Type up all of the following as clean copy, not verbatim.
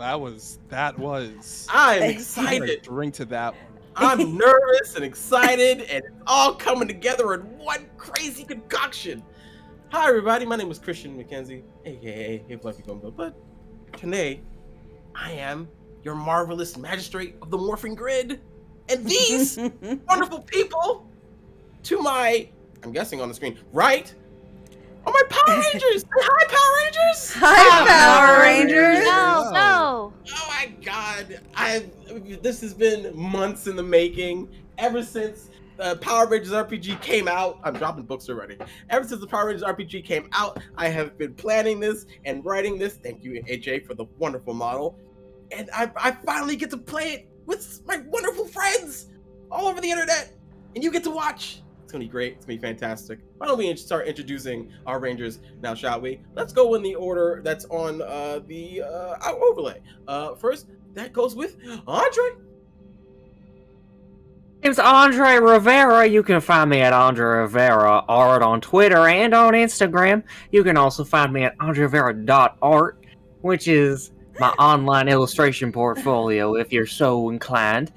that was. I'm I excited. drink to that one. I'm nervous and excited, and it's all coming together in one crazy concoction. Hi, everybody. My name is Christian McKenzie, aka Fluffy Gumbo. But today, I am your marvelous magistrate of the morphing grid, and these wonderful people to my, I'm guessing on the screen, right? Oh, my Power Rangers! Hi, Power Rangers! Hi, Power Rangers! Go! Oh my God! This has been months in the making. Ever since Power Rangers RPG came out, I'm dropping books already. Ever since the Power Rangers RPG came out, I have been planning this and writing this. Thank you, AJ, for the wonderful model. And I finally get to play it with my wonderful friends all over the internet, and you get to watch. It's gonna be great. It's gonna be fantastic. Why don't we start introducing our Rangers now, shall we? Let's go in the order that's on the overlay. First, that goes with Andre. Name's Andre Rivera. You can find me at Andre Rivera Art on Twitter and on Instagram. You can also find me at andrerivera.art, which is my online illustration portfolio if you're so inclined.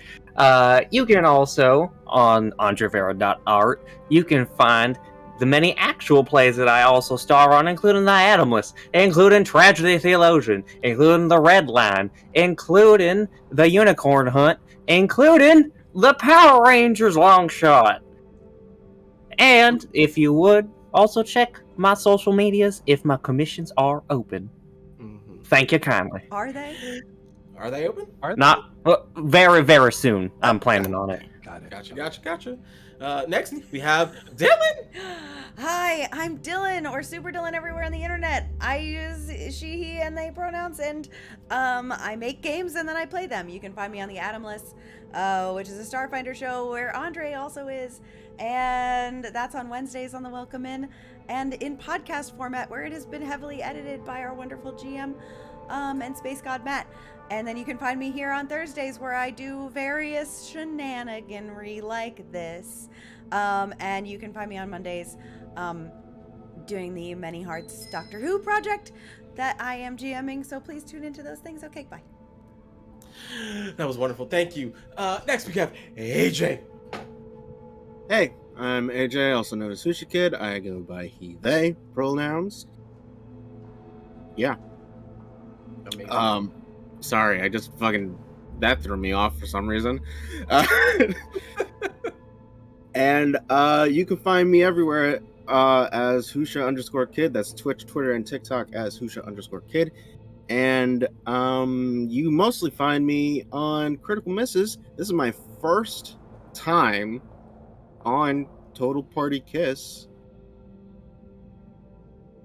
You can also, on andrerivera.art, you can find the many actual plays that I also star on, including The Atomless, including Tragedy Theologian, including The Red Line, including The Unicorn Hunt, including The Power Rangers Long Shot. And, if you would, also check my social medias if my commissions are open. Mm-hmm. Thank you kindly. Are they? Are they open? Not very, very soon. I'm planning on it. Got it. Gotcha. Next, we have Dylan. Hi, I'm Dylan, or Super Dylan everywhere on the internet. I use she, he, and they pronouns, and I make games and then I play them. You can find me on The Atomless, which is a Starfinder show where Andre also is, and that's on Wednesdays on the Welcome In, and in podcast format where it has been heavily edited by our wonderful GM and Space God Matt. And then you can find me here on Thursdays where I do various shenaniganry like this. And you can find me on Mondays doing the Many Hearts Doctor Who project that I am GMing. So please tune into those things. Okay, bye. That was wonderful. Thank you. Next, we have AJ. Hey, I'm AJ, also known as Sushi Kid. I go by he, they pronouns. Yeah. Amazing. Sorry, I just that threw me off for some reason. And you can find me everywhere as Husha_Kid. That's Twitch, Twitter, and TikTok as Husha_Kid. And you mostly find me on Critical Misses. This is my first time on TotalPartyKiss.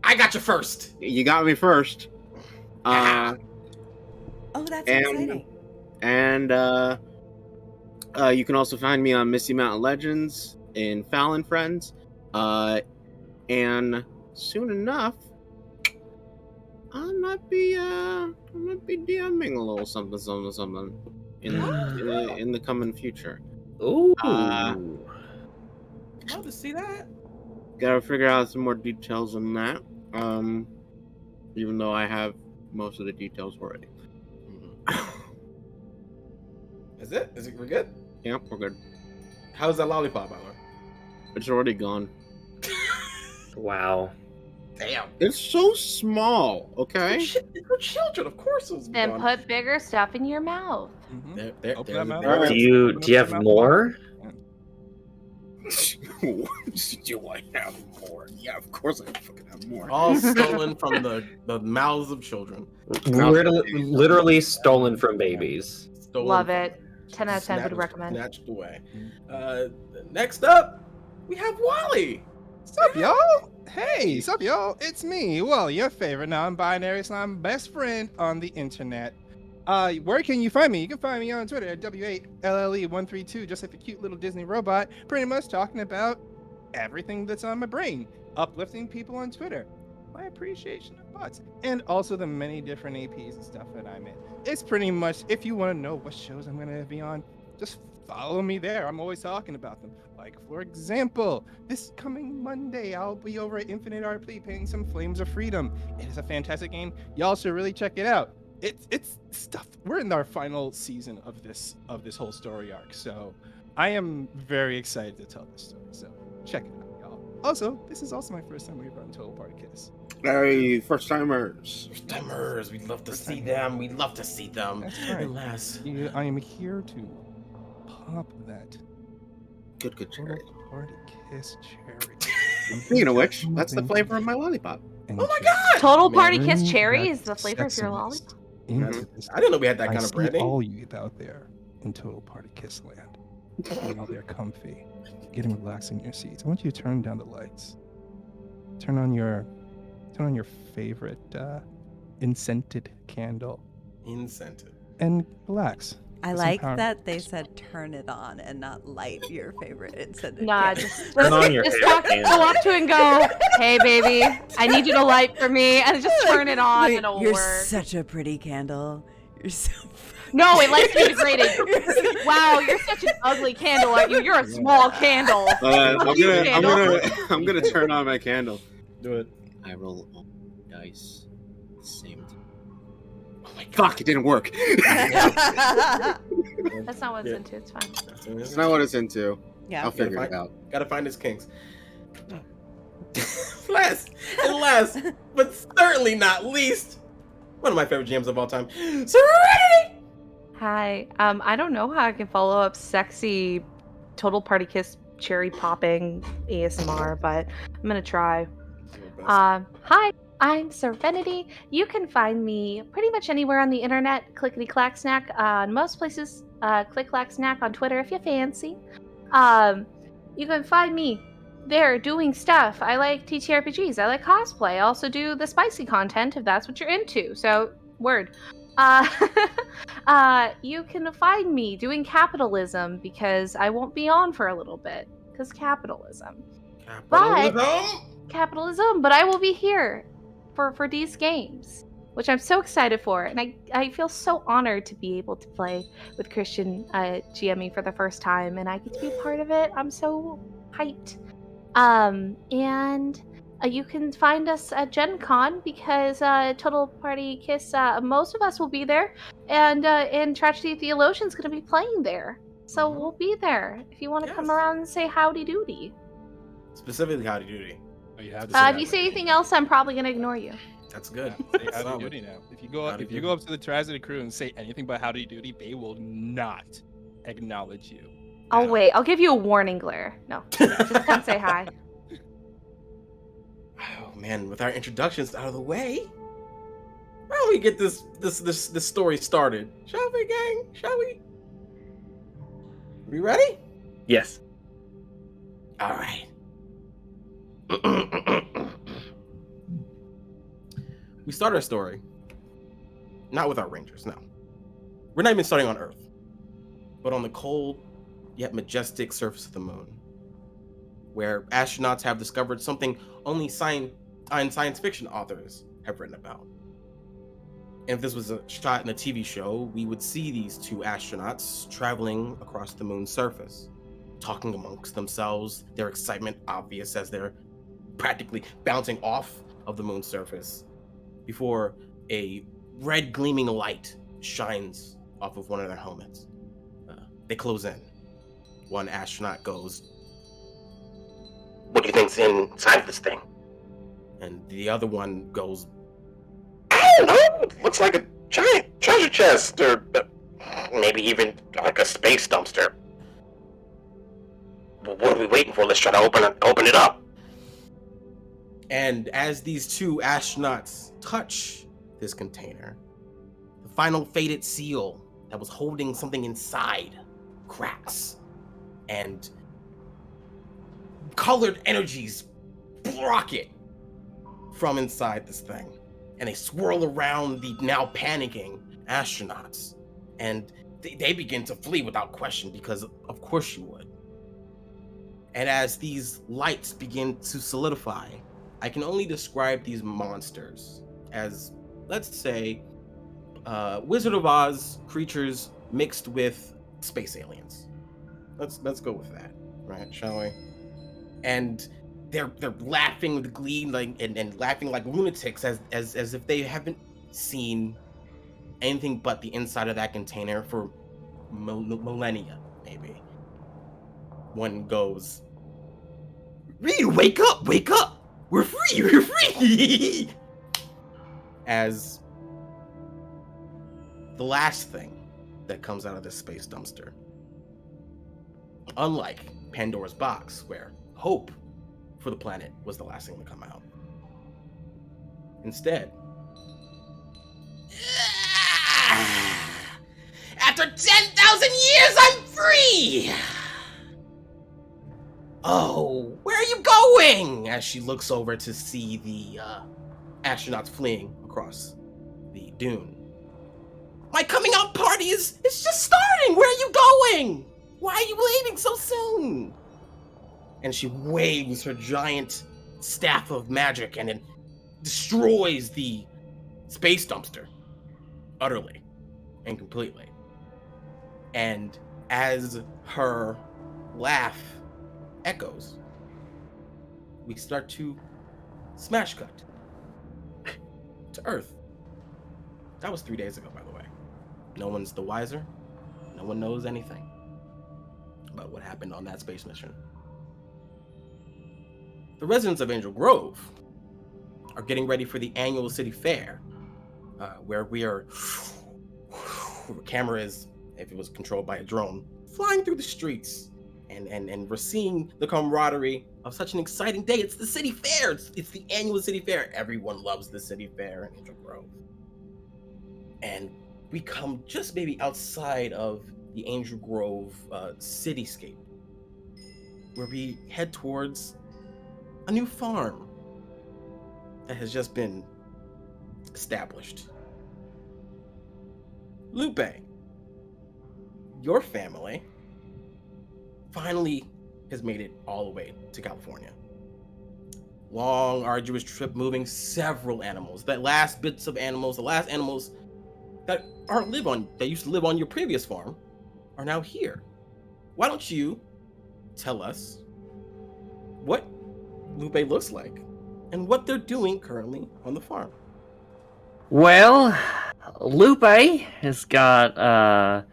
I got you first. You got me first. Oh, that's exciting. And you can also find me on Misty Mountain Legends in Fallon Friends. And soon enough, I might be DMing a little something in the coming future. Ooh. Love to see that. Gotta figure out some more details on that. Even though I have most of the details already. Is it? We're good? Yep, we're good. How's that lollipop, by the way? It's already gone. Wow. Damn. It's so small, okay? It's for children, of course it was Then gone. put bigger stuff in your mouth. There, Open there's that a- mouth. Do you have more? Do I have more? Yeah, of course I fucking have more. All stolen from the mouths of children. Literally stolen from babies. Stolen Love from- it. 10 out of 10 would recommend. Snatched away. Next up, we have Wally. Sup, y'all? Hey, sup, y'all? It's me, Wally, your favorite non-binary slime best friend on the internet. Where can you find me? You can find me on Twitter at W8LLE132, just like the cute little Disney robot, pretty much talking about everything that's on my brain, uplifting people on Twitter, my appreciation of bots, and also the many different APs and stuff that I'm in. It's pretty much, if you want to know what shows I'm going to be on, just follow me there. I'm always talking about them. Like, for example, this coming Monday, I'll be over at Infinite RP playing some Flames of Freedom. It is a fantastic game. Y'all should really check it out. it's stuff. We're in our final season of this whole story arc, so I am very excited to tell this story. So check it out, y'all. Also, this is also my first time we've run Total Party Kiss. Hey, first timers. First timers, we'd love to see them. We'd love to see them. That's right. Alas. I am here to pop that Good Total cherry. Party Kiss cherry. Speaking of which, that's the flavor of my lollipop. Oh my god! Total Man, Party Kiss bring cherry that is the flavor of your sexiness lollipop. into this. I didn't know we had that I kind of see branding. all you out there in Total Party Kiss land, getting all there comfy, getting relaxed in your seats. I want you to turn down the lights. Turn on your favorite scented candle Incentive. and relax. I Get some like power. that they said turn it on and not light your favorite incentive. Nah, candle. just Turn on your just favorite go up to it and go, "Hey, baby, I need you to light for me," and just turn it on, and it'll You're work. such a pretty candle. You're so. No, it lights me degraded. Wow, you're such an ugly candle, aren't you? You're a small candle. I'm gonna turn on my candle. Do it. I roll all dice at the same time. Oh my god. Fuck! It didn't work. That's not what it's into. It's fine. That's not what it's into. Yeah. I'll figure it out. Gotta find his kinks. last, but certainly not least, one of my favorite jams of all time, Serenity! Hi. I don't know how I can follow up sexy Total Party Kiss cherry popping ASMR, but I'm gonna try. Hi, I'm Serenity. You can find me pretty much anywhere on the internet. Clickety clack snack on most places. Click clack snack on Twitter if you fancy. You can find me there doing stuff. I like TTRPGs. I like cosplay. I also do the spicy content if that's what you're into. So, word. You can find me doing capitalism because I won't be on for a little bit. Because capitalism. Capitalism, but I will be here for these games, which I'm so excited for, and I feel so honored to be able to play with Christian GMing for the first time, and I get to be a part of it. I'm so hyped. And you can find us at Gen Con because Total Party Kiss, most of us will be there, and Tragedy Theologian's going to be playing there, so we'll be there if you want to come around and say howdy doody. Specifically howdy doody. Oh, you have to If you say anything else, I'm probably going to ignore you. That's good. say howdy doody now. If you go Howdy up, to the Tragedy crew and say anything but howdy doody, they will not acknowledge you. Oh wait, I'll give you a warning glare. No, just come say hi. Oh man, with our introductions out of the way, why don't we get this story started? Shall we, gang? Shall we? We ready? Yes. All right. We start our story not with our rangers, no. We're not even starting on Earth, but on the cold yet majestic surface of the moon, where astronauts have discovered something only science fiction authors have written about. And if this was a shot in a TV show, we would see these two astronauts traveling across the moon's surface, talking amongst themselves, their excitement obvious as they're practically bouncing off of the moon's surface before a red gleaming light shines off of one of their helmets. They close in. One astronaut goes, "What do you think's inside this thing?" And the other one goes, "I don't know. It looks like a giant treasure chest, or maybe even like a space dumpster. Well, what are we waiting for? Let's try to open it up." And as these two astronauts touch this container, the final faded seal that was holding something inside cracks, and colored energies rocket from inside this thing, and they swirl around the now panicking astronauts, and they begin to flee without question, because of course you would. And as these lights begin to solidify, I can only describe these monsters as, let's say, Wizard of Oz creatures mixed with space aliens. Let's go with that, right? Shall we? And they're laughing with glee, like and laughing like lunatics, as if they haven't seen anything but the inside of that container for millennia, maybe. One goes, Rita, wake up! Wake up! We're free! We're free! As the last thing that comes out of this space dumpster, unlike Pandora's box, where hope for the planet was the last thing to come out. Instead, after 10,000 years, I'm free! Oh, where are you going? As she looks over to see the astronauts fleeing across the dune. My coming out party is just starting! Where are you going? Why are you leaving so soon? And she waves her giant staff of magic and it destroys the space dumpster utterly and completely. And as her laugh echoes, we start to smash cut to Earth. That was 3 days ago, by the way. No one's the wiser. No one knows anything about what happened on that space mission. The residents of Angel Grove are getting ready for the annual city fair, where we are, the camera is, if it was controlled by a drone, flying through the streets, and we're seeing the camaraderie of such an exciting day. It's the city fair. It's the annual city fair. Everyone loves the city fair in Angel Grove. And we come just maybe outside of the Angel Grove cityscape, where we head towards a new farm that has just been established. Lupe, your family finally has made it all the way to California. Long, arduous trip, moving several animals. The last animals that used to live on your previous farm are now here. Why don't you tell us what Lupe looks like and what they're doing currently on the farm? Well, Lupe has got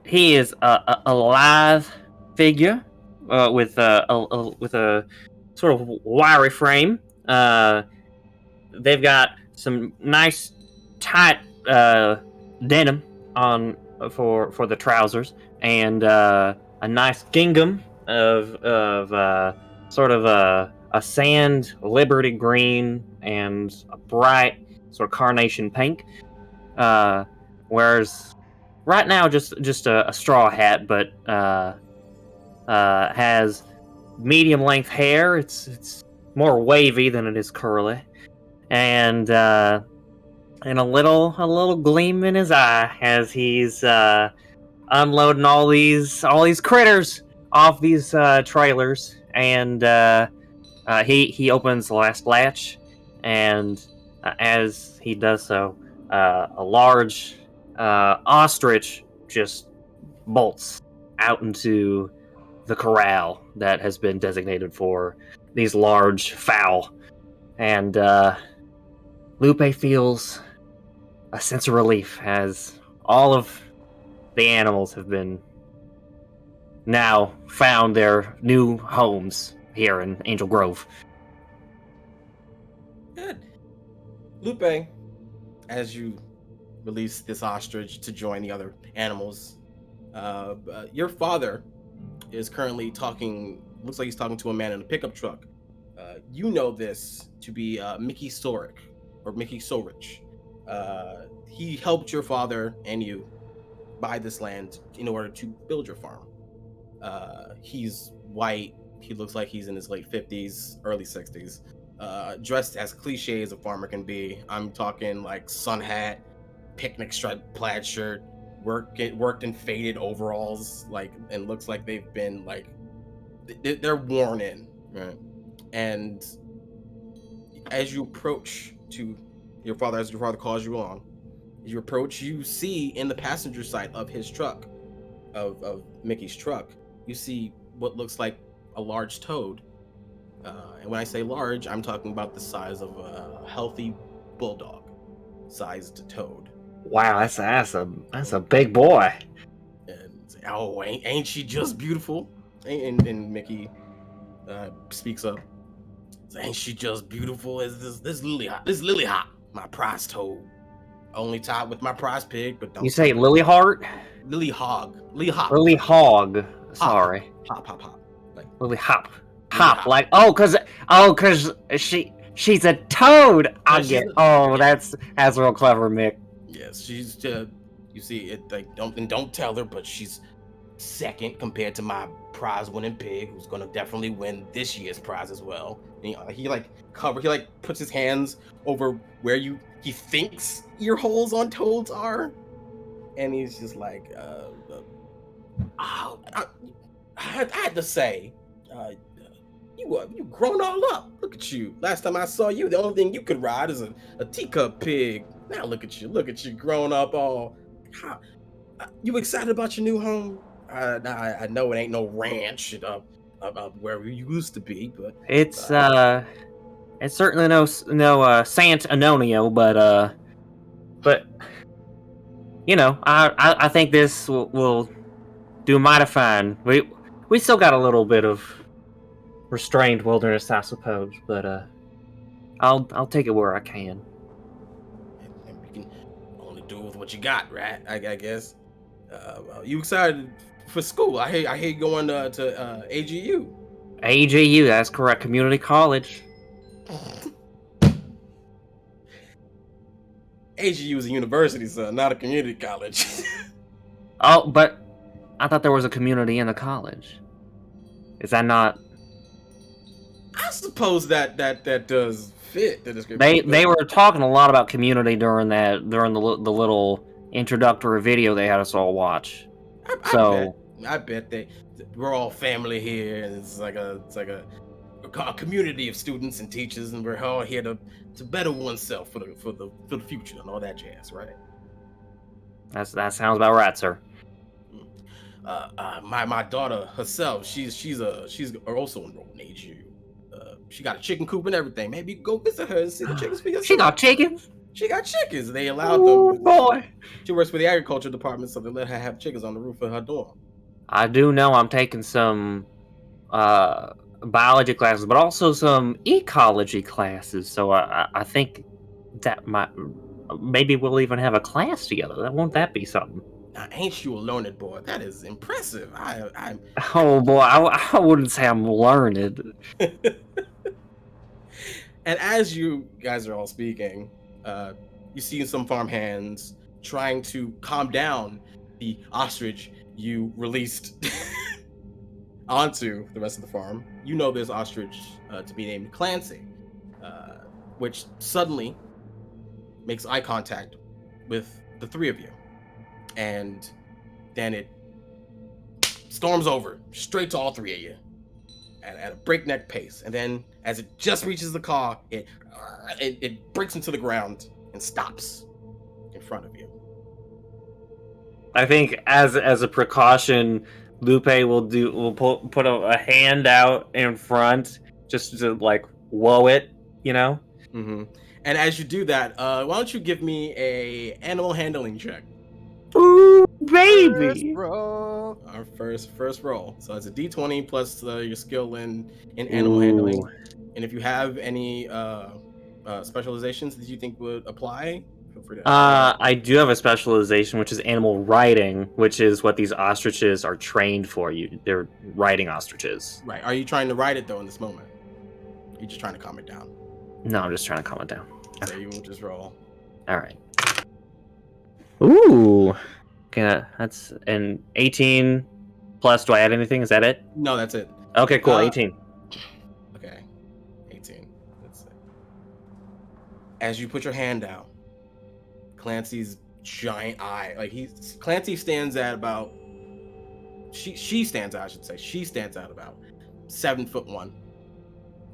he is a live figure with a sort of wiry frame. They've got some nice tight denim on for the trousers, and a nice gingham of sort of a sand Liberty green and a bright sort of carnation pink. Whereas right now just a straw hat, but has medium length hair. It's more wavy than it is curly, and a little gleam in his eye as he's unloading all these critters off these trailers. And he opens the last latch, and as he does so, a large ostrich just bolts out into the corral that has been designated for these large fowl. And Lupe feels a sense of relief as all of the animals have been now found their new homes here in Angel Grove. Good. Lupe, as you release this ostrich to join the other animals, your father is currently talking, looks like he's talking to a man in a pickup truck. You know this to be Mickey Sorich. He helped your father and you buy this land in order to build your farm. He's white. He looks like he's in his late 50s, early 60s. Dressed as cliche as a farmer can be. I'm talking like sun hat, picnic stripe plaid shirt, worked in faded overalls, like, and looks like they've been like they're worn in, right? And as you approach to your father, as your father calls you on, as you approach, you see in the passenger side of his truck, of Mickey's truck, you see what looks like a large toad. And when I say large, I'm talking about the size of a healthy bulldog-sized toad. Wow, that's a big boy. And say, oh, ain't she just beautiful? And Mickey speaks up. Ain't she just beautiful as this lily hop, my prize toad. Only tied with my prize pig, but don't You say tell her. Lily Heart? Lily hog. Lily hop. Lily Hog. Hop. Sorry. Hop. Like Lily Hop. Lily Hop. Hop. Like cause she's a toad. I get. That's real clever, Mick. Yes, she's you see it like don't tell her, but she's second compared to my prize winning pig, who's gonna definitely win this year's prize as well. And he puts his hands over where he thinks ear holes on toads are, and he's just like, I had to say, you grown all up. Look at you. Last time I saw you, the only thing you could ride is a teacup pig. Now look at you grown up all. You excited about your new home? I know it ain't no ranch up where we used to be, but It's certainly no Sant Antonio, but you know, I think this will do mighty fine. We still got a little bit of restrained wilderness, I suppose, but I'll take it where I can. and you can only do with what you got, right? I guess. You excited for school? I hear you going to AGU. AGU, that's correct. Community college. AGU is a university, son, not a community college. Oh, but I thought there was a community in the college. Is that not? I suppose that does fit the description. They were talking a lot about community during the little introductory video they had us all watch. I bet we're all family here, and it's like a community of students and teachers, and we're all here to better oneself for the future and all that jazz, right? That sounds about right, sir. My daughter herself, she's also enrolled in AGU. She got a chicken coop and everything. Maybe you go visit her and see the chickens for yourself. She got chickens? She got chickens. They allowed Ooh, them. Boy. She works for the agriculture department, so they let her have chickens on the roof of her dorm. I do know I'm taking some biology classes, but also some ecology classes. So I think that maybe we'll even have a class together. Won't that be something? Now, ain't you a learned boy? That is impressive. I'm. Oh boy, I wouldn't say I'm learned. And as you guys are all speaking, you see some farm hands trying to calm down the ostrich you released onto the rest of the farm. You know this ostrich to be named Clancy, which suddenly makes eye contact with the three of you. And then it storms over straight to all three of you at a breakneck pace. And then as it just reaches the car, it breaks into the ground and stops in front of you. I think as a precaution, Lupe will put a hand out in front just to like whoa it, you know. Mm-hmm. And as you do that, why don't you give me a animal handling check? Ooh, baby! Our first roll. So it's a D20 plus your skill in animal handling. And if you have any specializations that you think would apply, feel free to. I do have a specialization, which is animal riding, which is what these ostriches are trained for. They're riding ostriches. Right. Are you trying to ride it though in this moment? You're just trying to calm it down. No, I'm just trying to calm it down. So you will just roll. All right. Ooh. Okay, that's an 18 plus. Do I add anything? Is that it? No, that's it. Okay, cool. 18. Okay. 18. That's it. As you put your hand out, Clancy's giant eye, Clancy stands at about, she stands out, I should say. She stands out about 7'1".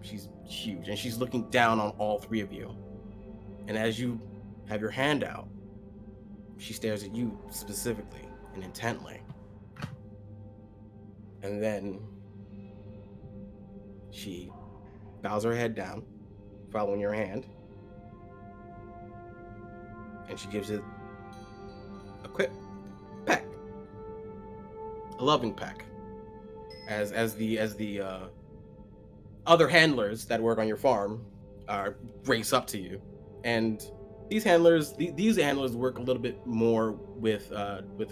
She's huge, and she's looking down on all three of you. And as you have your hand out, she stares at you specifically and intently. And then she bows her head down, following your hand. And she gives it a loving peck as the other handlers that work on your farm race up to you, and these handlers work a little bit more with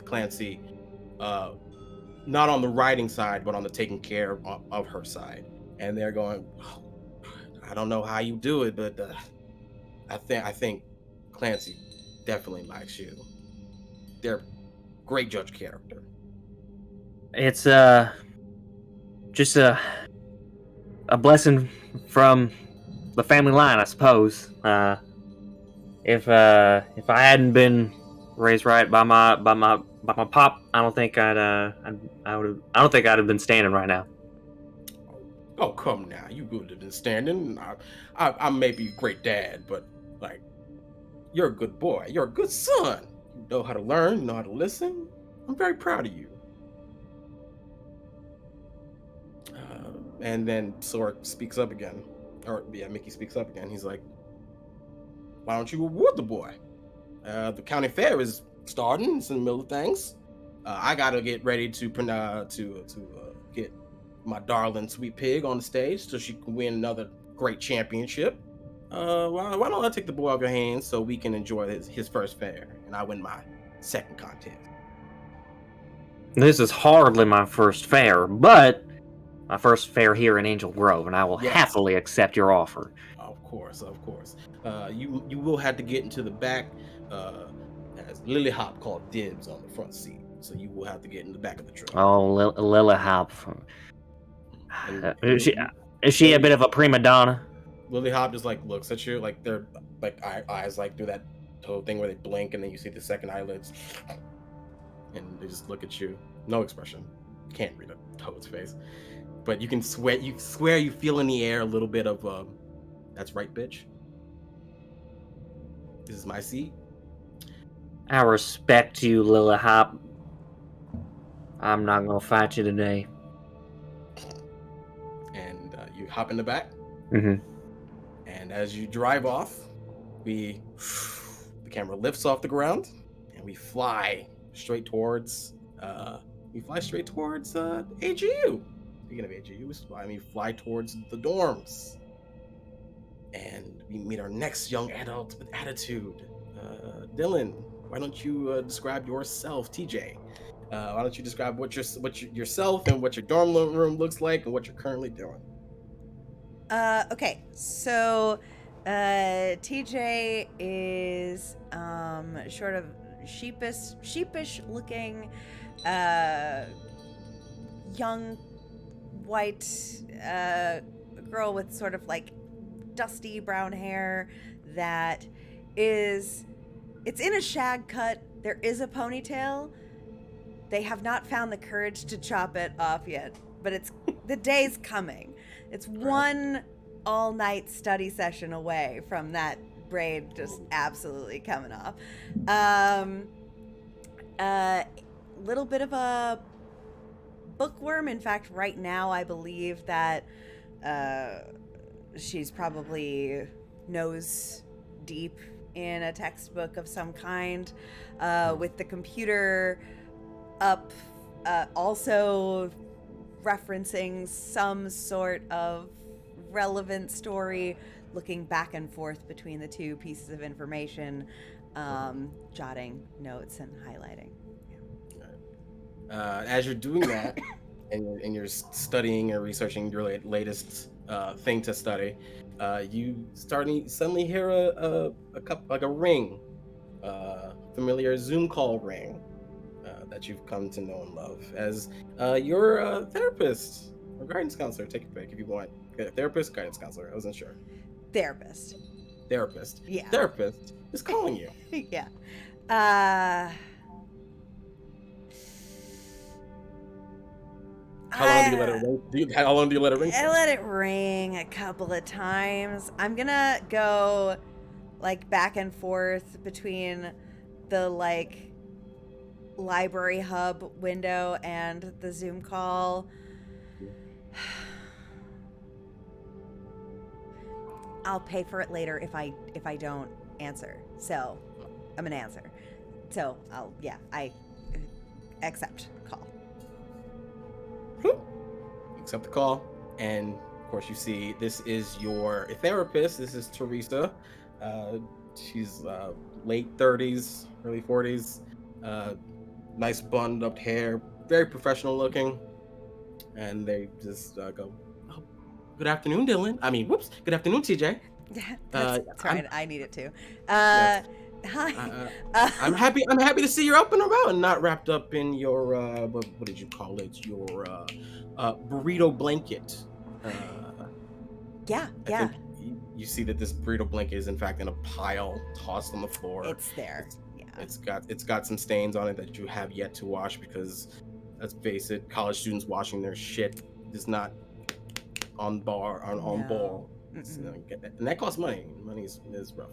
Clancy, not on the riding side, but on the taking care of her side. And they're going, oh, I don't know how you do it, but I think Clancy definitely likes you. They're great judge character. It's just a blessing from the family line, I suppose. If I hadn't been raised right by my pop, I don't think I don't think I'd have been standing right now. Oh, come now, you would have been standing. I may be a great dad, but like, you're a good boy. You're a good son. You know how to learn. You know how to listen. I'm very proud of you. And then Sork speaks up again, Mickey speaks up again. He's like, "Why don't you reward the boy? The county fair is starting. It's in the middle of things. I gotta get ready to get my darling sweet pig on the stage so she can win another great championship. Why don't I take the boy off your hands so we can enjoy his first fair and I win my second contest?" This is hardly my first fair, but my first fair here in Angel Grove, and I will happily accept your offer. Of course. You will have to get into the back, as Lily Hop called dibs on the front seat. So you will have to get in the back of the truck. Oh, Lily Hop. Is she a bit of a prima donna? Lily Hop just like looks at you, like they're like eyes like do that whole thing where they blink and then you see the second eyelids, and they just look at you. No expression. Can't read a toad's face, but you can swear. You feel in the air a little bit of that's right, bitch. This is my seat. I respect you, Lily Hop. I'm not gonna fight you today. And you hop in the back. Mm-hmm. And as you drive off, the camera lifts off the ground, and we fly straight towards AGU. Speaking of AGU, we fly towards the dorms, and we meet our next young adult with attitude. Dylan, why don't you describe yourself, TJ? Why don't you describe what yourself and what your dorm room looks like and what you're currently doing? Okay, so TJ is sort of sheepish looking young white girl with sort of like dusty brown hair that it's in a shag cut. There is a ponytail. They have not found the courage to chop it off yet, but the day's coming. It's one all-night study session away from that braid just absolutely coming off. Little bit of a bookworm. In fact, right now I believe that she's probably nose deep in a textbook of some kind, with the computer up, also referencing some sort of relevant story, looking back and forth between the two pieces of information, jotting notes and highlighting. As you're doing that, and you're studying or researching your latest thing to study, you suddenly hear a ring, familiar Zoom call ring that you've come to know and love as your therapist or guidance counselor. Take a pick if you want. Therapist, guidance counselor. I wasn't sure. Therapist. Yeah. Therapist is calling you. Yeah. How long do you let it ring? How long do you let it ring? I let it ring a couple of times. I'm gonna go like back and forth between the like library hub window and the Zoom call. I'll pay for it later if I don't answer. So I'm gonna answer. So I accept call. accept the call, and of course you see this is your therapist. This is Teresa. She's late 30s, early 40s. Nice bundled up hair, very professional looking. And they just go, oh, good afternoon, Dylan. Good afternoon, TJ. That's right. I need it too. Yes. Hi. I'm happy to see you're up and about and not wrapped up in your what did you call it? Your burrito blanket. Yeah. I think you see that this burrito blanket is in fact in a pile tossed on the floor. It's there. It's got some stains on it that you have yet to wash, because let's face it, college students washing their shit is not on ball. So, and that costs money. Money is rough.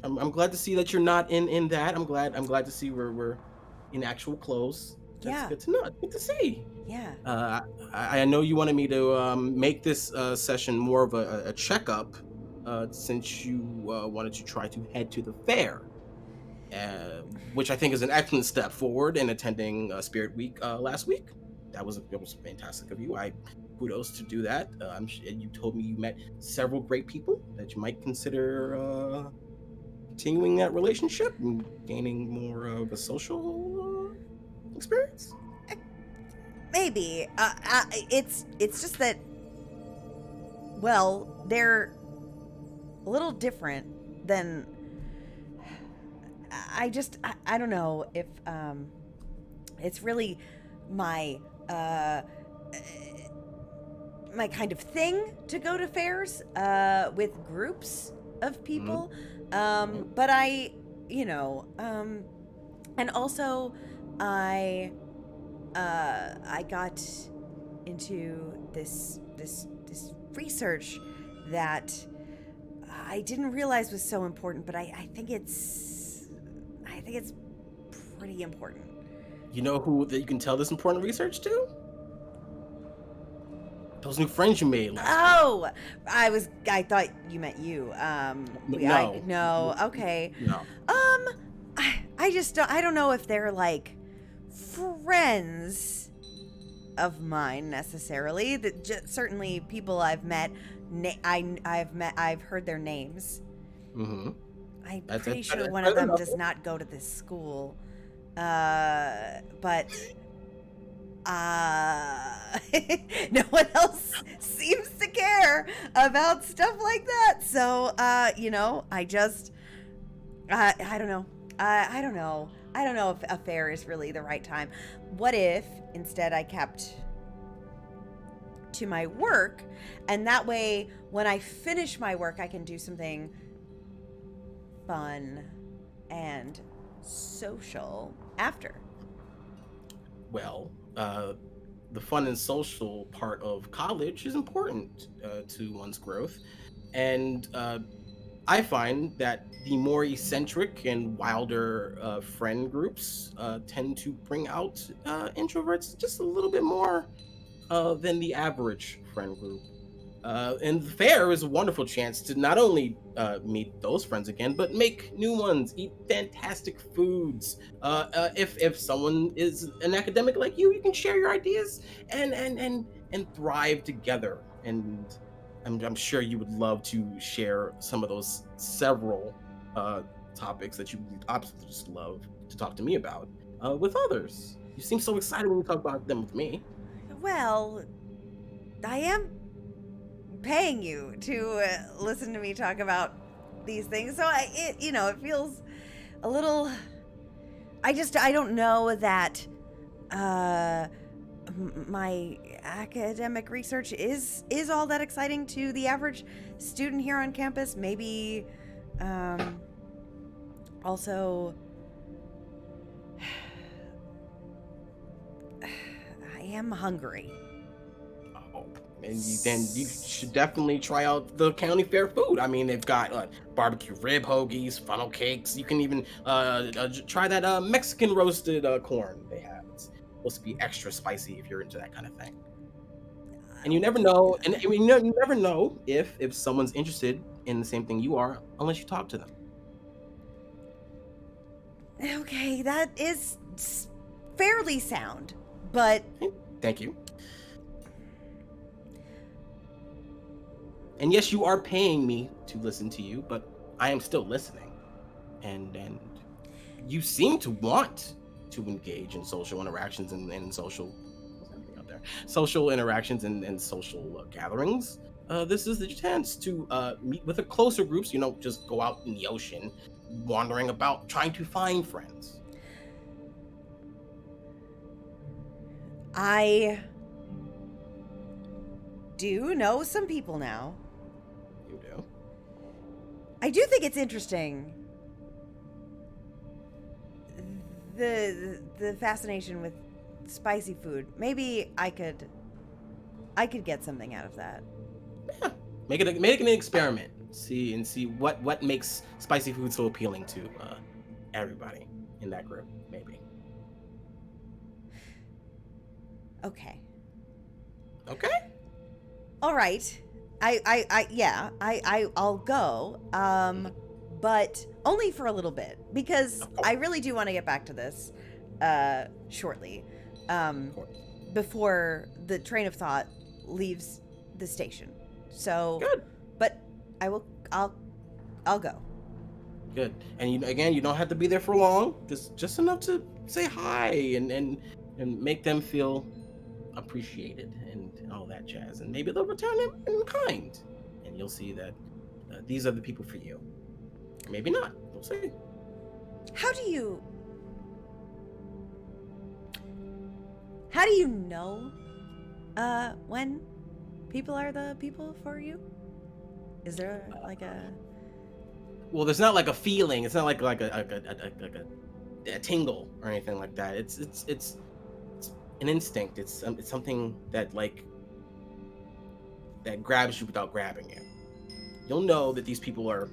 I'm glad to see that you're not in that. I'm glad to see we're in actual clothes. That's good to know. Good to see. Yeah. I know you wanted me to make this session more of a checkup, since you wanted to try to head to the fair, which I think is an excellent step forward in attending Spirit Week last week. That was fantastic of you. Kudos to do that. You told me you met several great people that you might consider continuing that relationship and gaining more of a social experience. Maybe. It's just that, well, they're a little different than. I don't know if it's really my my kind of thing to go to fairs with groups of people. But I, and also I got into this research that I didn't realize was so important, but I think it's pretty important. You know who that you can tell this important research to? Those new friends you made last week. I thought you meant you. No. Okay. No. I don't know if they're like friends of mine necessarily. That certainly people I've met. I've heard their names. Mm-hmm. I'm pretty sure one of them does not go to this school. But no one else seems to care about stuff like that. So, I don't know. I don't know. I don't know if a fair is really the right time. What if instead I kept to my work, and that way when I finish my work I can do something fun and social after? Well, the fun and social part of college is important to one's growth, and I find that the more eccentric and wilder friend groups tend to bring out introverts just a little bit more than the average friend group. And the fair is a wonderful chance to not only meet those friends again, but make new ones, eat fantastic foods. If someone is an academic like you can share your ideas and thrive together. And I'm sure you would love to share some of those several topics that you absolutely just love to talk to me about with others. You seem so excited when you talk about them with me. Well, I am paying you to listen to me talk about these things, so it feels a little. I don't know that my academic research is all that exciting to the average student here on campus. Maybe also I am hungry. And then you should definitely try out the county fair food. I mean, they've got barbecue rib hoagies, funnel cakes. You can even try that Mexican roasted corn they have. It's supposed to be extra spicy if you're into that kind of thing. And you never know, you never know if someone's interested in the same thing you are unless you talk to them. Okay, that is fairly sound, but Thank you. And yes, you are paying me to listen to you, but I am still listening. And you seem to want to engage in social interactions and social social interactions and social gatherings. This is the chance to meet with a closer groups. You know, just go out in the ocean, wandering about, trying to find friends. I do know some people now. You do. I do think it's interesting. The fascination with spicy food. Maybe I could get something out of that. Yeah. Make it an experiment. See what makes spicy food so appealing to everybody in that group. Maybe. Okay. Okay. All right. I'll go. But only for a little bit because I really do want to get back to this shortly. Before the train of thought leaves the station. So Good. But I'll go. Good. And you don't have to be there for long. Just enough to say hi and make them feel appreciated and all that jazz. And maybe they'll return in kind. And you'll see that these are the people for you. Or maybe not. We'll see. How do you know when people are the people for you? Is there like a Well, there's not like a feeling. It's not like a tingle or anything like that. It's an instinct. It's something that that grabs you without grabbing you. You'll know that these people are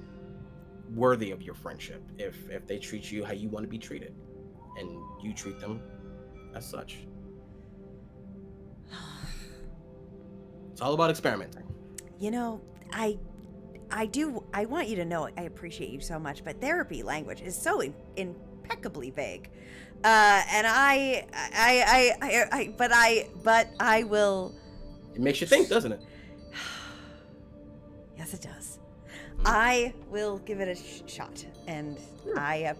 worthy of your friendship if they treat you how you want to be treated, and you treat them as such. It's all about experimenting. You know, I want you to know I appreciate you so much, but therapy language is so impeccably vague. And but I will. It makes you think, doesn't it? Yes, it does. I will give it a shot, and Sure. I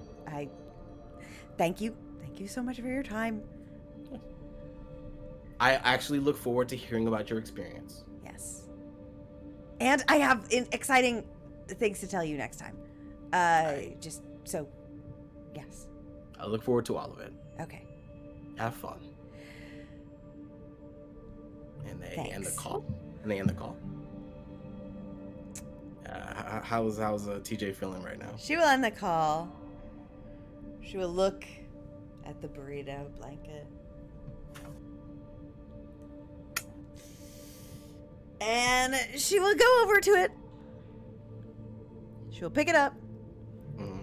thank you so much for your time. I actually look forward to hearing about your experience. Yes, and I have exciting things to tell you next time. Just so, yes. I look forward to all of it. Okay. Have fun. And they end the Thanks. call. How's TJ feeling right now? She will end the call. She will look at the burrito blanket. And she will go over to it. She will pick it up. Mm-hmm.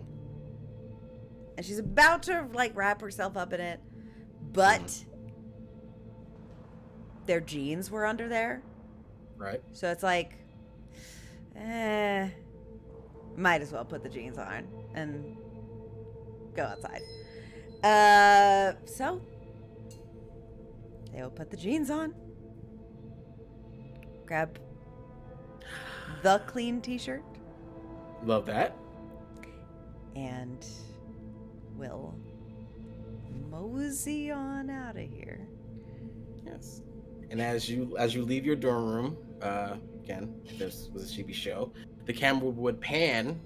And she's about to wrap herself up in it. But their jeans were under there. Right. So it's might as well put the jeans on and go outside. So they will put the jeans on, grab the clean t-shirt, Love that. and will mosey on out of here. Yes. And as you leave your dorm room, again, if this was a CB show, the camera would pan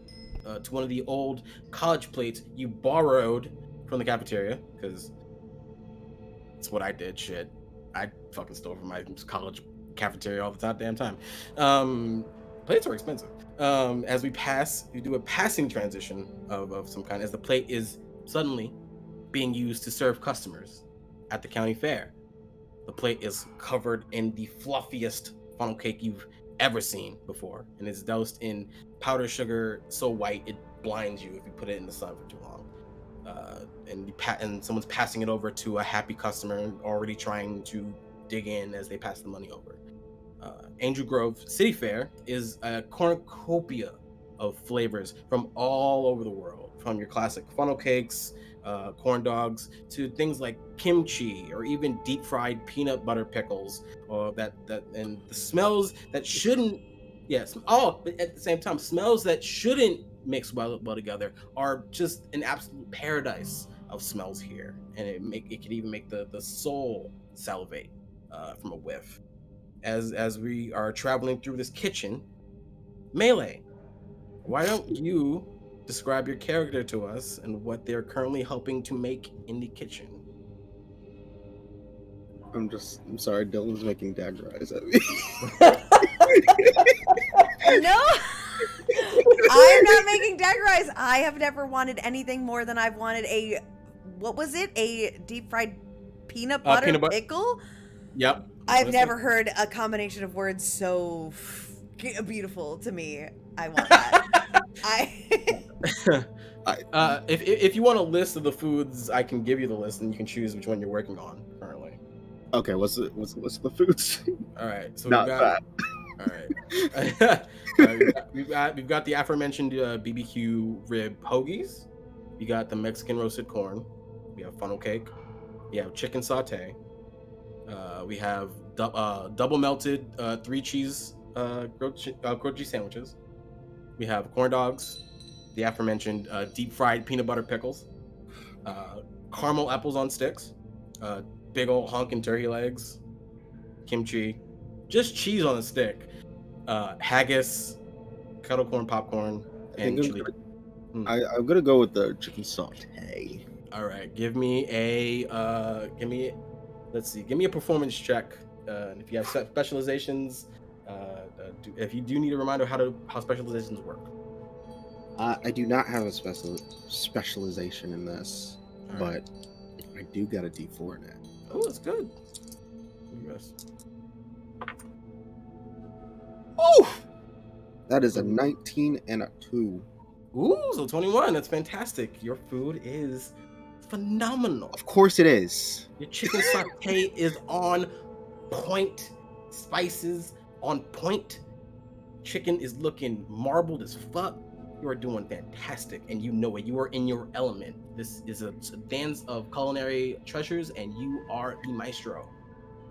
to one of the old college plates you borrowed from the cafeteria, because it's what I did. Shit, I fucking stole from my college cafeteria all the damn time. Plates are expensive. As we do a passing transition of some kind, as the plate is suddenly being used to serve customers at the county fair. The plate is covered in the fluffiest funnel cake you've ever seen before, and it's doused in powdered sugar so white it blinds you if you put it in the sun for too long. And someone's passing it over to a happy customer already trying to dig in as they pass the money over. Angel Grove City Fair is a cornucopia of flavors from all over the world, from your classic funnel cakes corn dogs, to things like kimchi or even deep fried peanut butter pickles, or that and the smells that shouldn't, yes, all but at the same time, smells that shouldn't mix well together are just an absolute paradise of smells here, and it can even make the soul salivate from a whiff. As we are traveling through this kitchen, Mele, why don't you describe your character to us and what they're currently helping to make in the kitchen? I'm sorry, Dylan's making dagger eyes at me. No, I'm not making dagger eyes. I have never wanted anything more than I've wanted what was it? A deep fried peanut butter pickle? Yep. I've never heard a combination of words so beautiful to me. I want that. If you want a list of the foods, I can give you the list, and you can choose which one you're working on currently. Okay, what's the foods? All right, so Not we've got. bad. All right, we've got the aforementioned BBQ rib hoagies. We got the Mexican roasted corn. We have funnel cake. We have chicken saute. We have double melted 3 cheese grilled cheese sandwiches. We have corn dogs, the aforementioned deep fried peanut butter pickles, caramel apples on sticks, big old honkin' turkey legs, kimchi, just cheese on a stick, haggis, kettle corn popcorn, and chili. I'm gonna go with the chicken saute. All right, give me a performance check. And if you have specializations, if you do need a reminder how specializations work. I do not have a specialization in this, but I do got a D4 in it. Oh, that's good. Yes. Oh, that is a 19 and a 2. Ooh, so 21. That's fantastic. Your food is phenomenal. Of course it is. Your chicken saute is on point. Spices on point. Chicken is looking marbled as fuck. You are doing fantastic, and you know it. You are in your element. This is a dance of culinary treasures, and you are the maestro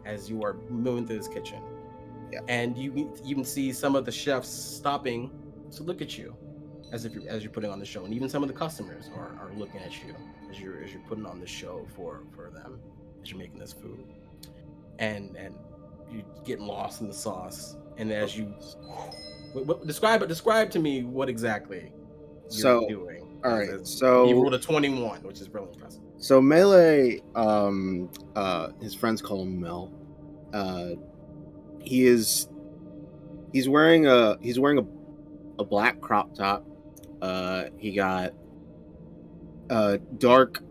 as you are moving through this kitchen. Yeah. And you even see some of the chefs stopping to look at you as you're putting on the show, and even some of the customers are looking at you as you're putting on the show for them as you're making this food, and you get lost in the sauce, and as you describe to me what exactly you're doing. All right, so you rolled a 21, which is really impressive. So Mele, his friends call him Mel. He's wearing a black crop top. He got dark,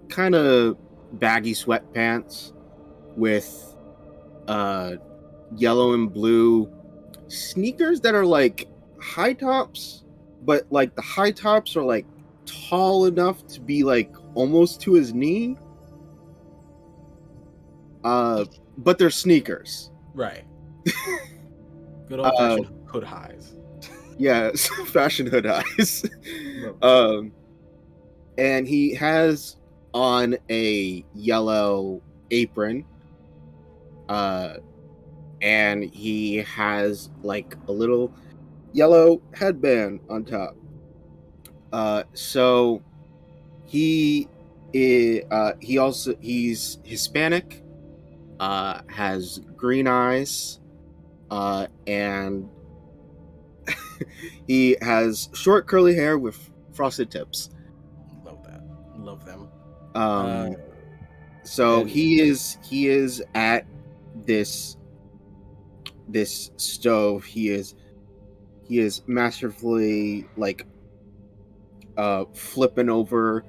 kind of baggy sweatpants with yellow and blue sneakers that are like high tops, but like the high tops are like tall enough to be like almost to his knee. But they're sneakers. Right. Good old fashioned hood highs. Yeah, fashion hood highs. And he has on a yellow apron. And he has like a little yellow headband on top. So he's Hispanic, has green eyes, and he has short curly hair with frosted tips. Love that. Love them. So he is at this stove. He is masterfully like flipping over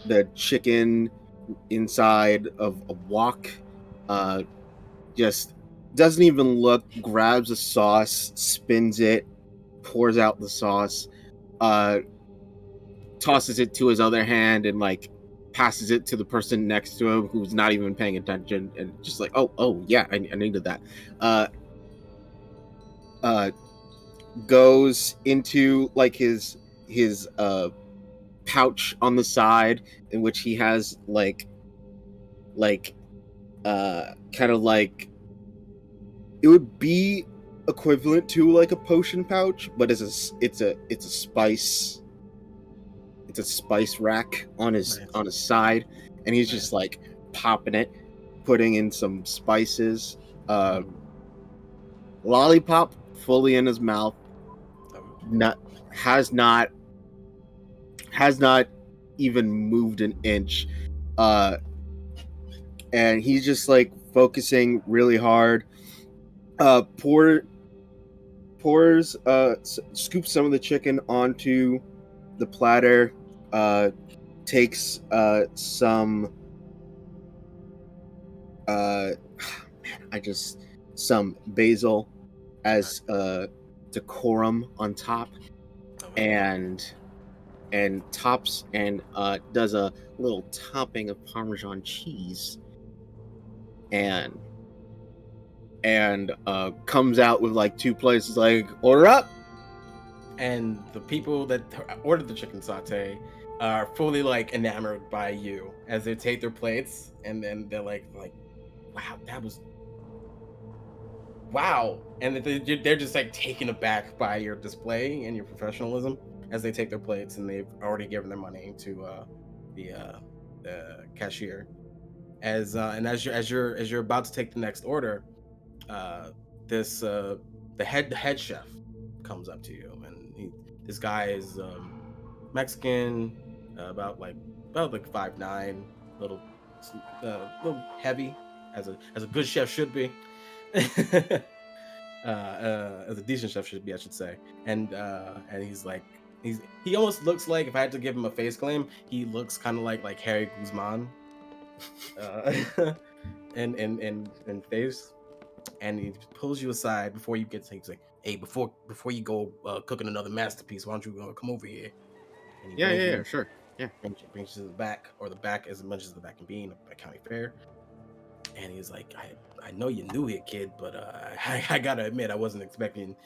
the chicken inside of a wok. Just doesn't even look, grabs a sauce, spins it, pours out the sauce, tosses it to his other hand, and like passes it to the person next to him who's not even paying attention, and just like, oh yeah, I needed that. Goes into like his pouch on the side in which he has kind of like it would be equivalent to like a potion pouch, but it's a spice rack on his side, and he's just like popping it, putting in some spices. Lollipop fully in his mouth. Has not even moved an inch. And he's just like focusing really hard. Scoops some of the chicken onto the platter. Takes some some basil as decorum on top, and tops and does a little topping of Parmesan cheese, and comes out with like 2 plates, like, order up. And the people that ordered the chicken satay are fully like enamored by you as they take their plates, and then they're like, wow, that was wow, and they're just like taken aback by your display and your professionalism as they take their plates, and they've already given their money to the cashier. As you're about to take the next order, the head chef comes up to you, and this guy is Mexican, about 5'9", little heavy, as a good chef should be. As a decent chef should be, I should say. And he's like, he almost looks like, if I had to give him a face claim, he looks kind of like Harry Guzman, and face. And he pulls you aside before you get to. He's like, "Hey, before you go cooking another masterpiece, why don't you come over here?" And Yeah, sure. Yeah. Brings you to the back, or the back as much as the back can be in a county fair. And he's like, I know you're new here, kid, but I gotta admit, I wasn't expecting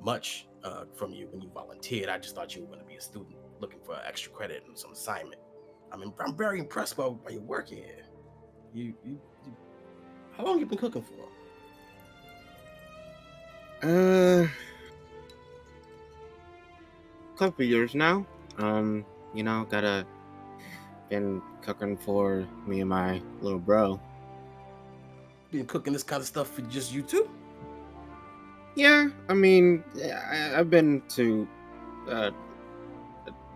much from you when you volunteered. I just thought you were going to be a student looking for extra credit and some assignment. I mean, I'm very impressed by your work here. You how long you been cooking for? Couple years now. Been cooking for me and my little bro. Been cooking this kind of stuff for just you two? Yeah, I mean, I've been to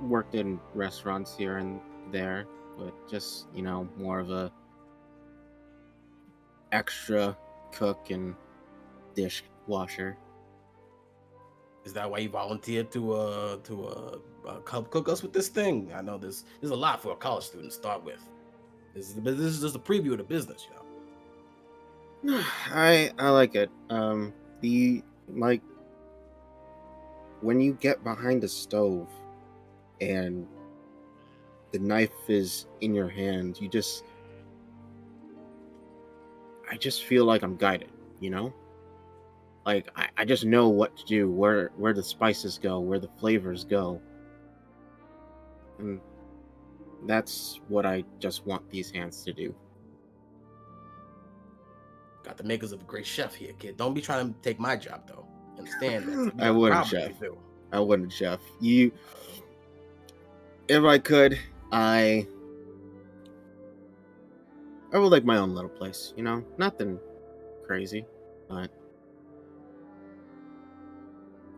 worked in restaurants here and there, but just more of a extra cook and dishwasher. Is that why you volunteered to help cook us with this thing? I know there's a lot for a college student to start with. This is just a preview of the business, I like it. When you get behind a stove and the knife is in your hand, I just feel like I'm guided, Like I just know what to do, where the spices go, where the flavors go. And that's what I just want these hands to do. Got the makers of a great chef here, kid. Don't be trying to take my job, though. Understand that? I wouldn't, chef. I wouldn't, chef. If I could, I would like my own little place, Nothing crazy, but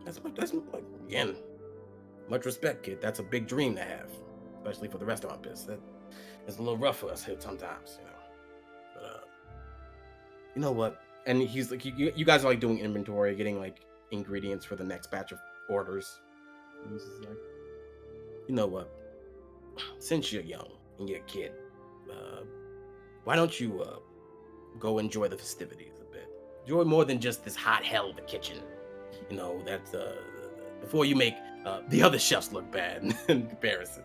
that's again, much respect, kid. That's a big dream to have, especially for the restaurant business. It's a little rough for us here sometimes, But you know what? And he's like, you guys are like doing inventory, getting like ingredients for the next batch of orders. And he's just like, you know what? Since you're young and you're a kid, why don't you go enjoy the festivities a bit? Enjoy more than just this hot hell of a kitchen. That's before you make the other chefs look bad in comparison.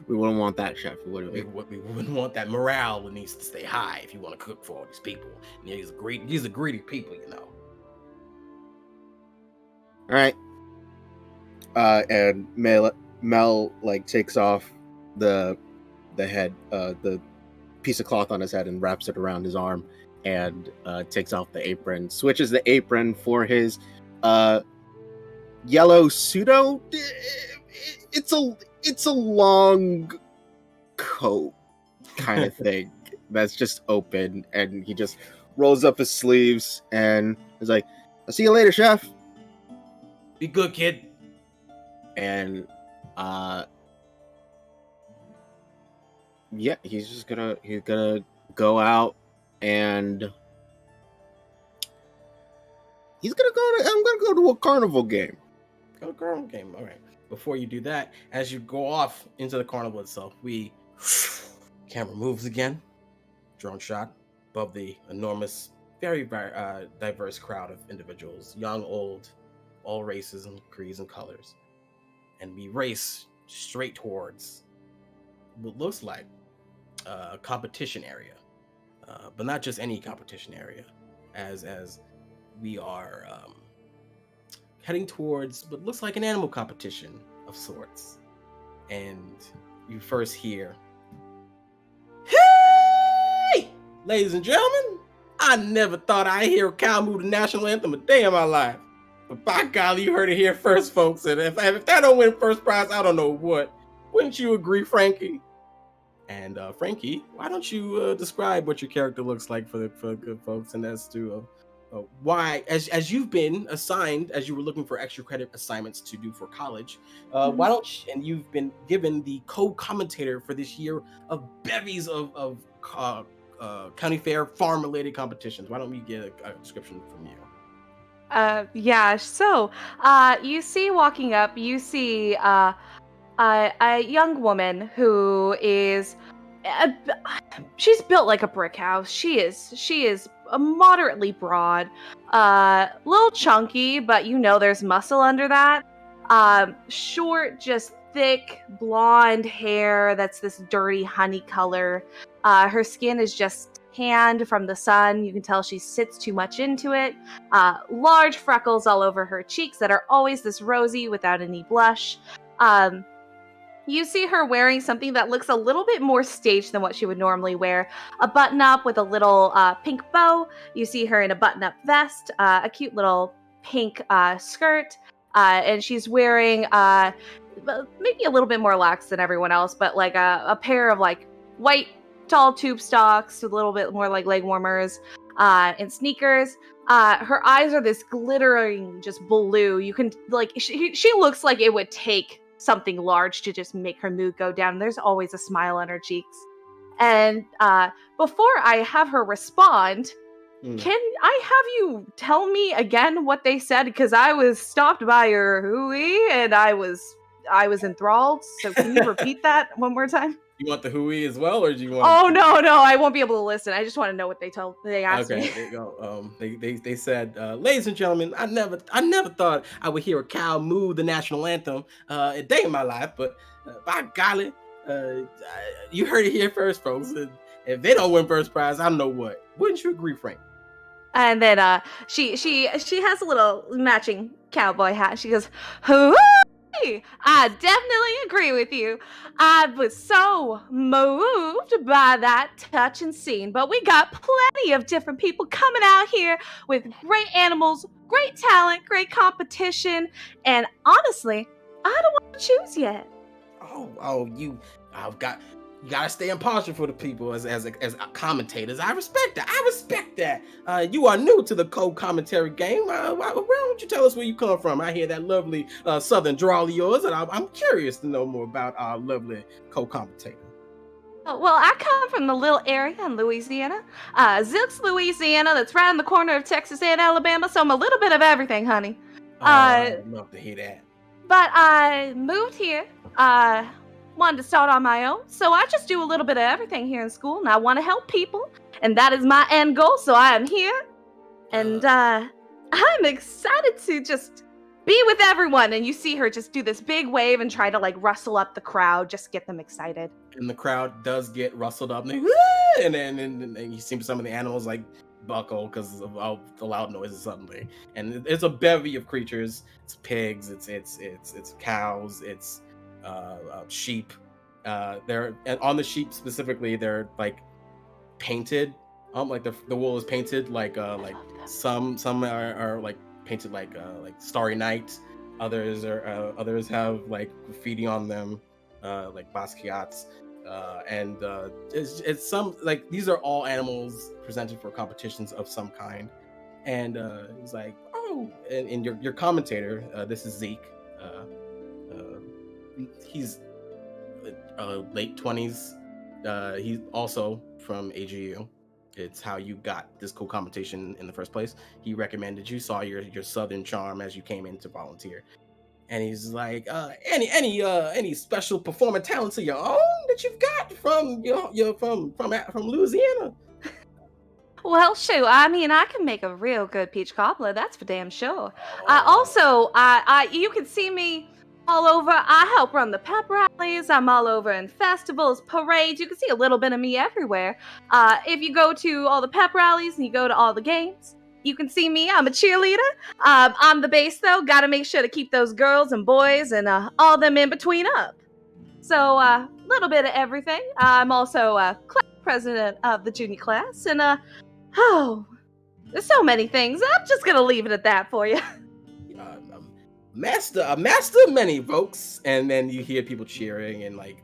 We wouldn't want that, chef, would we? We wouldn't want that. Morale needs to stay high if you want to cook for all these people. And these are greedy people, All right. And Mele Mel like takes off the head, the piece of cloth on his head, and wraps it around his arm, and takes off the apron, switches the apron for his yellow pseudo. It's a long coat kind of thing that's just open, and he just rolls up his sleeves and is like, "I'll see you later, chef." Be good, kid. And yeah, he's gonna go out, and I'm gonna go to a carnival game. Go Carnival game. All right. Before you do that, as you go off into the carnival itself, camera moves again. Drone shot above the enormous, very diverse crowd of individuals, young, old, all races and creeds and colors, and we race straight towards what looks like a competition area, but not just any competition area, as we are heading towards what looks like an animal competition of sorts. And you first hear, "Hey, ladies and gentlemen, I never thought I'd hear a cow move the national anthem a day in my life. But by golly, you heard it here first, folks. And if that don't win first prize, I don't know what. Wouldn't you agree, Frankie?" And Frankie, why don't you describe what your character looks like for the good folks, and as to why, as you've been assigned, as you were looking for extra credit assignments to do for college, why don't you, and you've been given the co-commentator for this year of bevies of county fair farm related competitions. Why don't we get a description from you? Yeah, so you see walking up, you see a young woman who is she's built like a brick house. She is moderately broad, little chunky, but you know there's muscle under that. Short, just thick blonde hair that's this dirty honey color. Her skin is just tanned from the sun. You can tell she sits too much into it. Large freckles all over her cheeks that are always this rosy without any blush. You see her wearing something that looks a little bit more staged than what she would normally wear. A button-up with a little pink bow. You see her in a button-up vest, a cute little pink skirt, and she's wearing maybe a little bit more lax than everyone else, but like a pair of like white tall tube socks with a little bit more like leg warmers, and sneakers. Her eyes are this glittering just blue. You can like she looks like it would take something large to just make her mood go down. There's always a smile on her cheeks. And before I have her respond, can I have you tell me again what they said? Because I was stopped by her hooey and I was enthralled. So can you repeat that one more time? You want the hooey as well, or do you want? Oh no, I won't be able to listen. I just want to know what they asked me. Okay, there you go. They said, "Ladies and gentlemen, I never thought I would hear a cow move the national anthem a day in my life, but by golly, you heard it here first, folks. And if they don't win first prize, I don't know what. Wouldn't you agree, Frank?" And then she has a little matching cowboy hat. She goes, "Hooray! I definitely agree with you. I was so moved by that touch and scene, but we got plenty of different people coming out here with great animals, great talent, great competition, and honestly, I don't want to choose yet." You gotta stay impartial for the people as commentators. I respect that. You are new to the co-commentary game. Why don't you tell us where you come from? I hear that lovely southern drawl of yours, and I'm curious to know more about our lovely co-commentator. Oh, well, I come from the little area in Louisiana, Zilks, Louisiana, that's right in the corner of Texas and Alabama, so I'm a little bit of everything, honey. I'd love to hear that. But I moved here, wanted to start on my own, so I just do a little bit of everything here in school, and I want to help people, and that is my end goal, so I am here, and I'm excited to just be with everyone. And you see her just do this big wave and try to like rustle up the crowd, just get them excited. And the crowd does get rustled up, and then you see some of the animals like buckle because of all the loud noises suddenly. And it's a bevy of creatures. It's pigs, it's cows, it's sheep. They're and on the sheep specifically, they're like painted. Like the wool is painted like some are like painted like Starry Night. Others have like graffiti on them, like Basquiat's. And it's some like these are all animals presented for competitions of some kind. And he's like, oh, and your commentator, this is Zeke. He's late 20s. He's also from AGU. It's how you got this cool competition in the first place. He recommended you, saw your southern charm as you came in to volunteer, and he's like, any special performing talents of your own that you've got from from Louisiana? Well, shoot, I mean, I can make a real good peach cobbler, that's for damn sure. Oh. You can see me all over. I help run the pep rallies. I'm all over in festivals, parades. You can see a little bit of me everywhere. If you go to all the pep rallies and you go to all the games, you can see me. I'm a cheerleader. I'm the base, though. Got to make sure to keep those girls and boys and all them in between up. So, a little bit of everything. I'm also class president of the junior class, and oh, there's so many things. I'm just gonna leave it at that for you. A master of many, folks. And then you hear people cheering, and like,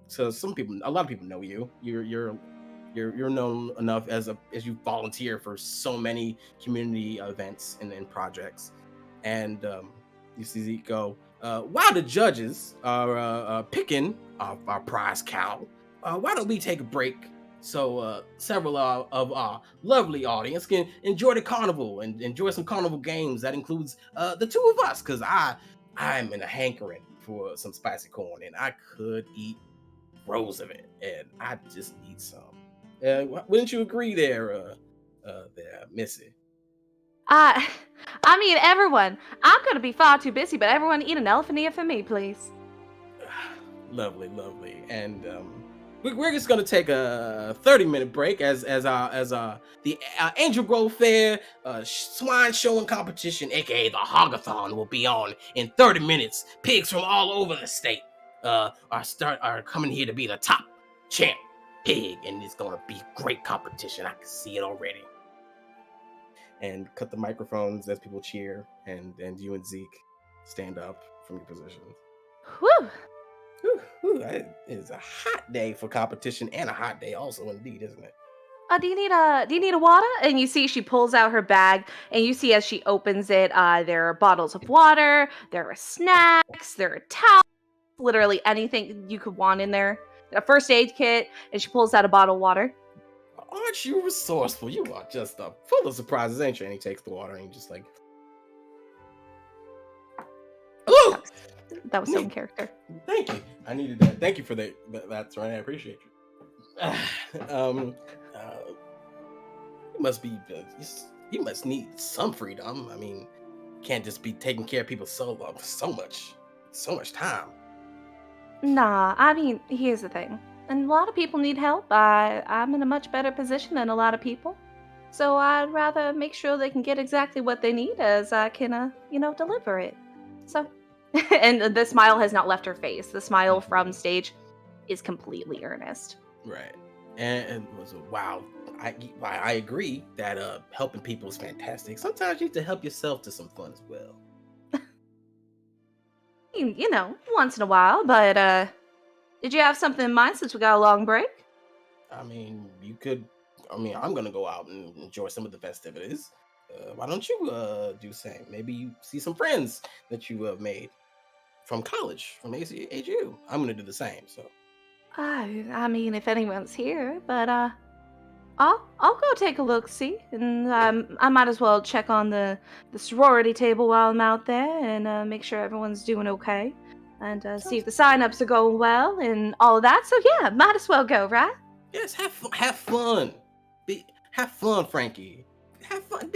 so a lot of people know you. You're known enough as you volunteer for so many community events and projects. And you see Zeke go, while the judges are picking our prize cow, why don't we take a break so several of our lovely audience can enjoy the carnival and enjoy some carnival games. That includes the two of us, because I'm in a hankering for some spicy corn, and I could eat rows of it, and I just need some. Wouldn't you agree there, Missy? I mean, everyone. I'm gonna be far too busy, but everyone eat an elephant ear for me, please. Lovely. And we're just gonna take a 30-minute break as the Angel Grove Fair swine showing competition, aka the Hogathon, will be on in 30 minutes. Pigs from all over the state are coming here to be the top champ pig, and it's gonna be great competition. I can see it already. And cut the microphones as people cheer, and you and Zeke stand up from your positions. Whew. It is a hot day for competition, and a hot day also, indeed, isn't it? Do you need a water? And you see she pulls out her bag, and you see as she opens it, there are bottles of water, there are snacks, there are towels, literally anything you could want in there. A first aid kit, and she pulls out a bottle of water. Aren't you resourceful? You are just full of surprises, ain't you? And he takes the water and he just like, oh, that was so in character. Thank you. I needed that. Thank you for that. That's right. I appreciate you. You must need some freedom. I mean, you can't just be taking care of people so much time. Nah, I mean, here's the thing. And a lot of people need help. I'm in a much better position than a lot of people. So I'd rather make sure they can get exactly what they need as I can, deliver it. So, and the smile has not left her face. The smile from stage is completely earnest. Right. And was wow. I agree that helping people is fantastic. Sometimes you need to help yourself to some fun as well. Once in a while, but did you have something in mind since we got a long break? I mean, I'm gonna go out and enjoy some of the festivities. Why don't you do the same? Maybe you see some friends that you have made from college, from AGU. I'm gonna do the same. So. I mean, if anyone's here, but I'll go take a look, see, and I might as well check on the sorority table while I'm out there and make sure everyone's doing okay, and see if the sign-ups are going well and all of that. So yeah, might as well go, right? Yes, have fun. Have fun, Frankie. Have fun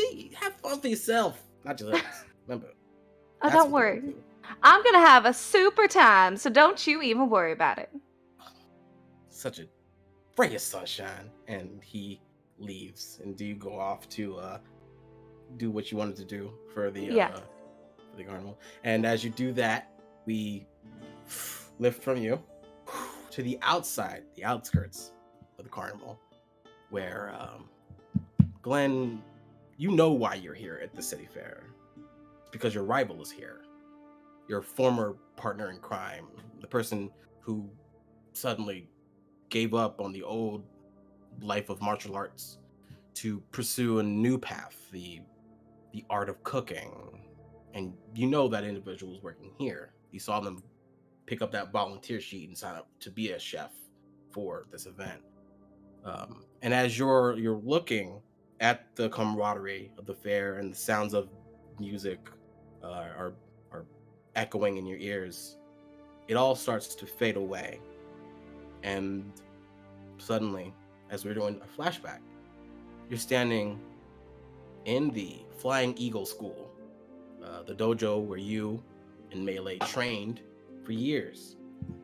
for yourself, not just us. Remember. Oh, don't worry. I'm gonna have a super time, so don't you even worry about it. Such a ray of sunshine. And he leaves. And do you go off to do what you wanted to do for the carnival? And as you do that, we lift from you to the outside, the outskirts of the carnival, where Glen, you know why you're here at the city fair. It's because your rival is here. Your former partner in crime, the person who suddenly gave up on the old life of martial arts to pursue a new path, the art of cooking. And you know that individual is working here. You saw them pick up that volunteer sheet and sign up to be a chef for this event. And as you're looking at the camaraderie of the fair and the sounds of music are echoing in your ears, it all starts to fade away. And suddenly, as we're doing a flashback, you're standing in the Flying Eagle School, the dojo where you and Mele trained for years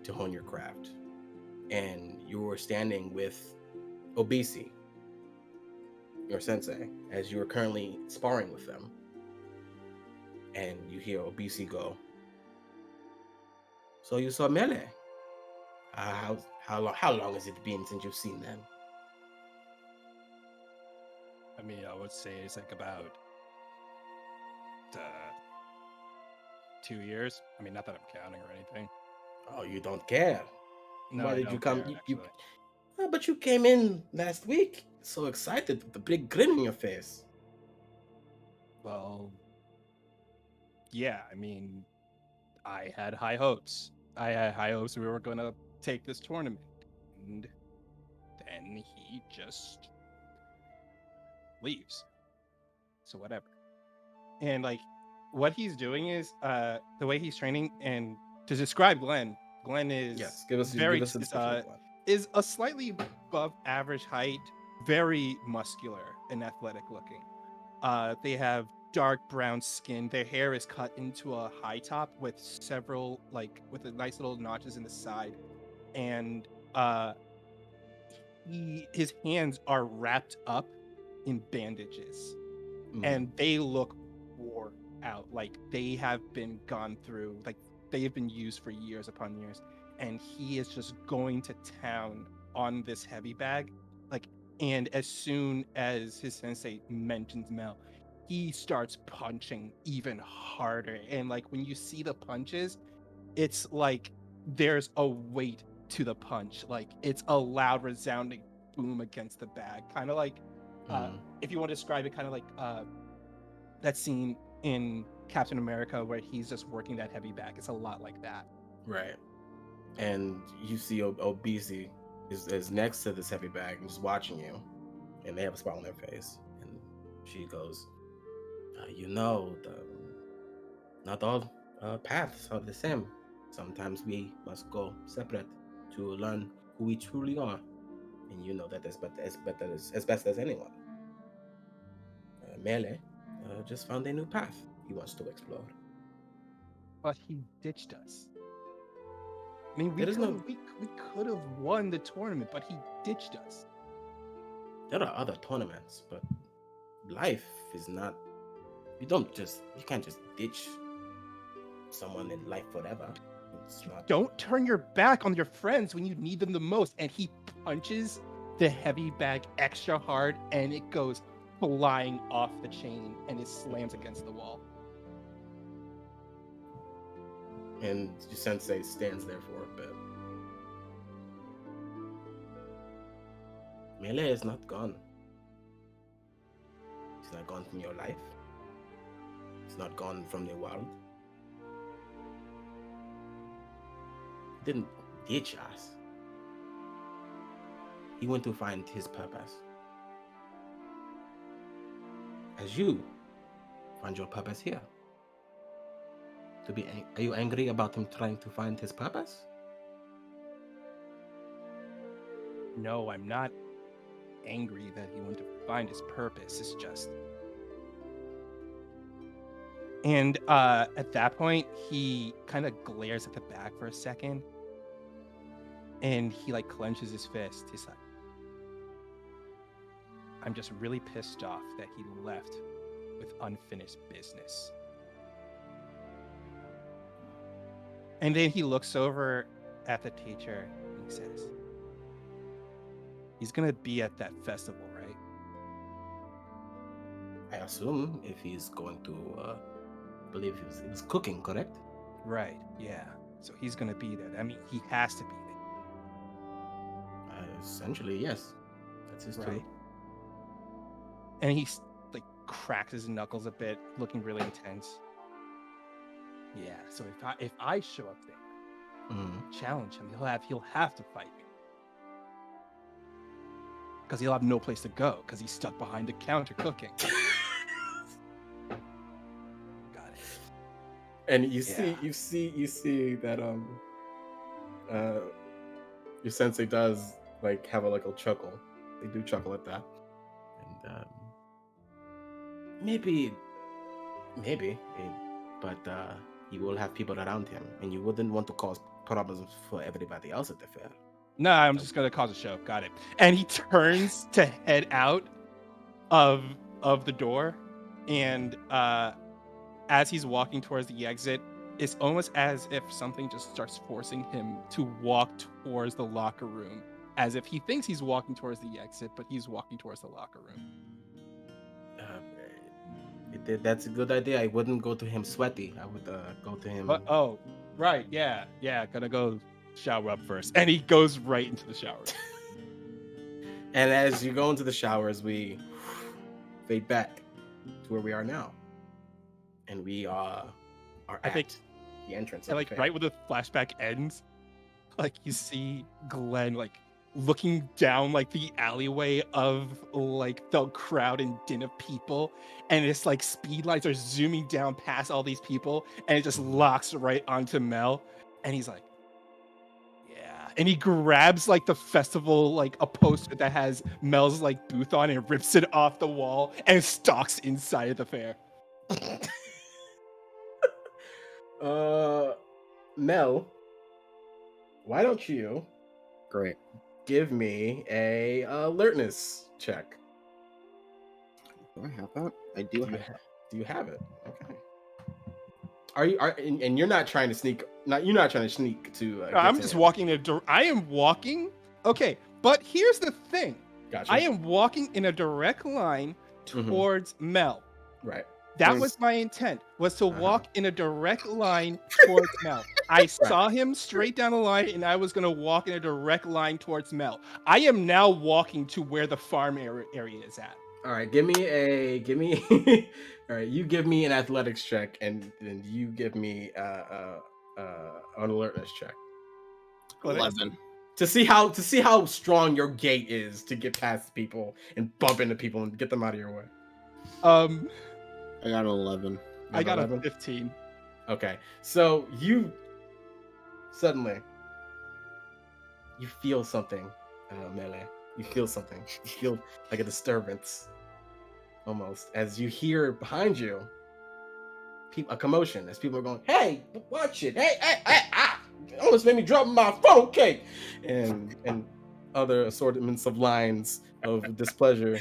to hone your craft. And you were standing with Obisi, your sensei, as you are currently sparring with them. And you hear Obisi go, "So you saw Mele? How long has it been since you've seen them?" I mean, I would say it's like about 2 years. I mean, not that I'm counting or anything. Oh, you don't care. No, Why I did you don't come? care, You, actually. oh, but you came in last week, so excited with the big grin on your face. Well, yeah, I mean, I had high hopes. I had high hopes we were going to take this tournament. And then he just leaves. So whatever. And like what he's doing is the way he's training, and to describe Glen is Yes, give us very a description of one. is a slightly above average height, very muscular and athletic looking. They have dark brown skin. Their hair is cut into a high top with several with a nice little notches in the side, and his hands are wrapped up in bandages, and they look wore out. Like they have been gone through, like they have been used for years upon years, and he is just going to town on this heavy bag. Like, and as soon as his sensei mentions Mel, he starts punching even harder. And like when you see the punches, it's like there's a weight to the punch. Like it's a loud, resounding boom against the bag, kind of like if you want to describe it, kind of like that scene in Captain America where he's just working that heavy bag. It's a lot like that. Right. And you see Obisi is next to this heavy bag and just watching you, and they have a smile on their face. And she goes, not all paths are the same. Sometimes we must go separate to learn who we truly are. And you know that as best as anyone. Mele just found a new path he wants to explore. But he ditched us. I mean, we There is no- could have won the tournament, but he ditched us. There are other tournaments, but life is not. You can't just ditch someone in life forever. It's not. Don't turn your back on your friends when you need them the most. And he punches the heavy bag extra hard, and it goes flying off the chain, and it slams against the wall. And your sensei stands there for a bit. Mele is not gone. He's not gone from your life. He's not gone from the world. He didn't ditch us. He went to find his purpose. As you find your purpose here. Are you angry about him trying to find his purpose? No, I'm not angry that he went to find his purpose. It's just. And at that point, he kind of glares at the bag for a second, and he like clenches his fist. He's like, I'm just really pissed off that he left with unfinished business. And then he looks over at the teacher. And he says, he's gonna be at that festival, right? I assume if he's going to, believe he was cooking, correct? Right, yeah. So he's gonna be there. I mean, he has to be there. Essentially, yes. That's his Right. too. And he's like cracks his knuckles a bit, looking really intense. Yeah, so if I show up there, challenge him, he'll have to fight me. Because he'll have no place to go, because he's stuck behind the counter cooking. Got it. And you see that your sensei does like have a little chuckle. They do chuckle at that. And maybe, but he will have people around him, and you wouldn't want to cause problems for everybody else at the fair. No, I'm just gonna cause a show. Got it. And he turns to head out of the door, and as he's walking towards the exit, it's almost as if something just starts forcing him to walk towards the locker room, as if he thinks he's walking towards the exit, but he's walking towards the locker room. That's a good idea. I wouldn't go to him sweaty. I would go to him. Oh, right, yeah, gonna go shower up first, and he goes right into the shower. And as you go into the showers, we fade back to where we are now, and we are I think the entrance. And like right when the flashback ends, like you see Glen like looking down like the alleyway of like the crowd and din of people, and it's like speed lights are zooming down past all these people, and it just locks right onto Mel, and he's like, yeah, and he grabs like the festival like a poster that has Mel's like booth on and rips it off the wall and stalks inside of the fair. Mel, why don't you Great. give me a alertness check? Do I have that? I do have. Do you have it? Okay. And you're not trying to sneak? You're not trying to sneak to. I'm just walking. I am walking. Okay, but here's the thing. Gotcha. I am walking in a direct line towards Mel. Right. That was my intent, was to walk in a direct line towards Mel. I saw him straight down the line, and I was going to walk in a direct line towards Mel. I am now walking to where the farm area is at. All right, give me all right, you give me an athletics check, and then you give me an alertness check. 11. To see how strong your gait is to get past people and bump into people and get them out of your way. I got an 11. I got a 15. Okay, so you suddenly you feel something, Mele. You feel something. You feel like a disturbance, almost, as you hear behind you a commotion. As people are going, "Hey, watch it! Hey, ah! Almost made me drop my phone cake," and other assortments of lines of displeasure.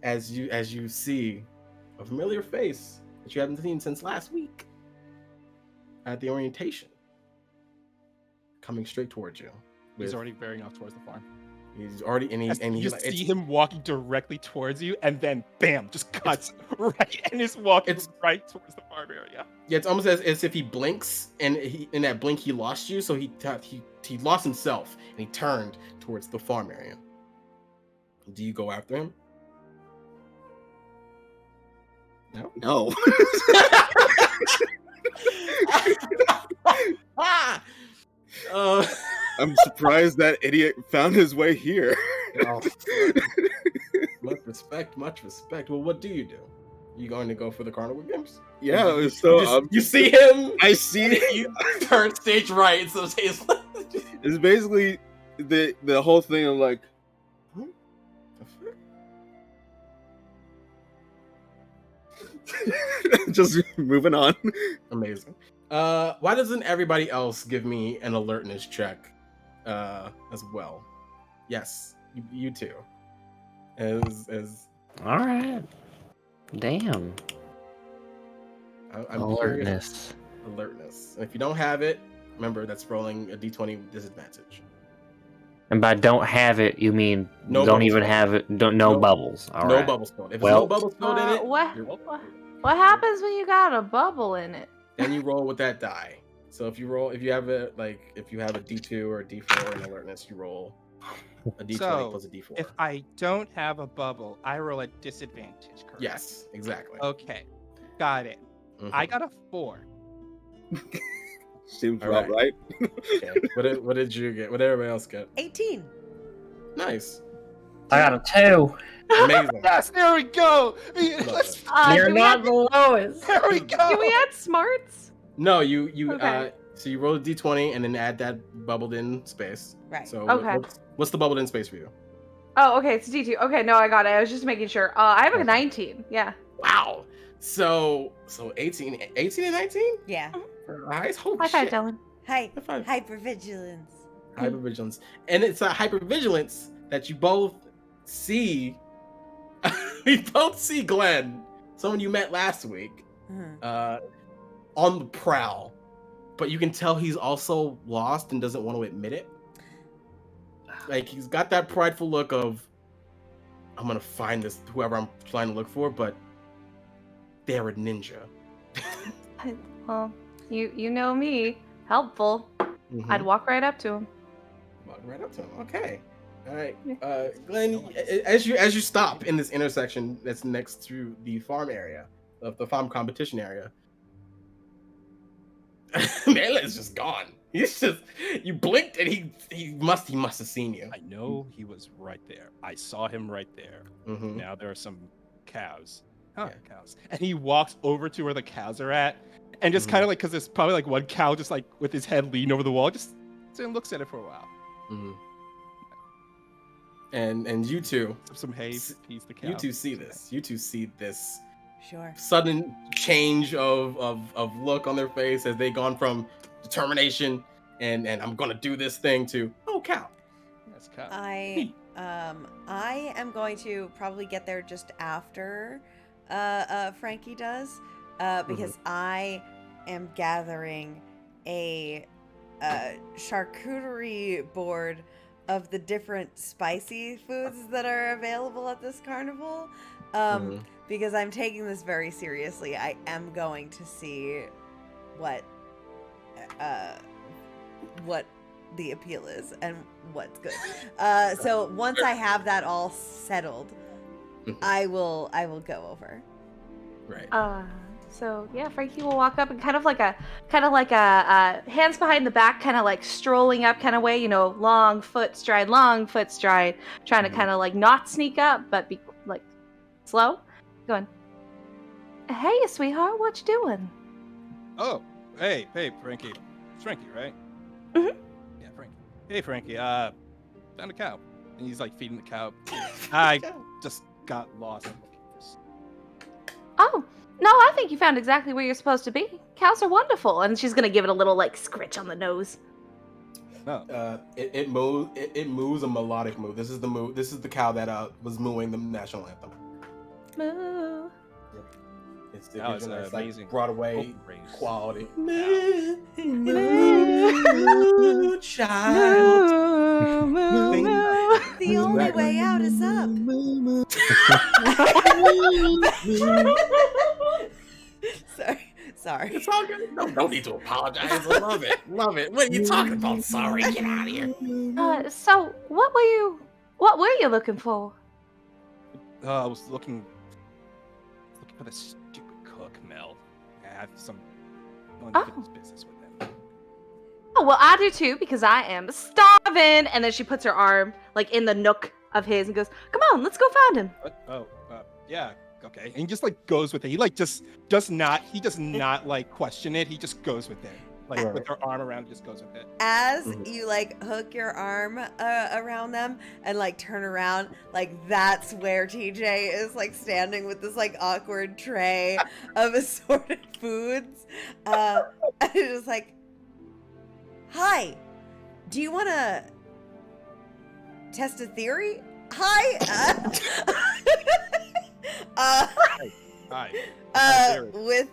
As you see a familiar face that you haven't seen since last week at the orientation, coming straight towards you. He's already bearing off towards the farm. He's already You see him walking directly towards you, and then bam, just cuts right, and is walking right towards the farm area. Yeah, it's almost as if he blinks, and in that blink he lost you, so he lost himself, and he turned towards the farm area. Do you go after him? No. I'm surprised that idiot found his way here. Oh, much respect. Well, what do? You going to go for the Carnival Games? Yeah, so you see him. I see. You turn stage right, so it's basically the whole thing of like, just moving on. Amazing. Why doesn't everybody else give me an alertness check as well? Yes, you too. As all right. Damn. I'm Alertness. Alertness. And if you don't have it, Remember, that's rolling a d20 with disadvantage. And by don't have it, you mean No don't bubbles even filled. have it. No No- bubbles. All no right. bubbles filled. If Well- there's no bubbles filled in it, What happens when you got a bubble in it? then you roll with that die. So if you have a D2 or a D4 in alertness, you roll a D20 So, plus a D4. If I don't have a bubble, I roll at disadvantage, correct? Yes, exactly. Okay. Got it. Mhm. I got a 4. Seems All about right. Okay. What did you get? What did everybody else get? 18. Nice. I got a 2. Amazing. Yes, there we go. Love You're do we not add- the lowest. There we go. Do we add smarts? No, you Okay. so you roll a D20 and then add that bubbled in space. Right. So Okay. what's the bubbled in space for you? Oh, okay, it's D2. Okay, no, I got it. I was just making sure. I have a 19. Yeah. Wow. So 18 and 19? Yeah. For eyes? Holy High five, shit. Dylan. Hi. High five. Hypervigilance. Hypervigilance. And it's a hypervigilance that you both see. We both see Glen, someone you met last week, Mhm. on the prowl. But you can tell he's also lost and doesn't want to admit it. Like, he's got that prideful look of, I'm gonna find this whoever I'm trying to look for, but they're a ninja. Well, you know me. Helpful. Mhm. I'd walk right up to him. Walk right up to him. Okay. All right. Glenn, as you stop in this intersection that's next to the farm area, of the farm competition area, Mele is just gone. He's just, you blinked and he must have seen you. I know he was right there. I saw him right there. Mhm. Now there are some cows. Huh, Yeah. cows. And he walks over to where the cows are at, and just Mhm. kind of like, because there's probably like one cow just like with his head leaned over the wall, just and looks at it for a while. Mhm. And you two, Some hay, feeds the cow. you two see this. You two see this Sure. sudden change of look on their face as they gone from determination and I'm gonna do this thing to, oh, cow. That's cow. I am going to probably get there just after Frankie does, because I am gathering a charcuterie board of the different spicy foods that are available at this carnival. Because I'm taking this very seriously. I am going to see what the appeal is and what's good. So once I have that all settled, I will go over. Right. So yeah, Frankie will walk up and kind of like a hands behind the back, kind of like strolling up kind of way, long foot stride, trying to kind of like not sneak up, but be like slow, going, "Hey, sweetheart, what you doing?" Oh, hey, Frankie. It's Frankie, right? Mhm. Yeah, Frankie. Hey, Frankie. Found a cow, and he's like feeding the cow. I just got lost. Oh, no, I think you found exactly where you're supposed to be. Cows are wonderful. And she's going to give it a little, like, scritch on the nose. No. It moves a melodic moo. This is the moo. This is the cow that was mooing the national anthem. Moo. It's Amazing. like Broadway Race. quality. Moo, Child. moo. The only way out is up. Sorry. It's all good. No need to apologize. I love it. Love it. What are you talking about? Sorry. Get out of here. So, what were you looking for? I was looking for the stupid cook, Mel. I have some unfinished business with him. Oh, well, I do too, because I am starving. And then she puts her arm, like, in the nook of his and goes, "Come on, let's go find him." What? Oh, yeah, okay. And he just like goes with it. He like just does not like question it. He just goes with it. Like with her arm around, just goes with it. As you like hook your arm around them and like turn around, like that's where TJ is like standing with this like awkward tray of assorted foods. And it's just like, "Hi, do you want to test a theory? Hi." Hi. With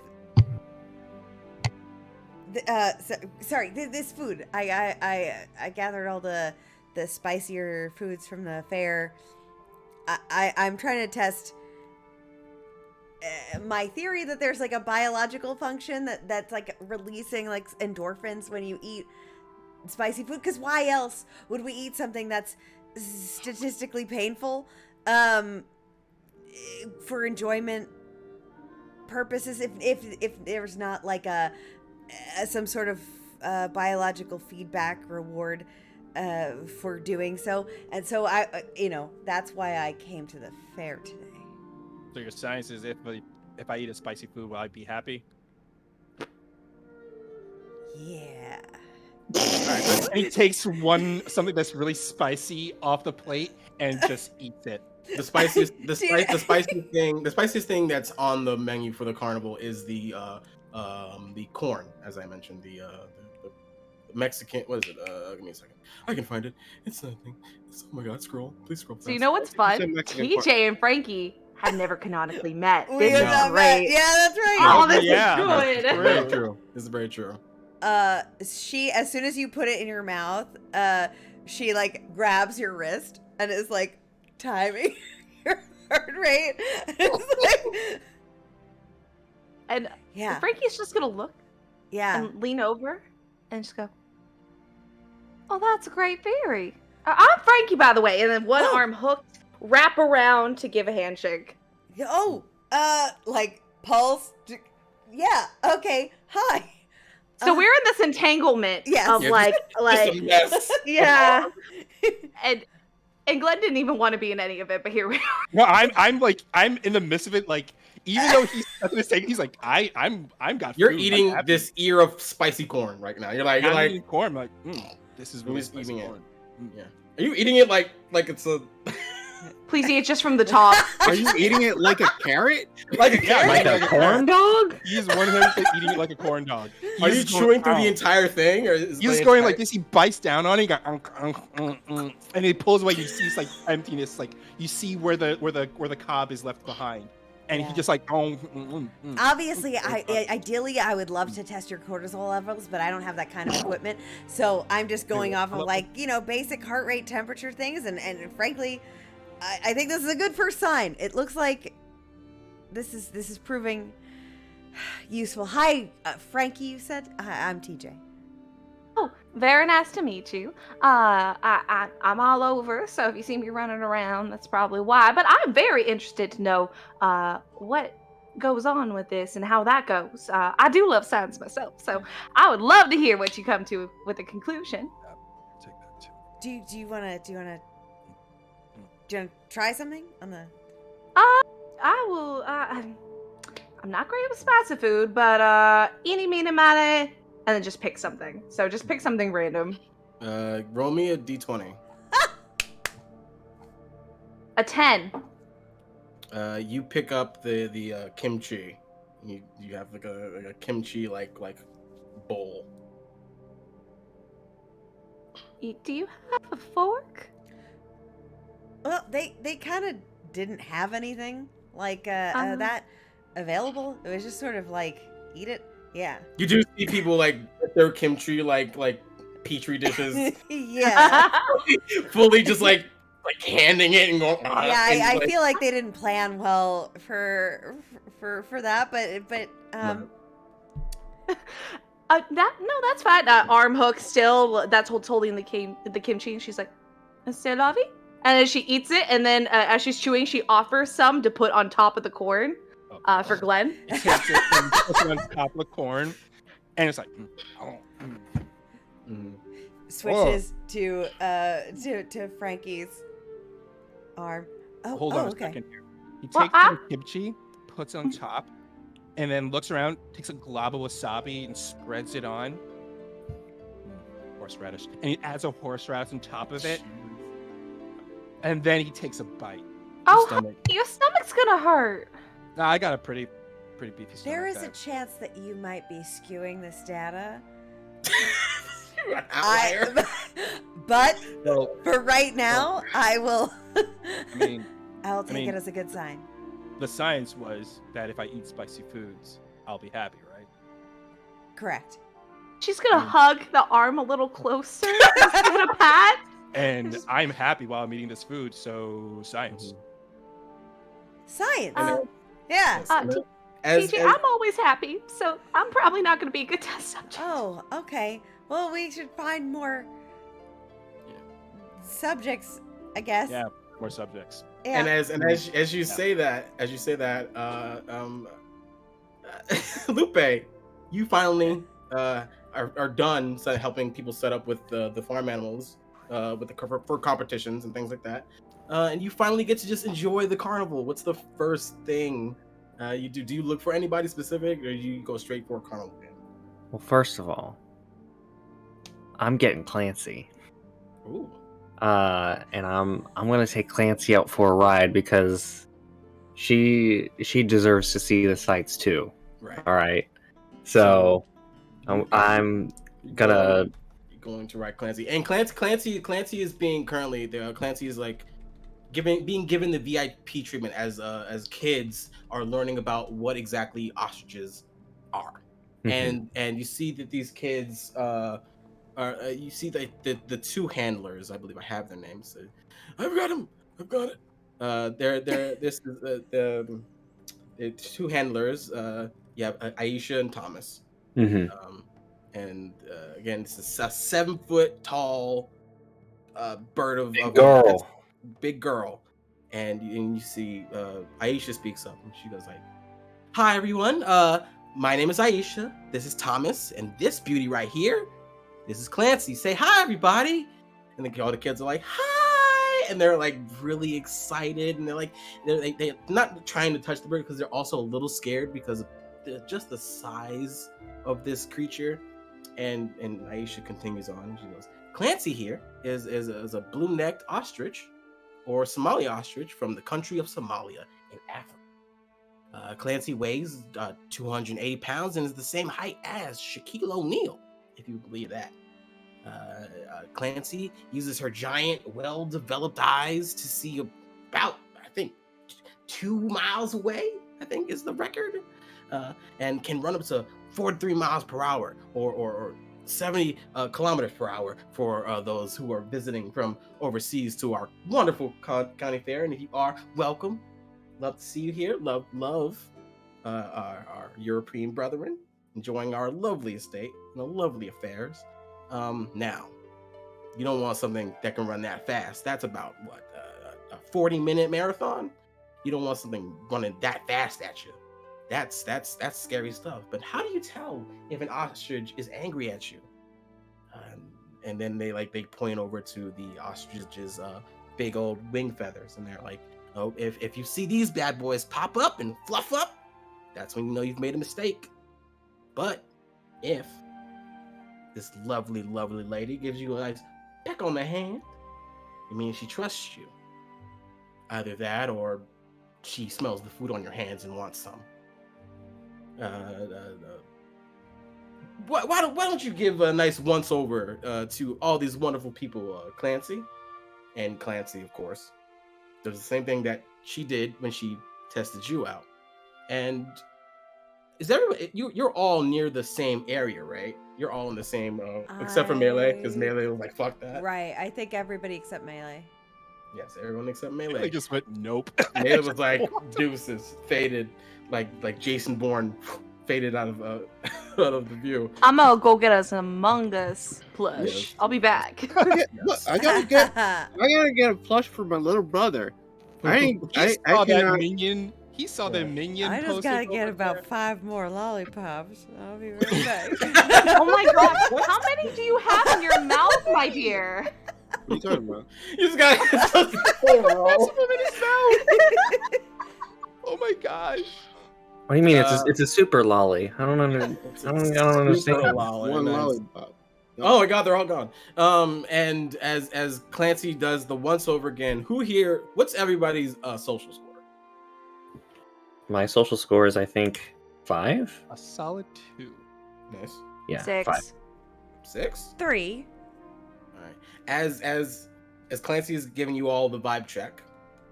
Sorry, this food. I gathered all the spicier foods from the fair. I'm trying to test my theory that there's like a biological function that's like releasing like endorphins when you eat spicy food. Because why else would we eat something that's statistically painful for enjoyment purposes? If there's not like some sort of biological feedback reward for doing so. And so I that's why I came to the fair today. So your science is if I eat a spicy food, will I be happy? Yeah. Alright, and he takes something that's really spicy off the plate and just eats it. The spiciest thing that's on the menu for the carnival is the corn, as I mentioned, the Mexican. What is it? Give me a second. I can find it. It's nothing. Oh my God! Scroll, please scroll. So you know what's fun? TJ and Frankie have never canonically met. This is great. Yeah, that's right. Oh, this is That's good. very true. This is very true. She, as soon as you put it in your mouth, she like grabs your wrist and is like timing your heart rate. And yeah, Frankie's just gonna look and lean over and just go, "Oh, that's a great theory. I'm Frankie, by the way." And then one arm hooked, wrap around to give a handshake. Oh, like pulse. Yeah. Okay. Hi. So we're in this entanglement of like, yeah. And Glen didn't even want to be in any of it, but here we are. No, I'm in the midst of it. Like, even though he's saying, he's like, I'm got. You're food, eating this ear of spicy corn right now. You're like eating corn. I'm like, this is really spicy eating corn. Yeah. Are you eating it like it's a? Please eat just from the top. Are you eating it like a carrot? Like a carrot? Like a corn dog? He's 100% eating it like a corn dog. Are you chewing through the entire thing, or is he's going like this? He bites down on it, and he pulls away. You see, it's like emptiness. Like you see where the cob is left behind, and he just like Obviously, ideally, I would love to test your cortisol levels, but I don't have that kind of equipment. So I'm just going off of like basic heart rate, temperature things, and frankly, I think this is a good first sign. It looks like this is proving useful. Hi, Frankie. You said I'm TJ. Oh, very nice to meet you. I'm all over, so if you see me running around, that's probably why. But I'm very interested to know what goes on with this and how that goes. I do love science myself, so I would love to hear what you come to with a conclusion. Take that too. Do you wanna try something on the? I will. I'm not great with spicy food, but eeny, meeny, miny, and then just pick something. So just pick something random. Roll me a d20. A 10. You pick up the kimchi. You have like a kimchi like bowl. Do you have a fork? Well, they kind of didn't have anything like that available. It was just sort of like eat it. Yeah. You do see people like with their kimchi like petri dishes. Yeah. Fully just like handing it and going. Yeah, I feel like they didn't plan well for that, but that's fine. Arm hook still. That's what's holding the kimchi, and she's like, "C'est la vie?" And then she eats it, and then as she's chewing, she offers some to put on top of the corn for Glen. He takes it and puts it on top of the corn, and it's like, switches to Frankie's arm. Oh, hold on a okay. second here. He takes the kimchi, puts it on top, and then looks around, takes a glob of wasabi, and spreads it on. Horseradish. And he adds a horseradish on top of it. And then he takes a bite. Your stomach's gonna hurt. Nah, I got a pretty beefy stomach. There is a chance that you might be skewing this data. But for right now, I will. I'll take it as a good sign. The science was that if I eat spicy foods, I'll be happy, right? Correct. She's gonna hug the arm a little closer. Just give it a pat. And I'm happy while I'm eating this food, so science. Science. And Yeah. TJ, I'm always happy, so I'm probably not gonna be a good test subject. Oh, okay. Well, we should find more subjects, I guess. Yeah, more subjects. Yeah. And as you say that, Lupe, you finally are done helping people set up with the farm animals, with the for competitions and things like that, and you finally get to just enjoy the carnival. What's the first thing you do? Do you look for anybody specific, or do you go straight for a carnival game? Well, first of all, I'm getting Clancy. Ooh. And I'm gonna take Clancy out for a ride because she deserves to see the sights too. Right. All right. So I'm gonna going to ride Clancy, and Clancy is being currently there. Clancy is like being given the VIP treatment as kids are learning about what exactly ostriches are, and you see that these kids you see the two handlers. I believe I have their names. I've got them. I've got it. This is the two handlers. Aisha and Thomas. And again, this is a 7 foot tall bird of girl. Big girl. And you see Aisha speaks up, and she goes like, "Hi everyone. My name is Aisha. This is Thomas, and this beauty right here, this is Clancy. Say hi, everybody." And then all the kids are like, "Hi," and they're like really excited, and they're not trying to touch the bird because they're also a little scared because of just the size of this creature. And Aisha continues on. She goes, "Clancy here is a blue-necked ostrich, or Somali ostrich, from the country of Somalia in Africa. Clancy weighs 280 pounds and is the same height as Shaquille O'Neal, if you believe that. Clancy uses her giant, well-developed eyes to see about, I think, 2 miles away, I think is the record, and can run up to 43 miles per hour or 70 kilometers per hour for those who are visiting from overseas to our wonderful county fair. And if you are, welcome. Love to see you here. Love our European brethren enjoying our lovely estate and our lovely affairs. Now, you don't want something that can run that fast. That's about what, a 40-minute marathon? You don't want something running that fast at you. That's scary stuff. But how do you tell if an ostrich is angry at you?" And then they point over to the ostrich's big old wing feathers, and they're like, "Oh, if you see these bad boys pop up and fluff up, that's when you know you've made a mistake. But if this lovely, lovely lady gives you a nice peck on the hand, it means she trusts you. Either that, or she smells the food on your hands and wants some. Why don't you give a nice once over to all these wonderful people, Clancy?" And Clancy, of course, does the same thing that she did when she tested you out. And is everybody, you're all near the same area, right? You're all in the same, except for Mele, because Mele was like, "Fuck that." Right. I think everybody except Mele. Yes, everyone except Mele. They just went nope. Mele was like deuces, faded, like Jason Bourne, faded out of the view. I'm gonna go get us an Among Us plush. Yes. I'll be back. I gotta get a plush for my little brother. I saw that cannot. minion. He saw the minion. I just poster gotta go get up about there. 5 more lollipops. I'll be right back. Oh my god, how many do you have in your mouth, my dear? What are you talking about? You just got That's a woman's mouth. Oh my gosh. What do you mean? It's a super lolly. I don't understand. One lollipop. Oh my god, they're all gone. And as Clancy does the once over again, what's everybody's social score? My social score is, I think, 5. A solid 2. Nice. Yeah, 6. 5. 6? 3. All right. As Clancy is giving you all the vibe check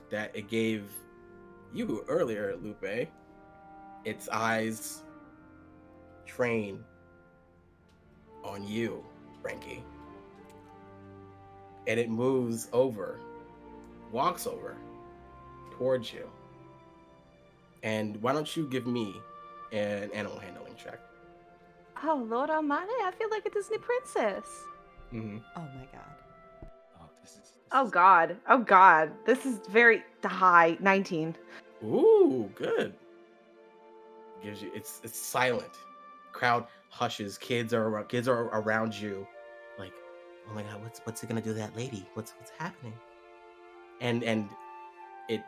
that it gave you earlier, Lupe, its eyes train on you, Frankie. And it moves over, walks over towards you. And why don't you give me an animal handling check? Oh, Lord Almighty, I feel like a Disney princess. Mm-hmm. Oh my god. Oh, God. Oh, God. This is very high. 19. Ooh, good. Gives you. It's silent. Crowd hushes. Kids are around you, like, oh my god, what's it gonna do to that lady? What's happening? And it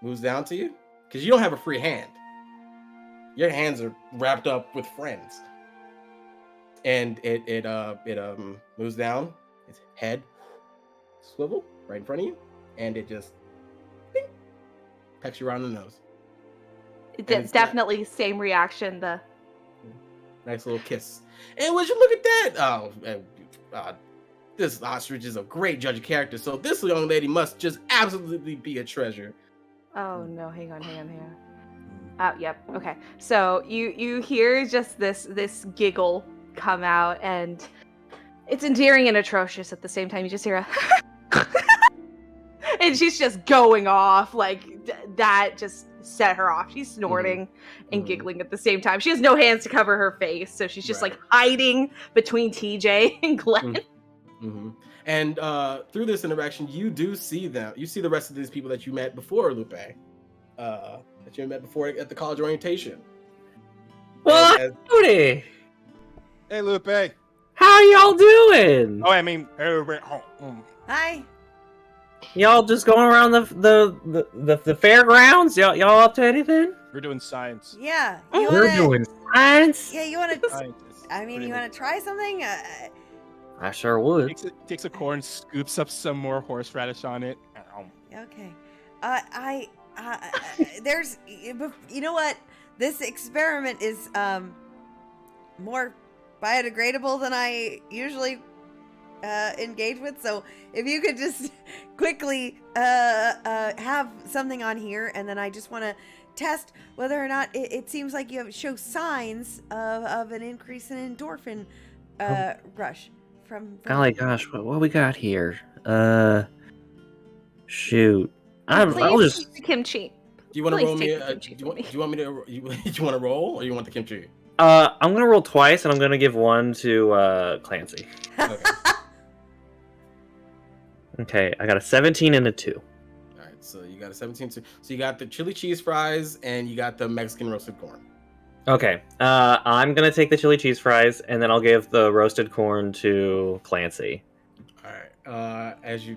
moves down to you because you don't have a free hand. Your hands are wrapped up with friends. And it moves down. Its head swivel right in front of you, and it just ding, pecks you around the nose. Definitely same reaction. The nice little kiss. And would you look at that? Oh, this ostrich is a great judge of character. So this young lady must just absolutely be a treasure. Oh no, hang on. Yep. Okay. So you hear just this giggle come out, and it's endearing and atrocious at the same time. You just hear a and she's just going off like that. Just set her off. She's snorting and giggling at the same time. She has no hands to cover her face, so she's just like hiding between TJ and Glen. Mm-hmm. And through this interaction, you do see them. You see the rest of these people that you met before, Lupe. That you met before at the college orientation. Well, howdy. Hey, Lupe. How y'all doing? Oh, I mean, Hi. Y'all just going around the fairgrounds? Y'all up to anything? We're doing science. Yeah. We're doing science. Yeah, you want to? Science. I mean, you want to try something? I sure would. Takes a corn, scoops up some more horseradish on it. Okay. There's, you know what? This experiment is more biodegradable than I usually engage with. So if you could just quickly have something on here, and then I just want to test whether or not it seems like you show signs of an increase in endorphin rush from Golly gosh, what we got here? Shoot. I'll just the kimchi. Do you want to roll me? Do you want me to? You want to roll, or you want the kimchi? I'm gonna roll twice, and I'm gonna give one to Clancy. Okay. Okay, I got a 17 and a 2. All right, so you got a 17. So you got the chili cheese fries, and you got the Mexican roasted corn. Okay, I'm gonna take the chili cheese fries, and then I'll give the roasted corn to Clancy. All right. As you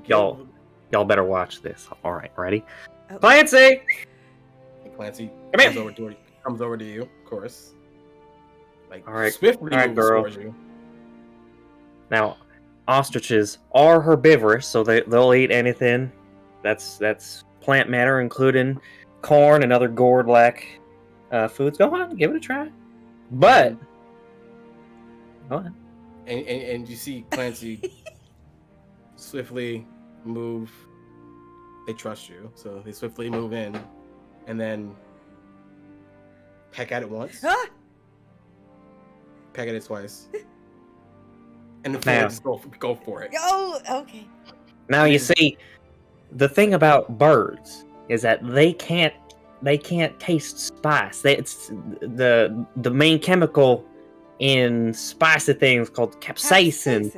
Y'all better watch this. All right, ready? Oh. Clancy! Clancy Come comes over to you, of course. Like, all right, swiftly all right, moves girl. towards you. Now, ostriches are herbivorous, so they'll eat anything that's plant matter, including corn and other gourd-like foods. Go on, give it a try. But go on. And you see Clancy swiftly move. They trust you, so they swiftly move in, and then peck at it once, Ah! peck at it twice, and then just go for it. Oh, okay. Now you see, the thing about birds is that they can't taste spice. It's the main chemical in spicy things called capsaicin.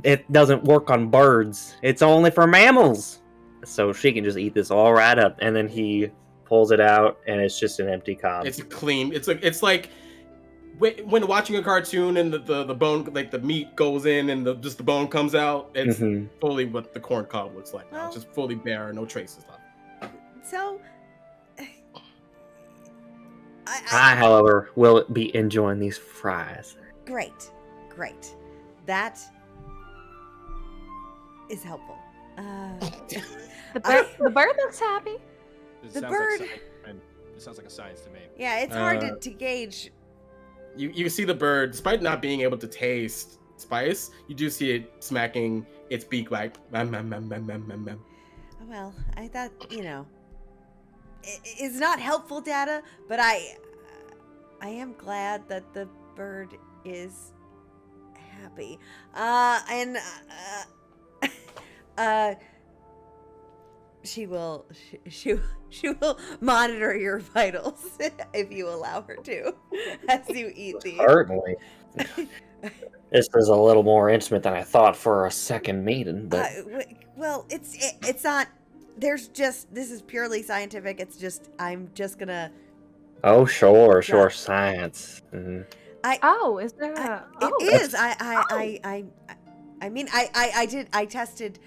It doesn't work on birds. It's only for mammals. So she can just eat this all right up, and then he pulls it out, and it's just an empty cob. It's clean. It's like when watching a cartoon and the bone, like the meat goes in and just the bone comes out. It's fully what the corn cob looks like now. Well, It's just fully bare, no traces left. So, I, however, will be enjoying these fries. great. That is helpful. The bird looks happy. The bird- It sounds like a science to me. Yeah, it's hard to gauge. You see the bird, despite not being able to taste spice, you do see it smacking its beak like mem. Well, I thought, it's not helpful data, but I am glad that the bird is happy. And she will monitor your vitals if you allow her to as you eat these. Certainly. This is a little more intimate than I thought for a second meeting, but Well, it's not. There's just, this is purely scientific. It's just, I'm just gonna. oh sure, Yeah. science. Mhm. Is there a... It is. I mean, I tested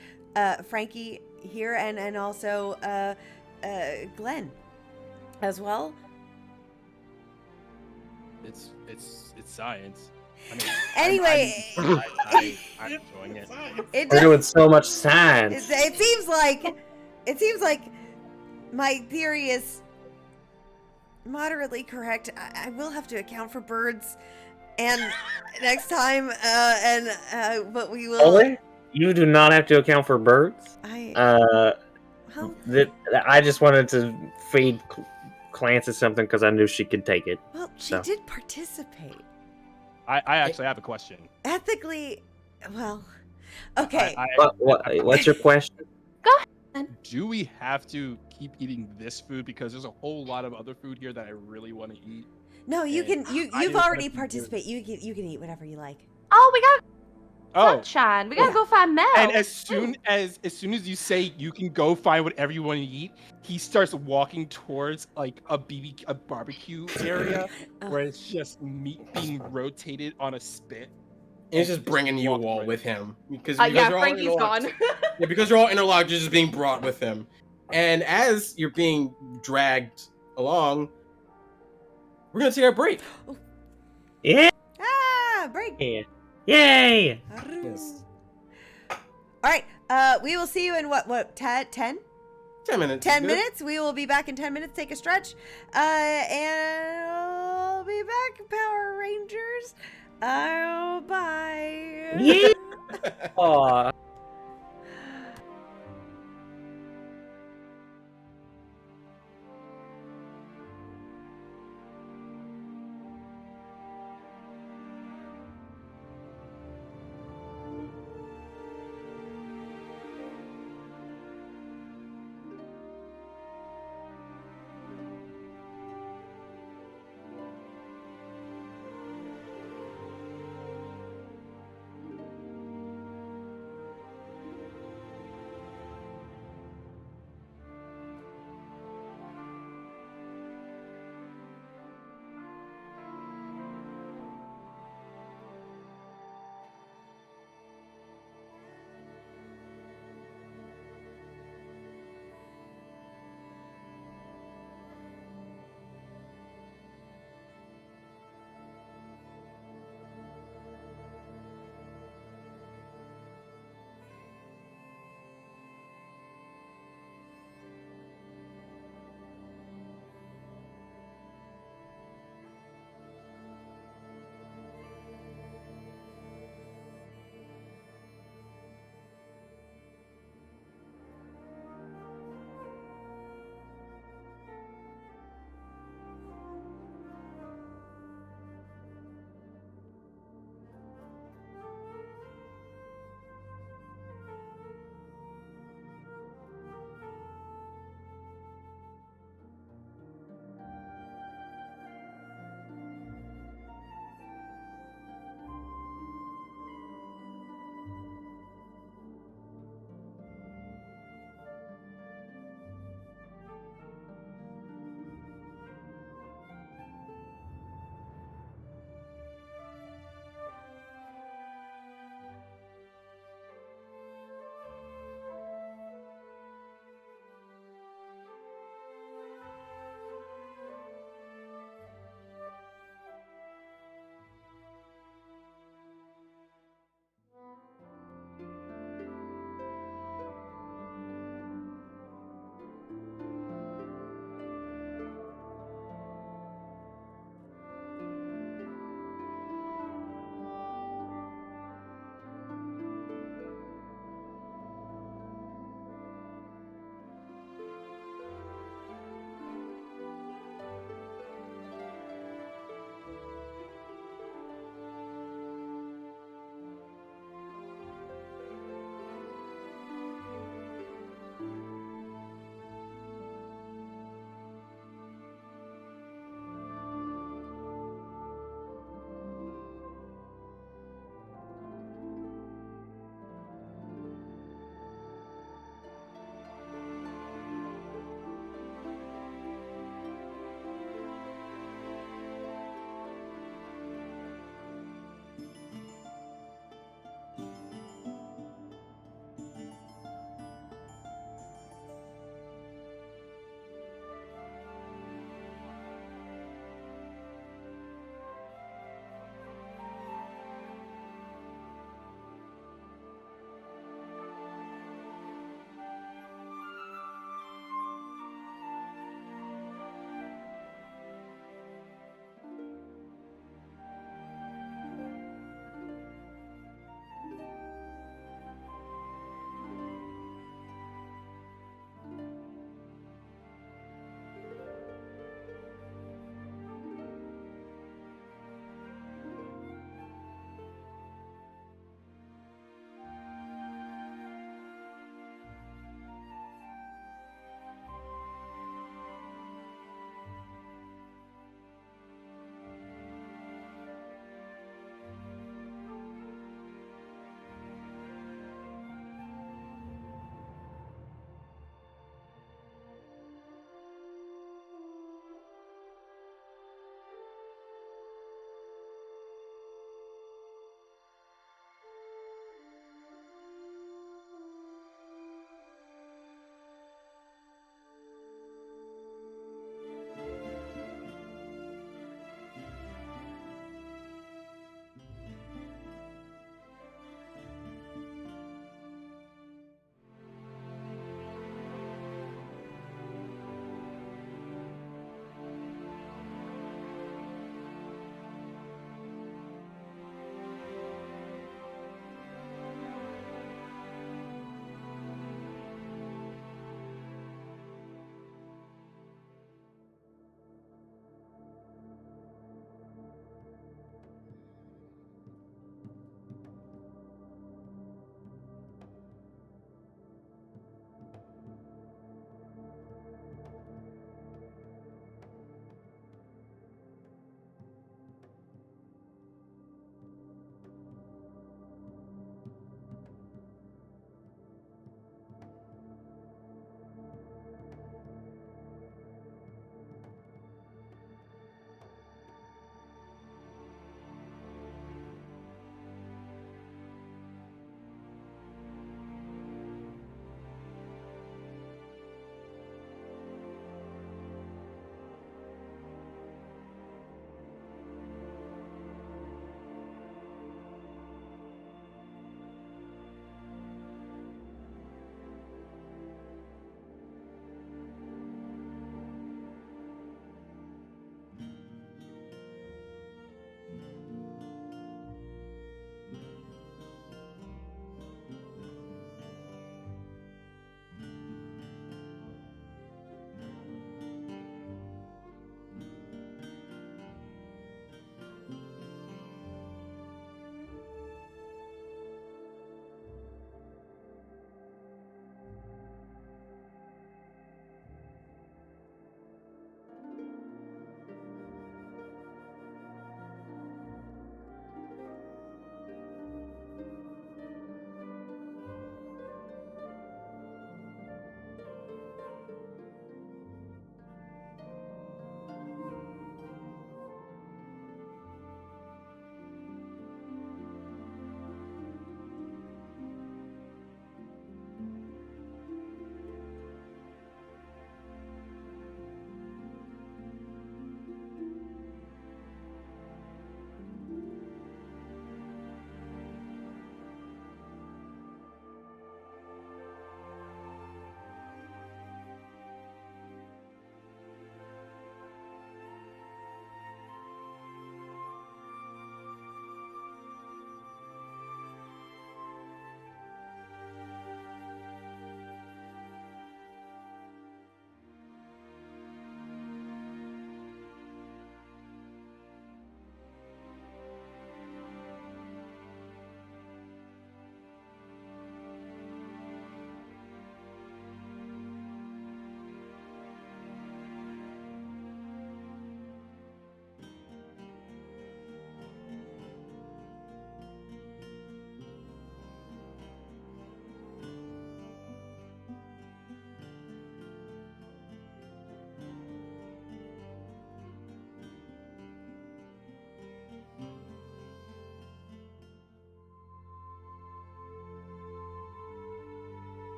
Frankie here and also Glen as well. It's science. I mean, Anyway, I'm enjoying it. We're doing so much science. It seems like my theory is moderately correct. I will have to account for birds, and next time, but we will. Only? You do not have to account for birds. Well, I just wanted to feed Clancy something because I knew she could take it. well, she So. did participate. I actually have a question. Ethically, well, okay. What's your question? Do we have to keep eating this food because there's a whole lot of other food here that I really want to eat? No, you and can. You've just already wanna be participated. You can eat whatever you like. Oh, we got Oh, sunshine. We gotta go find Mel. and as soon as you say you can go find whatever you want to eat, he starts walking towards like a barbecue area where it's just meat being rotated on a spit. And he's just bringing you Walking all right with him because yeah, you're all Frankie's interlocked. gone. Yeah, because you're all interlocked, you're just being brought with him. And as you're being dragged along, we're gonna take our break. Yeah. Break. Yay! Yes. All right. We will see you in what 10? 10 minutes. 10 Good. minutes. We will be back in 10 minutes. Take a stretch. And I'll be back, Power Rangers. Oh, bye. Yeah. Aw.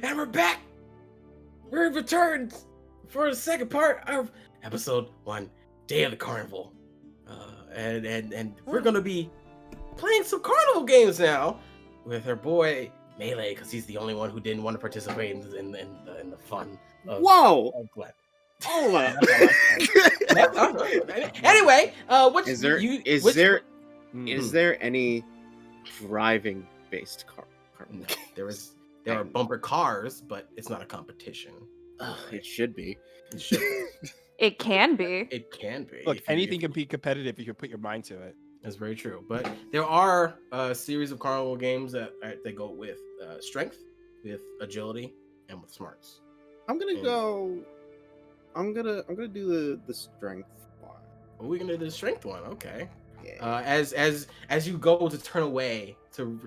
And we're back. We're returned for the second part of episode 1, Day of the Carnival. And we're gonna be playing some carnival games now with our boy Mele, because he's the only one who didn't want to participate in the fun of, Whoa! of Glen. Hold up. Anyway, what's Is there is there any driving based car? No, there are bumper cars, but it's not a competition. It should be. It should be. It can be. It can be. Look, anything can be competitive if you put your mind to it. That's very true. But there are a series of carnival games that go with strength, with agility, and with smarts. I'm gonna do the strength one. We're gonna do the strength one. Okay. Yeah. As you go to turn away to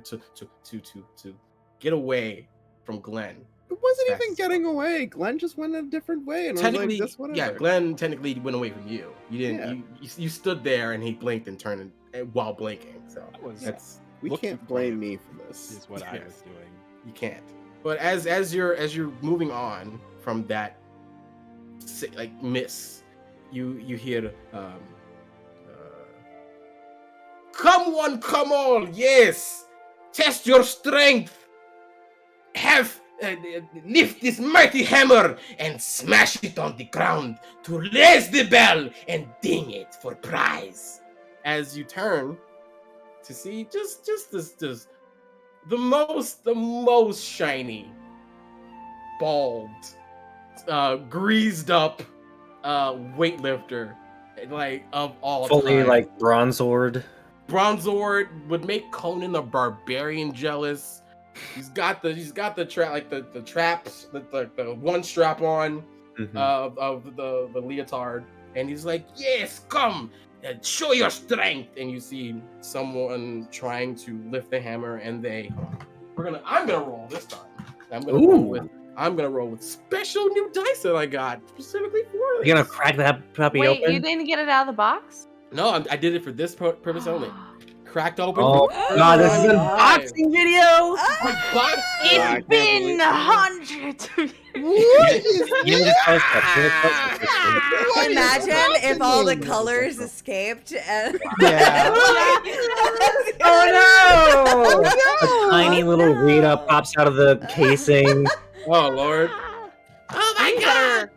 get away from Glen. It wasn't even getting away. Glen just went a different way, and I was like, "This whatever." Yeah, Glen technically went away from you. You didn't. Yeah. You stood there, and he blinked and turned while blinking. So We can't blame me for this. Is what I was doing. You can't. But as you're moving on from that miss, you hear come one, come all, yes. Test your strength. Have lift this mighty hammer and smash it on the ground to raise the bell and ding it for prize. As you turn to see just the most shiny, bald, greased up weightlifter, like of all Fully time. like Bronzord. Bronzord would make Conan the Barbarian jealous. He's got the trap, like the traps, the one strap on of the leotard, and he's like, yes, come and show your strength. And you see someone trying to lift the hammer, and I'm gonna roll this time. I'm gonna roll with special new dice that I got specifically for this. You gonna crack that puppy Wait, open? you didn't get it out of the box? No, I did it for this purpose only. Cracked open. Oh god, this is an Live. unboxing video! It's been hundreds of years. You need to post that. Imagine if all the colors escaped and Yeah. Oh no! A tiny little Rita pops out of the casing. Oh lord. Oh my god.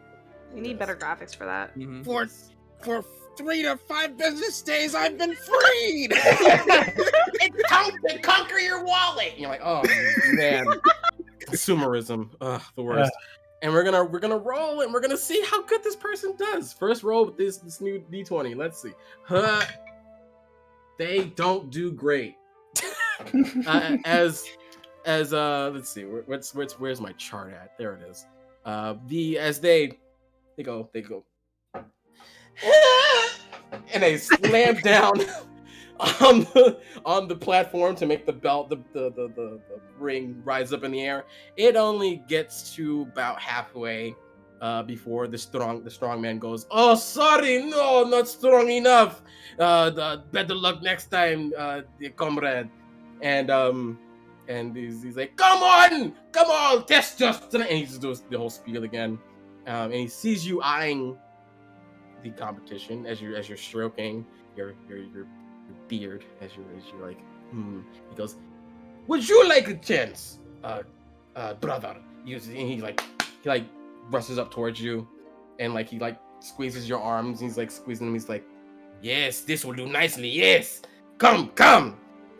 You need better graphics for that. Mhm. For 3 to 5 business days, I've been freed. It conquer your wallet. And you're like, oh man, consumerism, the worst. And we're gonna roll, and we're gonna see how good this person does. First roll with this new D20. Let's see. They don't do great. Let's see. Where's my chart at? There it is. They go. And they slam down on the platform to make the belt, the ring rise up in the air. It only gets to about halfway before the strong man goes, "Oh, sorry, no, not strong enough. Better luck next time, comrade." And he's like, "Come on, test your strength." And he just does the whole spiel again. And he sees you eyeing the competition as you're stroking your beard as you're like, He goes, "Would you like a chance, brother?" And he rushes up towards you, and he squeezes your arms. And he's like squeezing them. He's like, "Yes, this will do nicely. Yes, come."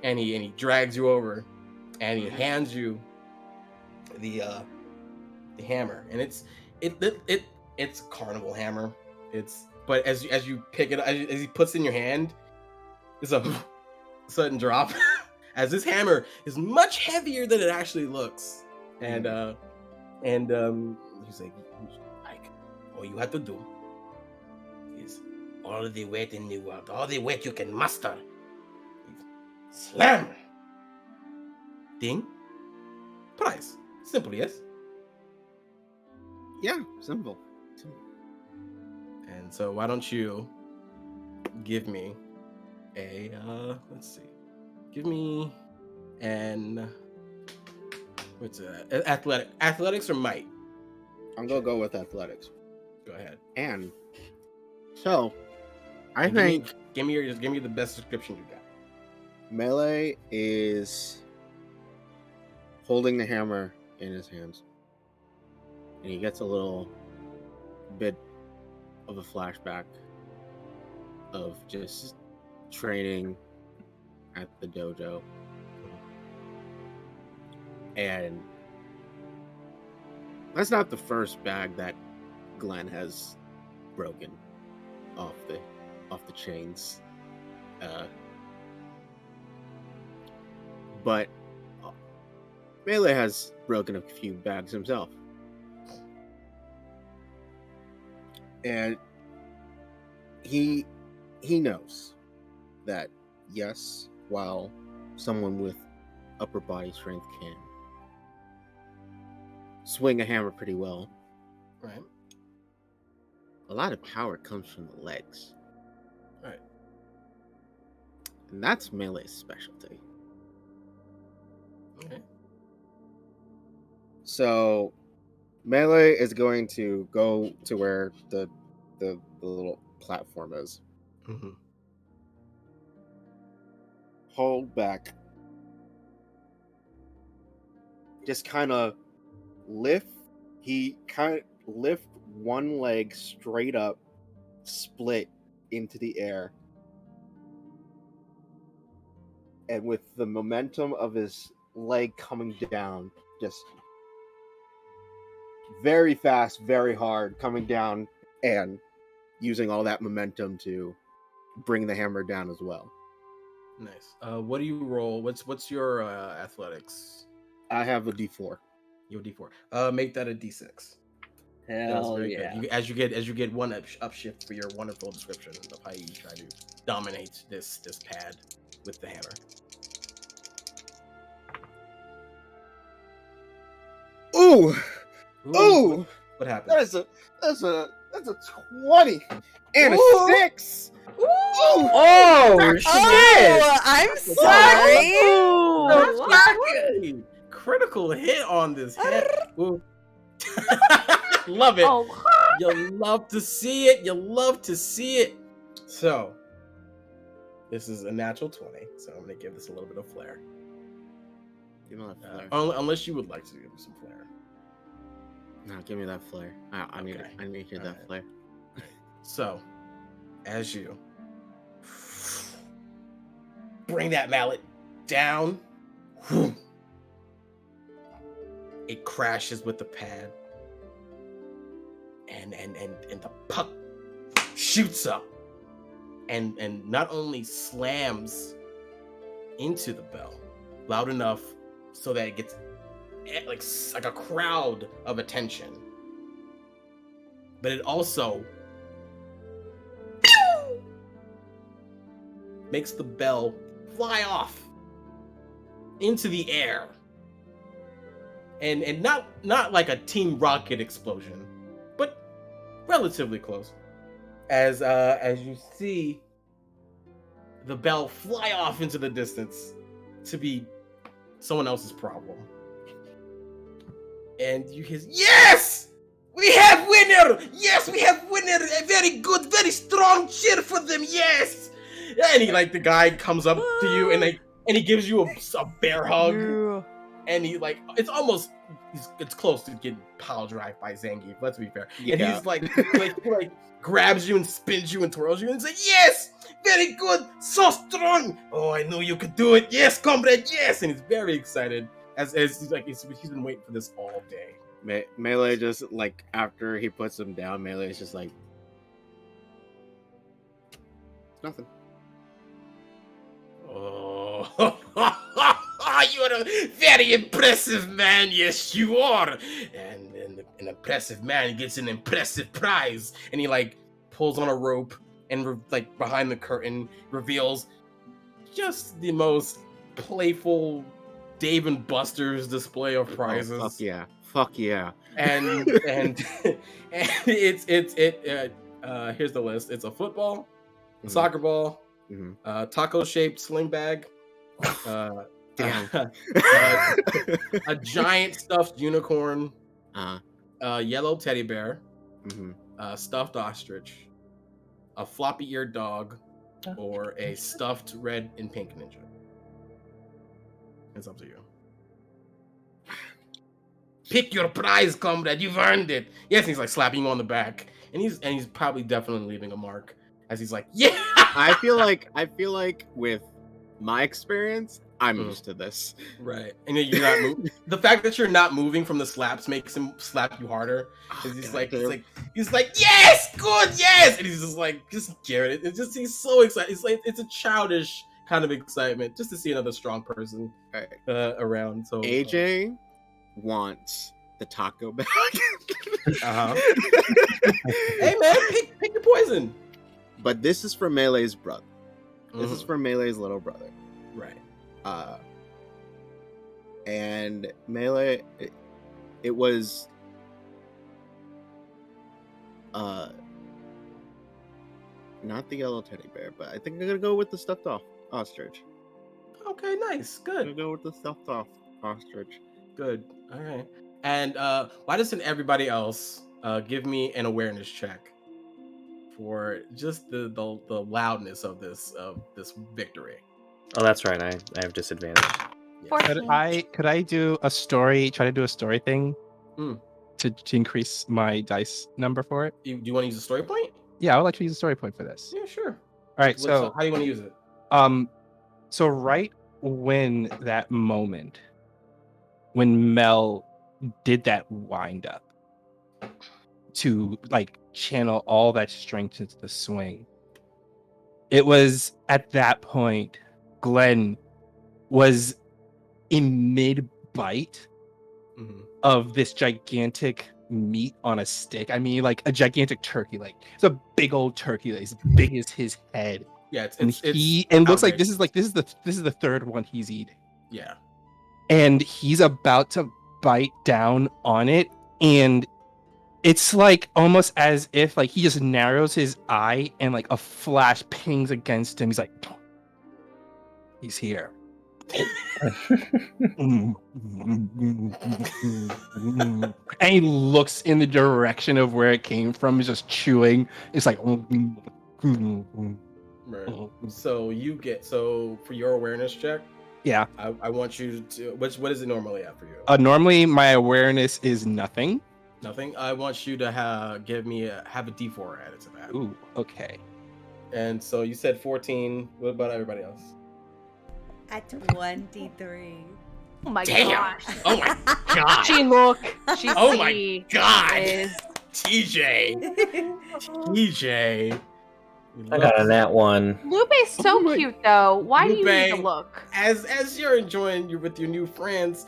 And he drags you over, and he hands you the hammer, and it's a carnival hammer. But as you pick it up, as he puts it in your hand, there's a sudden drop. As this hammer is much heavier than it actually looks. And he's like, all you have to do is all the weight in the world, all the weight you can muster. Slam! Ding. Prize. Simple, yes? Yeah, simple. And so why don't you give me let's see. Give me an What's athletics or might? I'm gonna go with athletics. Go ahead. And so, I And give me- think give me the best description you got. Mele is holding the hammer in his hands, and he gets a little bit of a flashback of just training at the dojo, and that's not the first bag that Glen has broken off the chains, but Mele has broken a few bags himself, and he knows that yes, while someone with upper body strength can swing a hammer pretty well, Right. a lot of power comes from the legs. Right. And that's Mele's specialty. Okay. So Mele is going to go to where the little platform is. Mm-hmm. Hold back. Just kind of lift. He kind of lift one leg straight up, split into the air. And with the momentum of his leg coming down, just very fast, very hard, coming down and using all that momentum to bring the hammer down as well. Nice. What do you roll? What's your athletics? I have a D4. You have a D4. Make that a D6. That's very good. As you get one upshift for your wonderful description of how you try to dominate this pad with the hammer. Ooh! Ooh! What happened? That's a 20 and Ooh. a 6. Ooh. Oh, shit! Oh, I'm sorry. Oh, That's critical hit on this head. Ooh. Love it. Oh, You love to see it. You love to see it. So, this is a natural 20. So I'm gonna give this a little bit of flair. Give me that flair. Unless you would like to give me some flair. No, give me that flair. I need Okay. to hear that Alright. flair. So, as you bring that mallet down, whew, it crashes with the pad, and the puck shoots up, and not only slams into the bell loud enough so that it gets like a crowd of attention, but it also makes the bell fly off into the air, and not like a Team Rocket explosion, but relatively close. As you see the bell fly off into the distance to be someone else's problem, and you hear, "Yes! We have winner! Yes, we have winner! A very good, very strong cheer for them, yes!" And he, like, the guy comes up to you and he gives you a bear hug. Yeah. And he, like, it's close to getting pile drive by Zangief, let's be fair. And Yeah. he's like grabs you and spins you and twirls you and says, "Yes! Very good! So strong! Oh, I knew you could do it! Yes, comrade, yes!" And he's very excited as he's like, he's been waiting for this all day. Mele just, like, after he puts him down, Mele is just like, it's nothing. Oh, you're a very impressive man. Yes, you are. And an impressive man gets an impressive prize. And he, like, pulls on a rope and like behind the curtain reveals just the most playful Dave and Buster's display of prizes. Oh, fuck yeah. And it's here's the list. It's a football, Mhm. soccer ball, Mhm. taco-shaped sling bag, Damn. A giant stuffed unicorn, Uh, a yellow teddy bear, mhm. a stuffed ostrich, a floppy-eared dog, or a stuffed red and pink ninja. It's up to you. Pick your prize, comrade. You've earned it. Yes, and he's like slapping you on the back, and he's probably definitely leaving a mark as he's like, yeah. I feel like with my experience, I'm used to this. Right, and then you're not moving. The fact that you're not moving from the slaps makes him slap you harder. Cause he's like, yes, good, yes, and he's just like, just Garrett. It's just he's so excited. It's like it's a childish kind of excitement just to see another strong person around. So AJ wants the taco bag. Hey man, pick your poison. But this is for Mele's brother. This is for Mele's little brother. Right. And Mele, it was not the yellow teddy bear, but I think I'm gonna go with the stuffed ostrich. Okay, nice, I'm good. gonna go with the stuffed ostrich. Good. All right. And why doesn't everybody else give me an awareness check for just the loudness of this victory? Oh, that's right. I have disadvantage. Yes. Could I do a story? Try to do a story thing Mm. to increase my dice number for it. Do you want to use a story point? Yeah, I would like to use a story point for this. Yeah, sure. All right. So how do you want to use it? So right when that moment, when Mel did that wind up to like channel all that strength into the swing, it was at that point Glen was in mid bite of this gigantic meat on a stick. I mean, like a gigantic turkey. Like it's a big old turkey that's as big as his head. Yeah, it looks like this is the third one he's eating. Yeah, and he's about to bite down on it, and it's like almost as if like he just narrows his eye and like a flash pings against him. He's like, he's here. And he looks in the direction of where it came from. He's just chewing. It's like right. So for your awareness check, yeah, I want you to what is it normally at for you? Normally my awareness is nothing. Nothing. I want you to have a D4 added to that. Ooh, okay. And so you said 14. What about everybody else? At 23. Oh my Damn. gosh. Oh my god. She look. She Oh my see god. is- TJ. I got a nat one. Lupe's so cute though. Why do you need to Lupe, look? As you're enjoying with your new friends,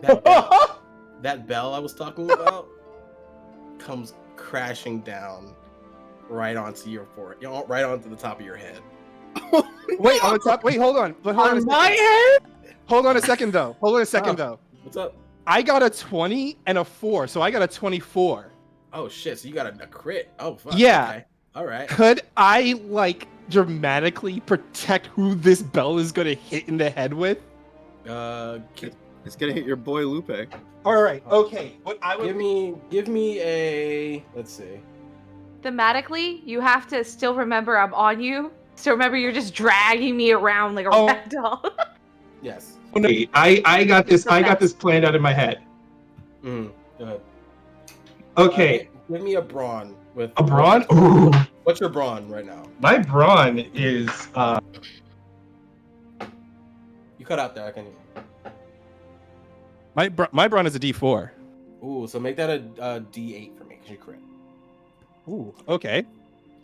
that bell I was talking about comes crashing down right onto your forehead, right onto the top of your head. Wait, on the top. Wait, hold on. But hold on a second. head? Hold on a second though. What's up? I got a 20 and a 4, so I got a 24. Oh shit! So you got a crit? Oh fuck. Yeah. Okay. All right. Could I like dramatically protect who this bell is gonna hit in the head with? It's gonna hit your boy Lupe. All right. Okay. What I would give me a. Let's see. Thematically, you have to still remember I'm on you. So remember, you're just dragging me around like a rag doll. Yes. Wait, I got this. I got this planned out in my head. Go ahead. Okay. Give me a brawn with A brawn? Ooh. What's your brawn right now? My brawn is You cut out there. I can. my brawn is a D4. Ooh, so make that a D8 for me because you crit. Ooh. Okay.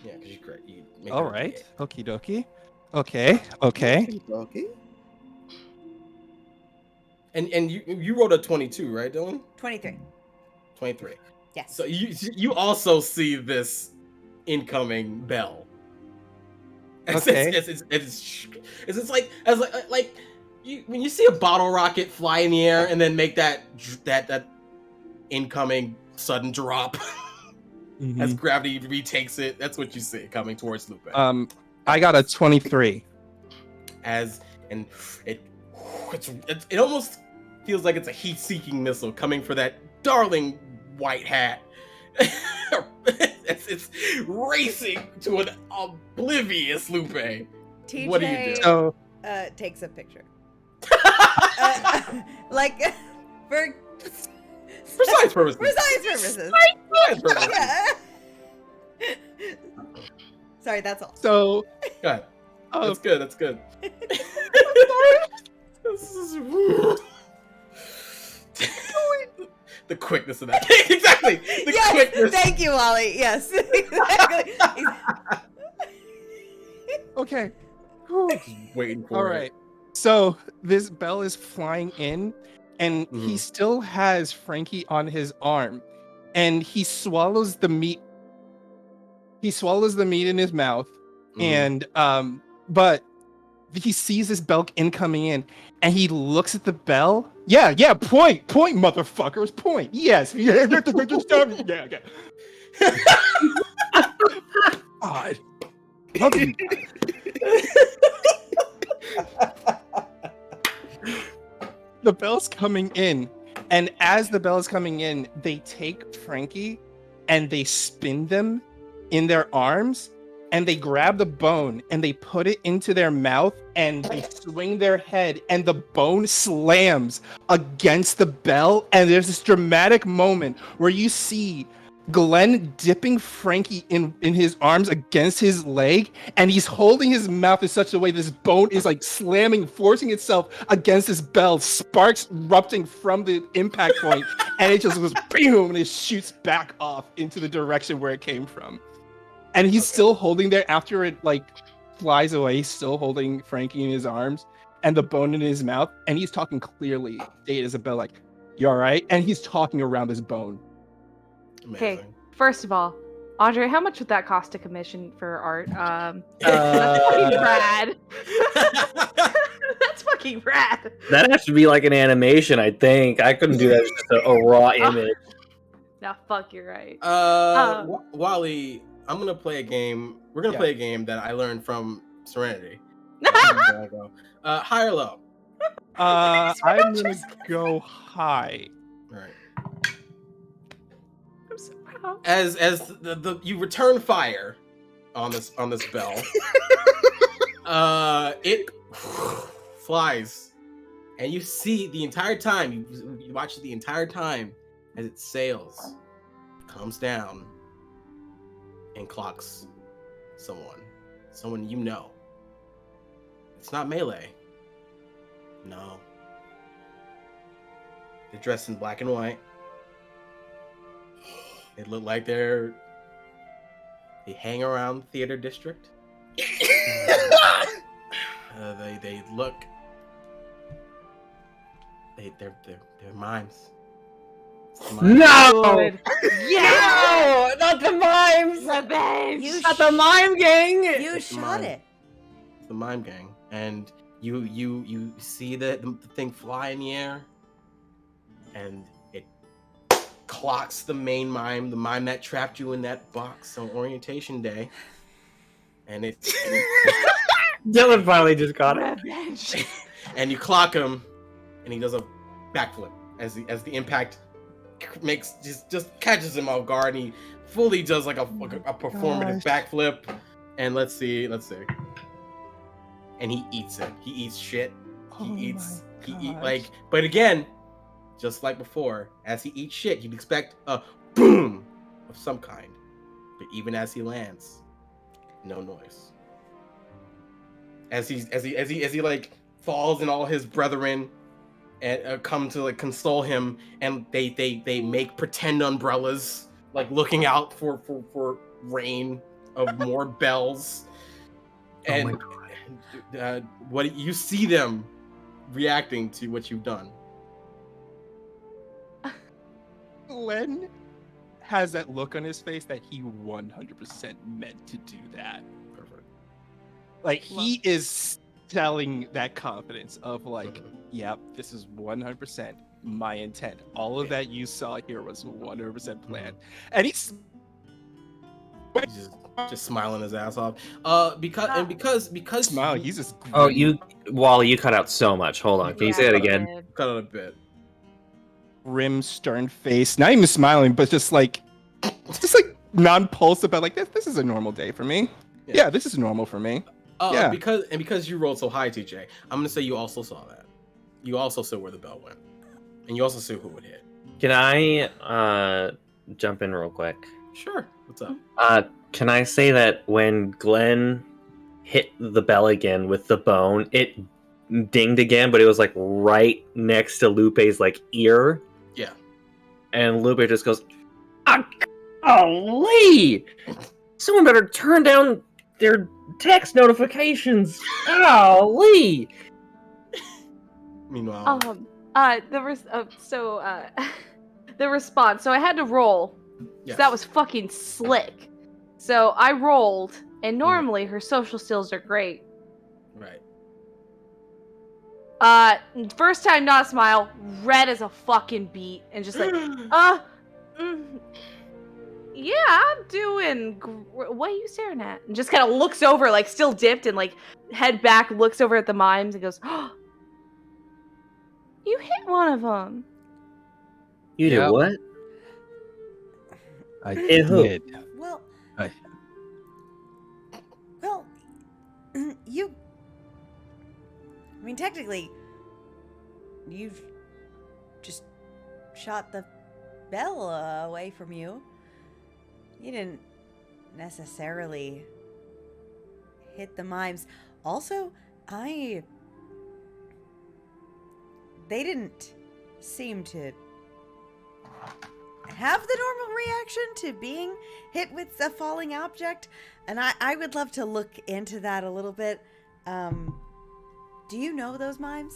Yeah, because you crit. You make All that a right. D8. Okie dokie. Okay. Okay. Okay. And you rolled a 22, right, Dylan? 23. 23. Yes. So you also see this incoming bell. Okay. It's like when you see a bottle rocket fly in the air and then make that incoming sudden drop as gravity retakes it. That's what you see coming towards Lupe. I got a 23. And it it almost feels like it's a heat-seeking missile coming for that darling white hat. it's racing to an oblivious Lupe. TJ What do you do? So takes a picture. Like for Precise purposes. precise purposes. Precise purposes. Yeah. Sorry, that's all. so Go ahead. uh, That's good. That's good. This is the quickness of that. Exactly. The Yes, quickness. thank you, Wally. Yes, exactly. okay. Waiting for All it. right. So this bell is flying in, and he Mhm. still has Frankie on his arm, and he swallows the meat. He swallows the meat in his mouth, Mhm. and but he sees this bell incoming in, and he looks at the bell. Yeah, point, motherfuckers, point. Yes, yeah, yeah, okay. God, love you. The bell's coming in, and as the bell is coming in, they take Frankie and they spin them in their arms, and they grab the bone and they put it into their mouth, and they swing their head, and the bone slams against the bell, and there's this dramatic moment where you see Glen dipping Frankie in his arms against his leg, and he's holding his mouth in such a way this bone is like slamming, forcing itself against this bell, sparks erupting from the impact point, and it just goes boom, and it shoots back off into the direction where it came from. And he's still holding there after it like flies away, still holding Frankie in his arms and the bone in his mouth, and he's talking clearly, Date Isabel, like, "You all right?" And he's talking around this bone. Okay, Amazing. first of all, Andre, how much would that cost to commission for art? That's Uh, fucking rad. That's fucking rad. That has to be like an animation, I think. I couldn't do that as just a raw image. Nah, fuck, you're right. Wally, I'm gonna play a game. We're gonna Yeah. play a game that I learned from Serenity. High or low? I'm gonna go high. All right. I'm so proud. As the you return fire on this bell, it flies, and you see the entire time. You watch it the entire time as it sails, comes down, and clocks someone you know. It's not Mele. No. They're dressed in black and white. They look like they hang around Theater District. They look. They're mimes. It's the mimes. No! Good. No! Not the mimes! Revenge. You Not the mime gang! You It's shot mine. it. It's the mime gang, and you see the thing fly in the air, and it clocks the main mime, the mime that trapped you in that box on orientation day, and it Dylan finally just got it. Revenge. and you clock him, and he does a backflip as the impact makes just catches him off guard, and he fully does like a performative backflip, and let's see, and he eats it. He eats shit. He eat like, but again, just like before, as he eats shit, you'd expect a boom of some kind, but even as he lands, no noise. As he like falls, and all his brethren and come to like console him, and they make pretend umbrellas, like looking out for rain of more bells, and what you see them reacting to what you've done. Glen has that look on his face that he 100% meant to do that. Perfect. Like, he is selling that confidence of like, yep, this is 100% my intent. All of that you saw here was 100% planned. And he's He's just smiling his ass off. Because Smile. He's just. Oh, grim- Wally, you cut out so much. Hold on. Can you say that again? cut it a bit. grim, stern face. Not even smiling, but just like non-pulse about like this is a normal day for me. Yeah, this is normal for me. Yeah. Because you rolled so high, TJ, I'm gonna say you also saw that. You also saw where the bell went, and you also see who would hit. Can I jump in real quick? Sure. What's up? Can I say that when Glen hit the bell again with the bone, it dinged again, but it was like right next to Lupe's like ear. Yeah. And Lupe just goes, "Golly! Someone better turn down their text notifications. Golly!" Meanwhile, The response. So I had to roll. yes. So that was fucking slick. So I rolled, and normally her social skills are great. right. First time not smile, red as a fucking beet, and just like, yeah, I'm doing. What are you staring at? And just kind of looks over, like still dipped, and like head back, looks over at the mimes, and goes, "Oh, you hit one of them." You did what? I Hit who? did. Well, I- well, you. I mean, technically, you've just shot the bell away from you. You didn't necessarily hit the mimes. Also, they didn't seem to have the normal reaction to being hit with a falling object, and I would love to look into that a little bit. Do you know those mimes?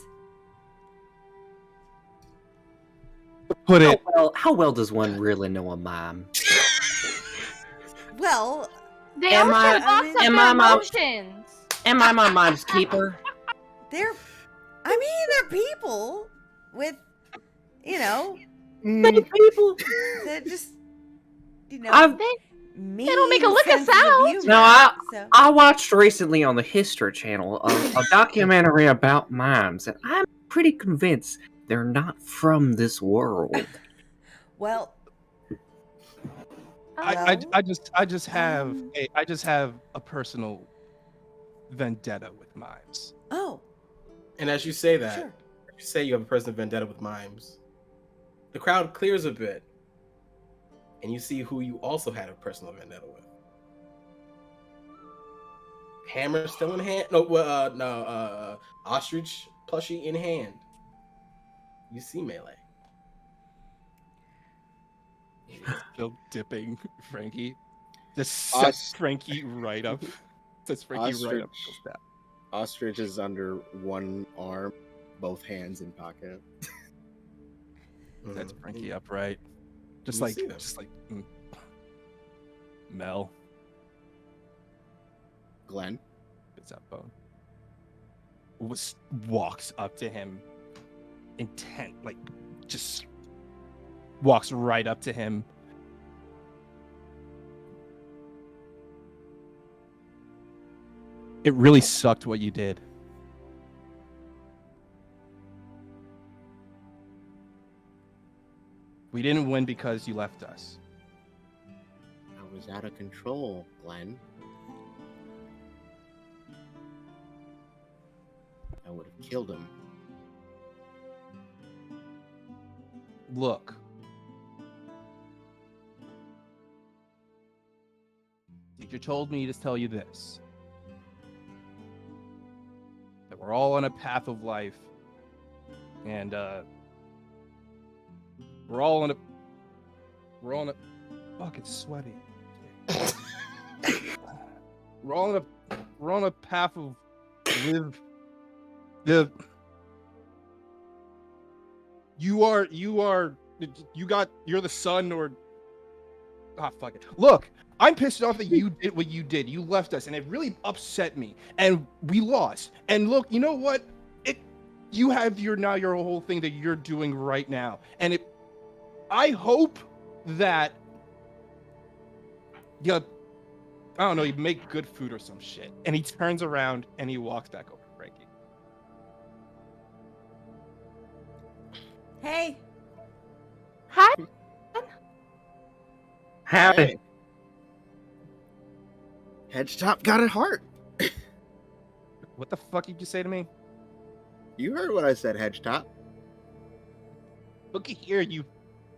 Put it. How well does one really know a mime? Well, They Am also I- lots of am their I my- emotions. Am I my mime's keeper? they're people with, People. that just, I've- mean They don't make a lick of sense sound. humor, No, so. I watched recently on the History Channel a documentary about mimes, and I'm pretty convinced they're not from this world. Well, I just have Um, a personal vendetta with mimes. oh, And as you say that, sure. you say you have a personal vendetta with mimes, the crowd clears a bit, and you see who you also had a personal vendetta with. Hammer still in hand. Ostrich plushie in hand. You see Mele. Still dipping Frankie. Just Os- sets Frankie right up. Sets Frankie right up. Ostrich. Stab. Ostrich is under one arm, both hands in pocket. Sets Frankie upright. Just You like see them. Mel. Glen. It's that bone. Walks up to him, intent, like just walks right up to him. It really sucked what you did. We didn't win because you left us. I was out of control, Glen. I would have killed him. Look. Teacher told me to tell you this. That we're all on a path of life. And we're all on a fuck, it's sweaty. we're on a path of live you're the son or fuck it. Look, I'm pissed off that you did what you did. You left us and it really upset me. And we lost. And look, you know what? You have your whole thing that you're doing right now. And I hope that I don't know, you make good food or some shit. And he turns around and he walks back over to Frankie. Hey. Hi. Howdy. Hey. Hedgetop got a heart. What the fuck did you say to me? You heard what I said, Hedgetop. Looky here, you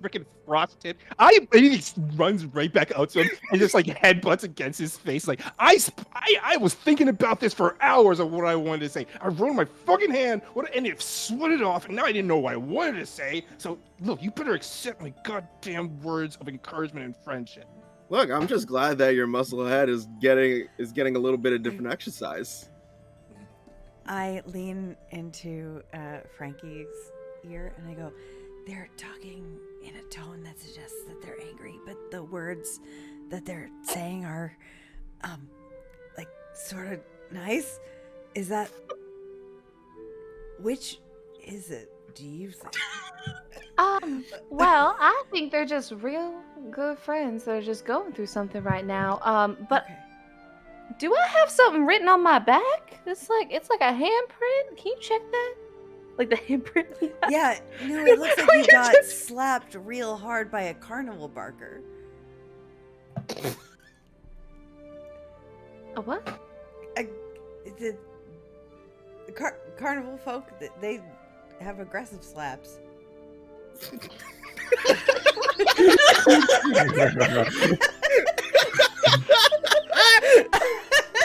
freaking frosted. And he runs right back out to him and just like headbutts against his face. Like, I was thinking about this for hours of what I wanted to say. I wrote in my fucking hand and it sweated off, and now I didn't know what I wanted to say. So, look, you better accept my goddamn words of encouragement and friendship. Look, I'm just glad that your muscle head is getting a little bit of different exercise. I lean into Frankie's ear and I go, they're talking in a tone that suggests that they're angry, but the words that they're saying are, like, sort of nice. Is that... Which is it, do you think? Well, I think they're just real good friends. They're just going through something right now. But Okay. do I have something written on my back? It's like a handprint. Can you check that? Like the handprint? Yeah, no, it looks like you got slapped real hard by a carnival barker. A what? The carnival folk, they have aggressive slaps.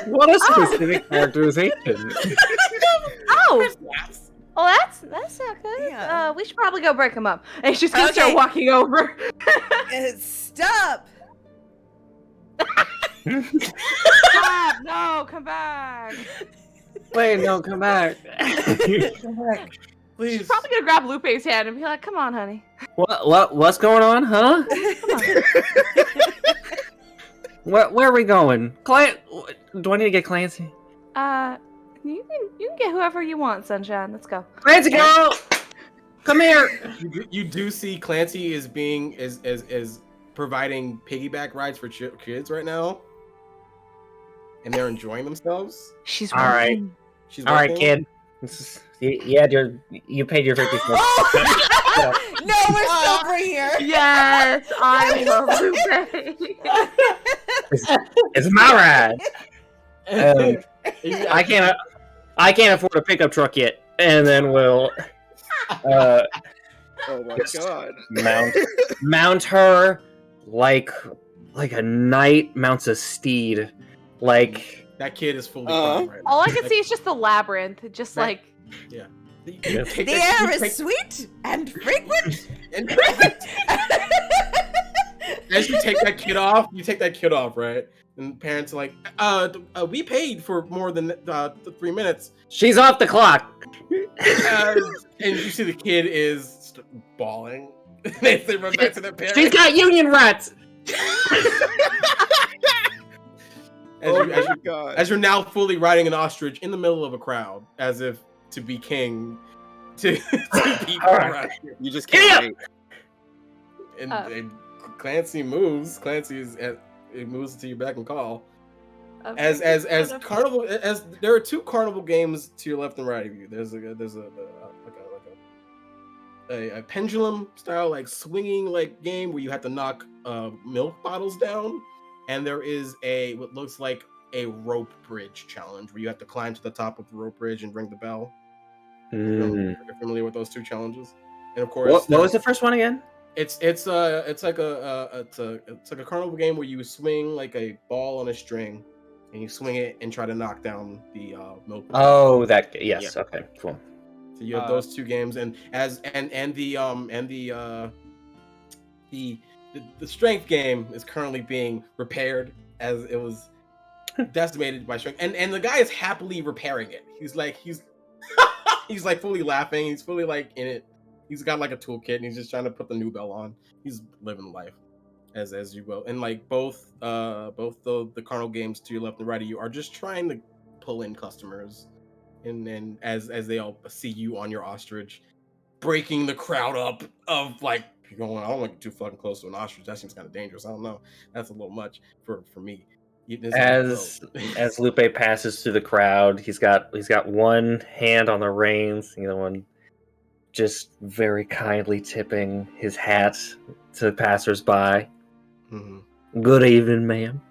What a specific characterization. Oh! Oh, that's not good. Yeah. We should probably go break them up. And she's gonna start Okay. walking over. Stop! Stop! No, come back. Wait, no, come back. Please. She's probably gonna grab Lupe's hand and be like, "Come on, honey." What's going on, huh? Where are we going? Do I need to get Clancy? You can get whoever you want, Sunshine. Let's go. Clancy, girl, come here. You do see Clancy is providing piggyback rides for kids right now, and they're enjoying themselves. She's All right. working. She's All right, working. kid. You paid your 50 cents. No, we're sober here. Yes, I love Lupe. It's my ride. I can't afford a pickup truck yet, and then we'll Oh my Just- god. mount her like a knight mounts a steed. Like That kid is fully Uh-huh. grown right now. All I can see is just the labyrinth, just Right. like You Yes. take The that- air you is take- sweet and frequent. and- As you take that kid off, right? And parents are like, we paid for more than 3 minutes. she's off the clock. And you see the kid is bawling. They run back to their parents. She's got union rights. Oh my god. As you're now fully riding an ostrich in the middle of a crowd, as if to be king to people around you. You just Giddy can't wait. And Clancy moves. It moves to your beck and call. As carnival, as there are 2 carnival games to your left and right of you. There's a pendulum style like swinging like game where you have to knock milk bottles down, and there is what looks like a rope bridge challenge where you have to climb to the top of the rope bridge and ring the bell. You're familiar with those 2 challenges, and of course, What was the first one again? it's like a carnival game where you swing like a ball on a string, and you swing it and try to knock down the milk. Oh, yes. Yeah. Okay, cool. So you have those 2 games, and the strength game is currently being repaired as it was decimated by strength, and the guy is happily repairing it. He's like fully laughing. He's fully like in it. He's got like a toolkit, and he's just trying to put the new bell on. He's living life as you will, and like both the carnival games to your left and right of you are just trying to pull in customers. And then as they all see you on your ostrich, breaking the crowd up of like you're going, I don't want to get too fucking close to an ostrich. That seems kind of dangerous. I don't know. That's a little much for me. As Lupe passes through the crowd, he's got one hand on the reins, the other one just very kindly tipping his hat to passersby. Mm-hmm. Good evening, ma'am.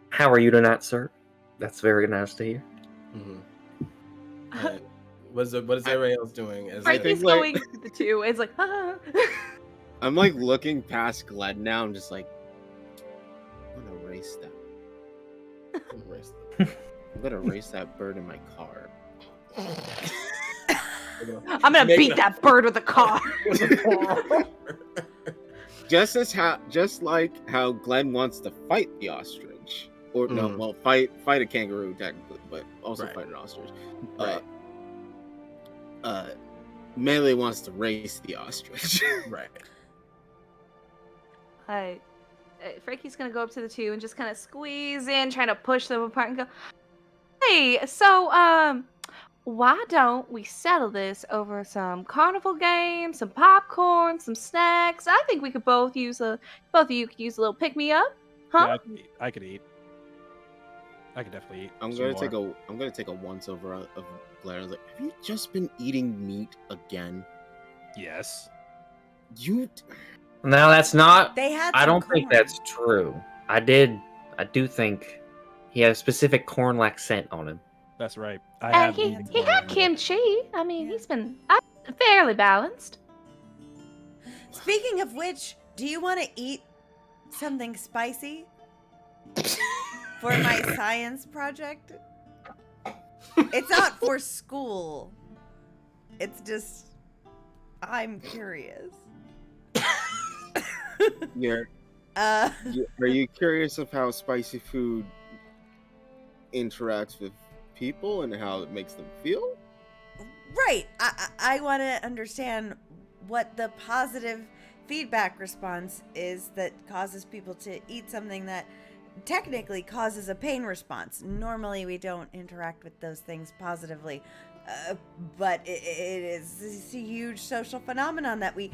How are you tonight, sir? That's very nice to hear. Mm-hmm. What is everybody else doing? Frankie's going to the 2. It's like, I'm like looking past Glen now. I'm just like, I'm gonna erase that. I'm gonna erase that bird in my car. I'm gonna beat that bird with a car. Just like how Glen wants to fight the ostrich, or no, well, fight a kangaroo technically, but also fight an ostrich. Mele wants to race the ostrich. Right. Frankie's gonna go up to the 2 and just kind of squeeze in, trying to push them apart and go, hey, so, why don't we settle this over some carnival games, some popcorn, some snacks? I think we could both of you could use a little pick-me-up, huh? Yeah, I could eat. I could definitely eat. I'm gonna take a once over of Glen. I was like, have you just been eating meat again? Yes. You. No, that's not. They had. I don't think that's true. I do think he had a specific corn-like scent on him. That's right. He had kimchi. I mean, he's been fairly balanced. Speaking of which, do you want to eat something spicy for my science project? It's not for school. It's just, I'm curious. Are you curious of how spicy food interacts with people and how it makes them feel? Right. I want to understand what the positive feedback response is that causes people to eat something that technically causes a pain response. Normally we don't interact with those things positively, but it's a huge social phenomenon that we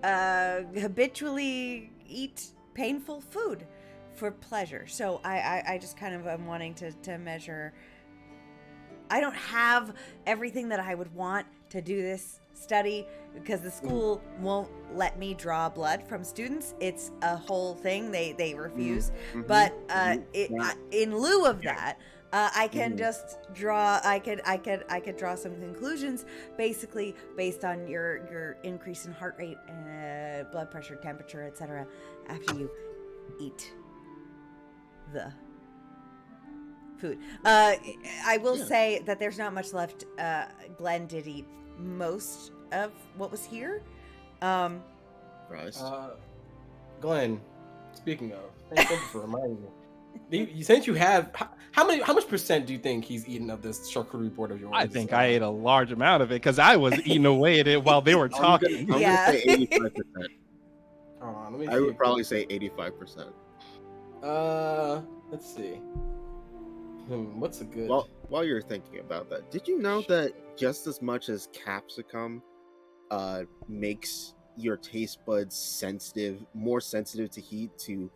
habitually eat painful food for pleasure. So I just kind of am wanting to measure. I don't have everything that I would want to do this study because the school won't let me draw blood from students. It's a whole thing. They refuse. But in lieu of that, I can just draw. I could draw some conclusions, basically based on your increase in heart rate, blood pressure, temperature, etc. After you eat the food. I will say that there's not much left. Glen did eat most of what was here. Glen, speaking of, thank you for reminding me. Since you have, how much percent do you think he's eaten of this charcuterie board of yours? I think I ate a large amount of it because I was eating away at it while they were talking. I'm gonna say 85%. I would see. probably say 85%. Let's see. What's a good? Well, while you're thinking about that, did you know that just as much as capsicum makes your taste buds more sensitive to heat, to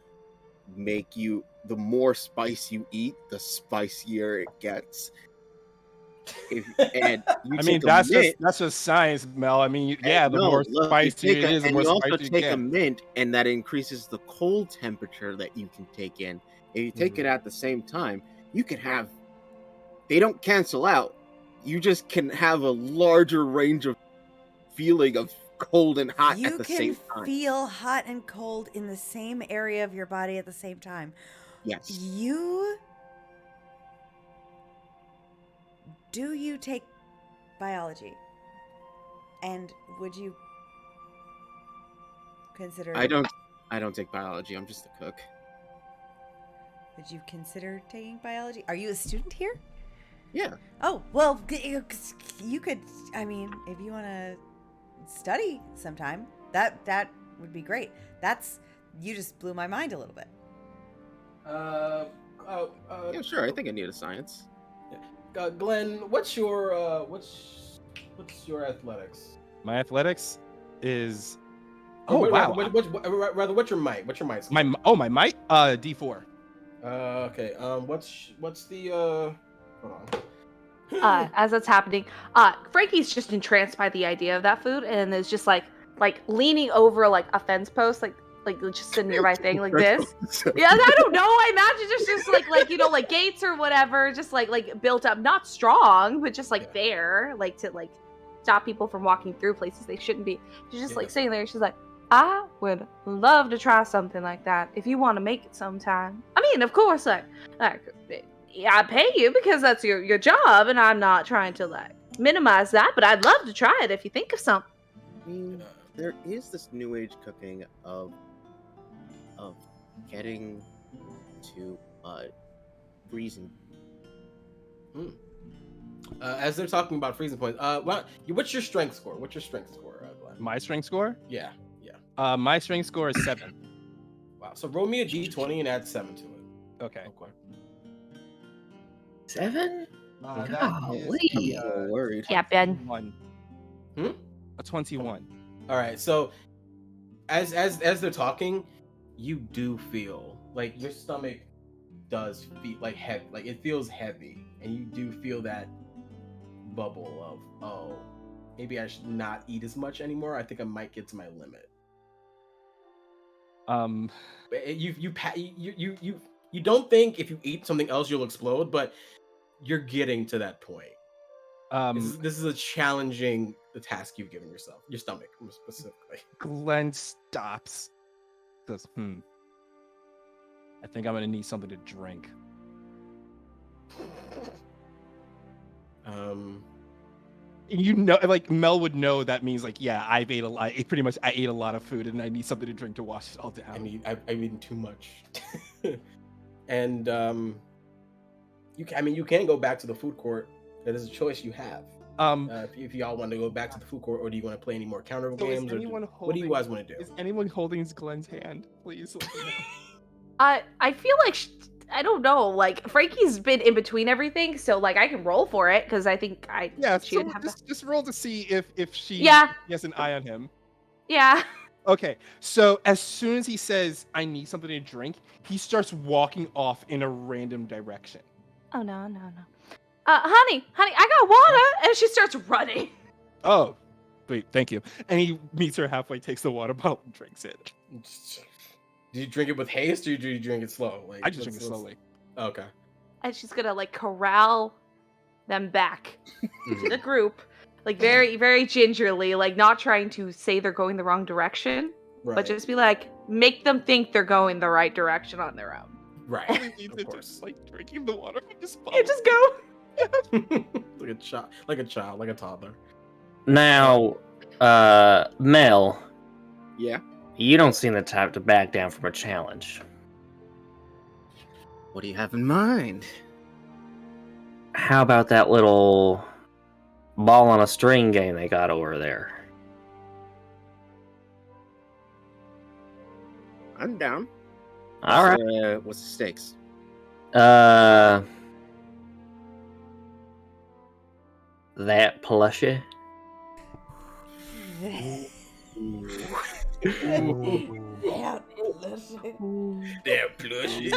make you, the more spice you eat, the spicier it gets. That's just science, Mel. I mean, the more spicy it is, the more spicy you get. You take a mint, and that increases the cold temperature that you can take in. If you take it at the same time, you can have. They don't cancel out. You just can have a larger range of feeling of cold and hot at the same time. You can feel hot and cold in the same area of your body at the same time. Yes. Do you take biology? And would you consider? I don't take biology. I'm just a cook. Would you consider taking biology? Are you a student here? Yeah. Oh, well, you could, I mean, if you want to study sometime, that would be great. You just blew my mind a little bit. Yeah, sure. I think I need a science. Glen, what's your athletics? My athletics is. Rather, what's your might? What's your might? My might? D4. Okay. What's the Hold on. As that's happening, Frankie's just entranced by the idea of that food and is just like leaning over like a fence post, like just a nearby thing like this. Yeah, I don't know. I imagine just like like gates or whatever, just like built up, not strong, but just like there, like to like stop people from walking through places they shouldn't be. She's just like sitting there. She's like, I would love to try something like that if you want to make it sometime. I mean, of course, like I pay you because that's your job, and I'm not trying to like minimize that, but I'd love to try it if you think of something. I mean, there is this new age cooking of getting to freezing. As they're talking about freezing points, what's your strength score? What's your strength score, Glenn? My strength score? Yeah. My strength score is 7. Wow. So roll me a d20 and add 7 to it. Okay. 7? Golly. Worried. Yeah, Ben. 21. A 21. All right. So as they're talking, you do feel like your stomach does feel like heavy, like it feels heavy, and you do feel that bubble of maybe I should not eat as much anymore. I think I might get to my limit. You don't think if you eat something else you'll explode, but you're getting to that point. This is a challenging task you've given yourself, your stomach specifically. Glen stops. Goes, I think I'm gonna need something to drink. You know, like Mel would know that means like, yeah, I ate a lot of food and I need something to drink to wash it all down. I've eaten too much. And you can go back to the food court. That is a choice you have. If y'all want to go back to the food court, or do you want to play any more counter games, what do you guys want to do? Is anyone holding Glen's hand? Please let me know. I feel like I don't know. Like Frankie's been in between everything, so like I can roll for it because I think she would have just roll to see if she has an eye on him. Yeah. Okay, so as soon as he says, I need something to drink, he starts walking off in a random direction. Oh, no. Honey, I got water! And she starts running. Oh, wait, thank you. And he meets her halfway, takes the water bottle, and drinks it. Do you drink it with haste, or do you drink it slow? Like, I just drink it slowly. Okay. And she's gonna, like, corral them back to the group. Like, very, very gingerly, like, not trying to say they're going the wrong direction, but just be like, make them think they're going the right direction on their own. Right. Of course. Just, like, drinking the water. Just go. like a child, like a toddler. Now, Mel. Yeah? You don't seem the type to back down from a challenge. What do you have in mind? How about that little ball on a string game they got over there? I'm down. All right. What's the stakes? That plushie. Damn plushie.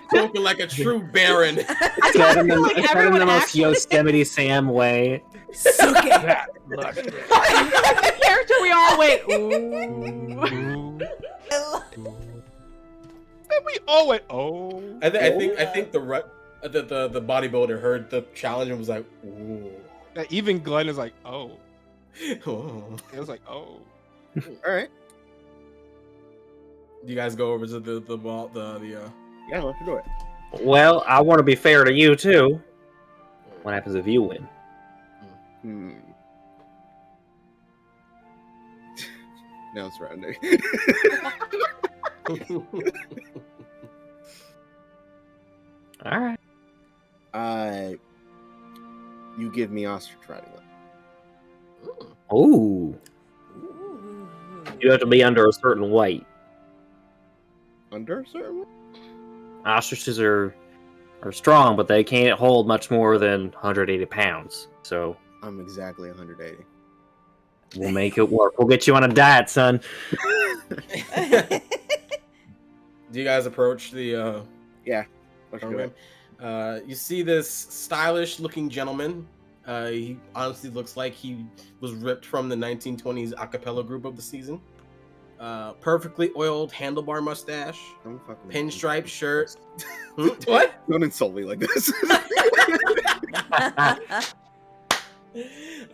Spoken like a true baron. I said in the most Yosemite Sam way. Suck it. Character, we all went. Ooh. And we all went, oh. I think the bodybuilder heard the challenge and was like, ooh. Even Glen is like, oh. Oh. It was like, oh. All right. Do you guys go over to the Yeah, let's do it. Well, I want to be fair to you too. What happens if you win? Now it's rounding. All right. You give me ostrich riding up. Ooh. You have to be under a certain weight. Under a certain weight? Ostriches are strong, but they can't hold much more than 180 pounds. So I'm exactly 180. We'll make it work. We'll get you on a diet, son. Do you guys approach the Yeah. Let's do program? it. You see this stylish-looking gentleman. He honestly looks like he was ripped from the 1920s a cappella group of the season. Perfectly oiled handlebar mustache, Don't fucking pinstripe shirt. What? Don't insult me like this.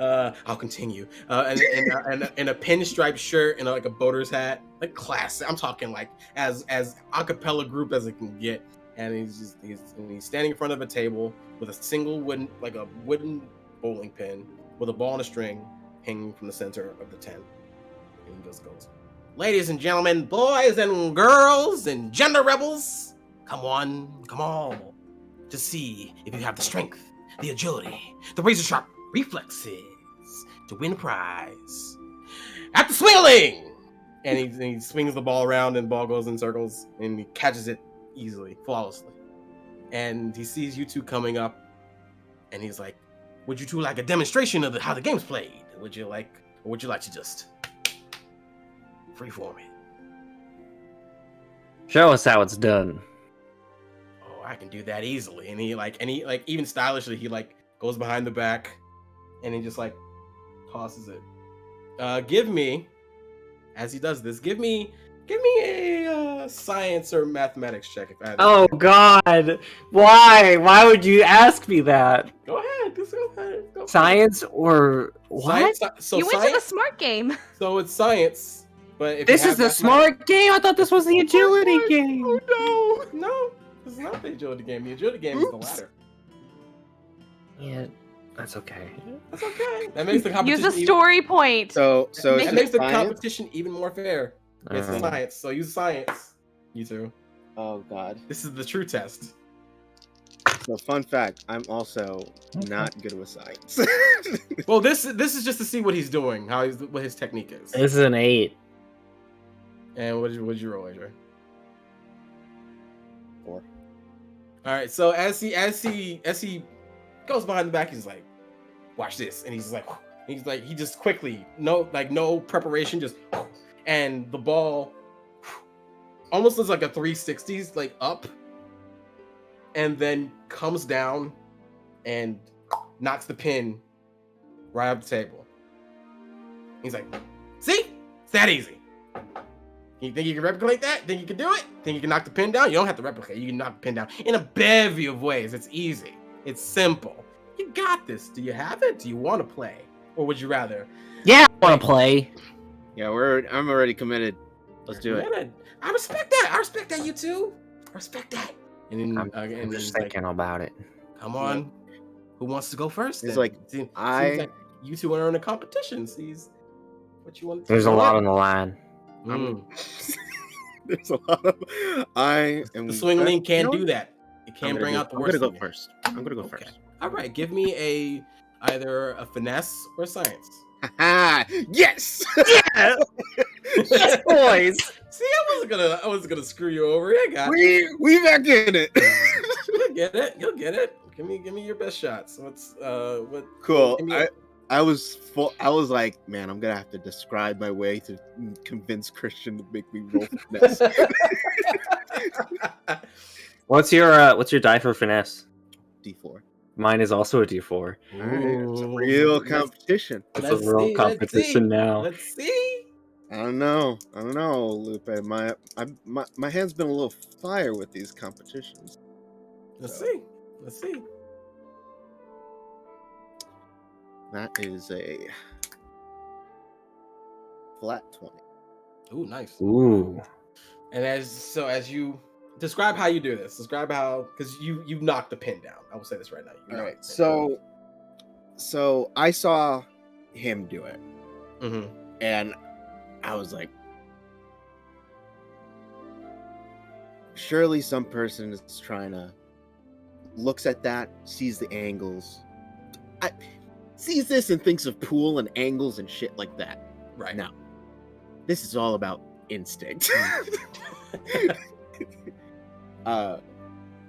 I'll continue. And a pinstripe shirt and like a boater's hat, like classic. I'm talking like as a cappella group as it can get. And he's standing in front of a table with a single wooden bowling pin with a ball and a string hanging from the center of the tent. And he just goes, "Ladies and gentlemen, boys and girls and gender rebels, come on, to see if you have the strength, the agility, the razor sharp reflexes to win a prize at the swingling." And he swings the ball around and the ball goes in circles and he catches it easily, flawlessly. And he sees you two coming up and he's like, "Would you two like a demonstration of how the game's played? Would you like to just freeform it?" Show us how it's done. "Oh, I can do that easily." And he even stylishly, he like goes behind the back and he just like tosses it. Give me, as he does this, give me a science or mathematics check if I had. Oh God! Why would you ask me that? Go ahead. Just go ahead. Go Science or what? So You went to science, the smart game. so it's science, but if This you is have the smart game. I thought this was the agility game. Oh No, this is not the agility game. The agility game is the ladder. Yeah, that's okay. That's okay. That makes the competition. Use a story point. So That is makes it the science? competition even more fair. It's Uh, science, so use science. You two. Oh God. This is the true test. So fun fact, I'm also not good with science. Well, this is just to see what he's doing, what his technique is. This is an 8. And what did you roll, Adrian? 4. All right. So as he goes behind the back, he's like, "Watch this," and he's like, he just quickly, no preparation, just, and the ball almost looks like a 360s, like up, and then comes down and knocks the pin right off the table. He's like, "See, it's that easy. You think you can replicate that? Think you can do it? Think you can knock the pin down? You don't have to replicate. You can knock the pin down in a bevy of ways. It's easy. It's simple. You got this. Do you have it? Do you want to play, or would you rather?" Yeah, I want to play. Yeah, I'm already committed. Let's do it. I respect that. I respect that. You too. I respect that. And then I'm and just he's like, thinking about it. "Come on, who wants to go first?" He's then? like, Seems I- like you two are in a competition. Sees what you want to do. There's a lot on the line. There's a lot of. I am. The swing link can't You know do that. It can't bring out the worst. I'm gonna in go you. first. I'm gonna go Okay. first. All right, give me either a finesse or science. Ha! Yes. Yes, boys. See, I wasn't gonna screw you over. I got we back in it. You'll get it. You'll get it. Give me your best shots. What's what? Cool. Give me I was like, man, I'm gonna have to describe my way to convince Christian to make me roll finesse. What's your die for finesse? D4. Mine is also a D4. It's a real competition. It's Let's a real see, competition now. Let's see. I don't know, Lupe. My hand's been a little fire with these competitions. Let's see. That is a flat 20. Ooh, nice. Ooh. And as you describe how you do this, because you've knocked the pin down. I will say this right now. All right, so I saw him do it, and I was like, surely some person is trying to looks at that, sees the angles, sees this and thinks of pool and angles and shit like that. Right now, this is all about instinct.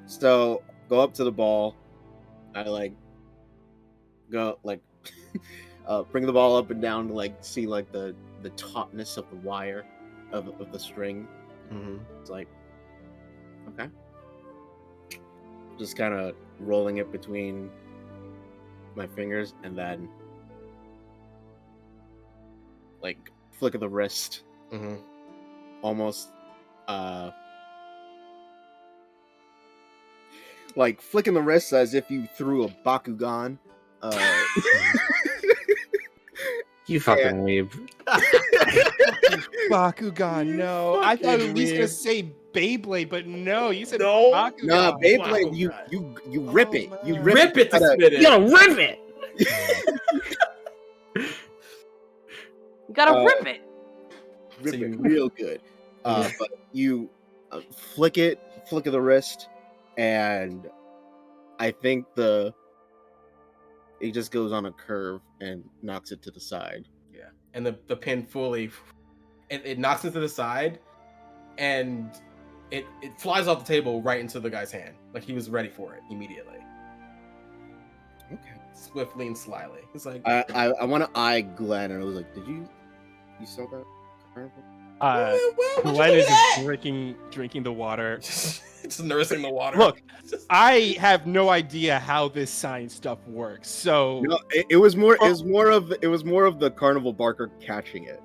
So go up to the ball. I bring the ball up and down to see the tautness of the wire of the string. It's like, Okay. Just kind of rolling it between my fingers and then like flick of the wrist. Mm-hmm. Almost like flicking the wrist as if you threw a Bakugan. You fucking weeb. Bakugan, no. I thought at least gonna Fucking say Beyblade, but no, you said No. Bakugan. No, Beyblade, Bakugan. you rip Oh, it. man. You Rip it to gotta- spit You it. gotta rip it! You gotta Uh, rip it. rip So it you- real good. But you flick of the wrist, and I think it just goes on a curve and knocks it to the side. Yeah, and the pin fully, it knocks it to the side, and it flies off the table right into the guy's hand. Like he was ready for it immediately, Okay. swiftly and slyly. It's like I want to eye Glen, and I was like, "Did you saw that?" Carnival? what'd you Glenn do is that? drinking the water. just nursing the water. Look, Just- I have no idea how this science stuff works. So, No, it was more. It was more of the Carnival barker catching it.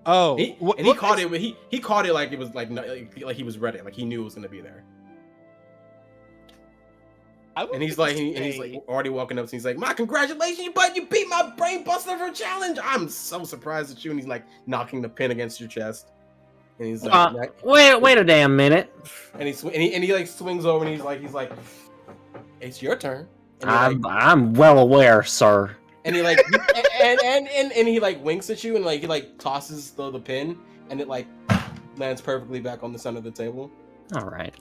oh, he caught it. He caught it like it was like he was ready. Like he knew it was gonna be there. And he's like, already walking up. So he's like, "My congratulations, bud! You beat my brain buster for a challenge. I'm so surprised at you." And he's like knocking the pin against your chest. And he's like, Wait a damn minute. and he like swings over and he's like, "It's your turn." And he, I'm well aware, sir. and he like and he like winks at you and like he like tosses the pin and it like lands perfectly back on the center of the table. All right.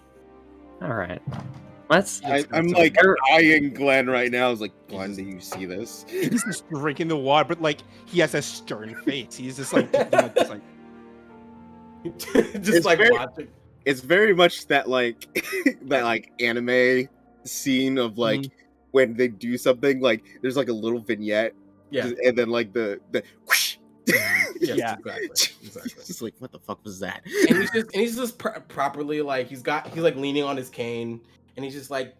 Let's. I'm like eyeing Glen right now. I was like, "Glen, do you see this?" he's just drinking the water, but like he has a stern face. He's just like, just like just It's like very- watching. It's very much that like that like anime scene of like when they do something like there's like a little vignette, Yeah. and then like the whoosh. Yes, Yeah. exactly. It's just like, what the fuck was that? And he's just properly like he's like leaning on his cane and he's just like,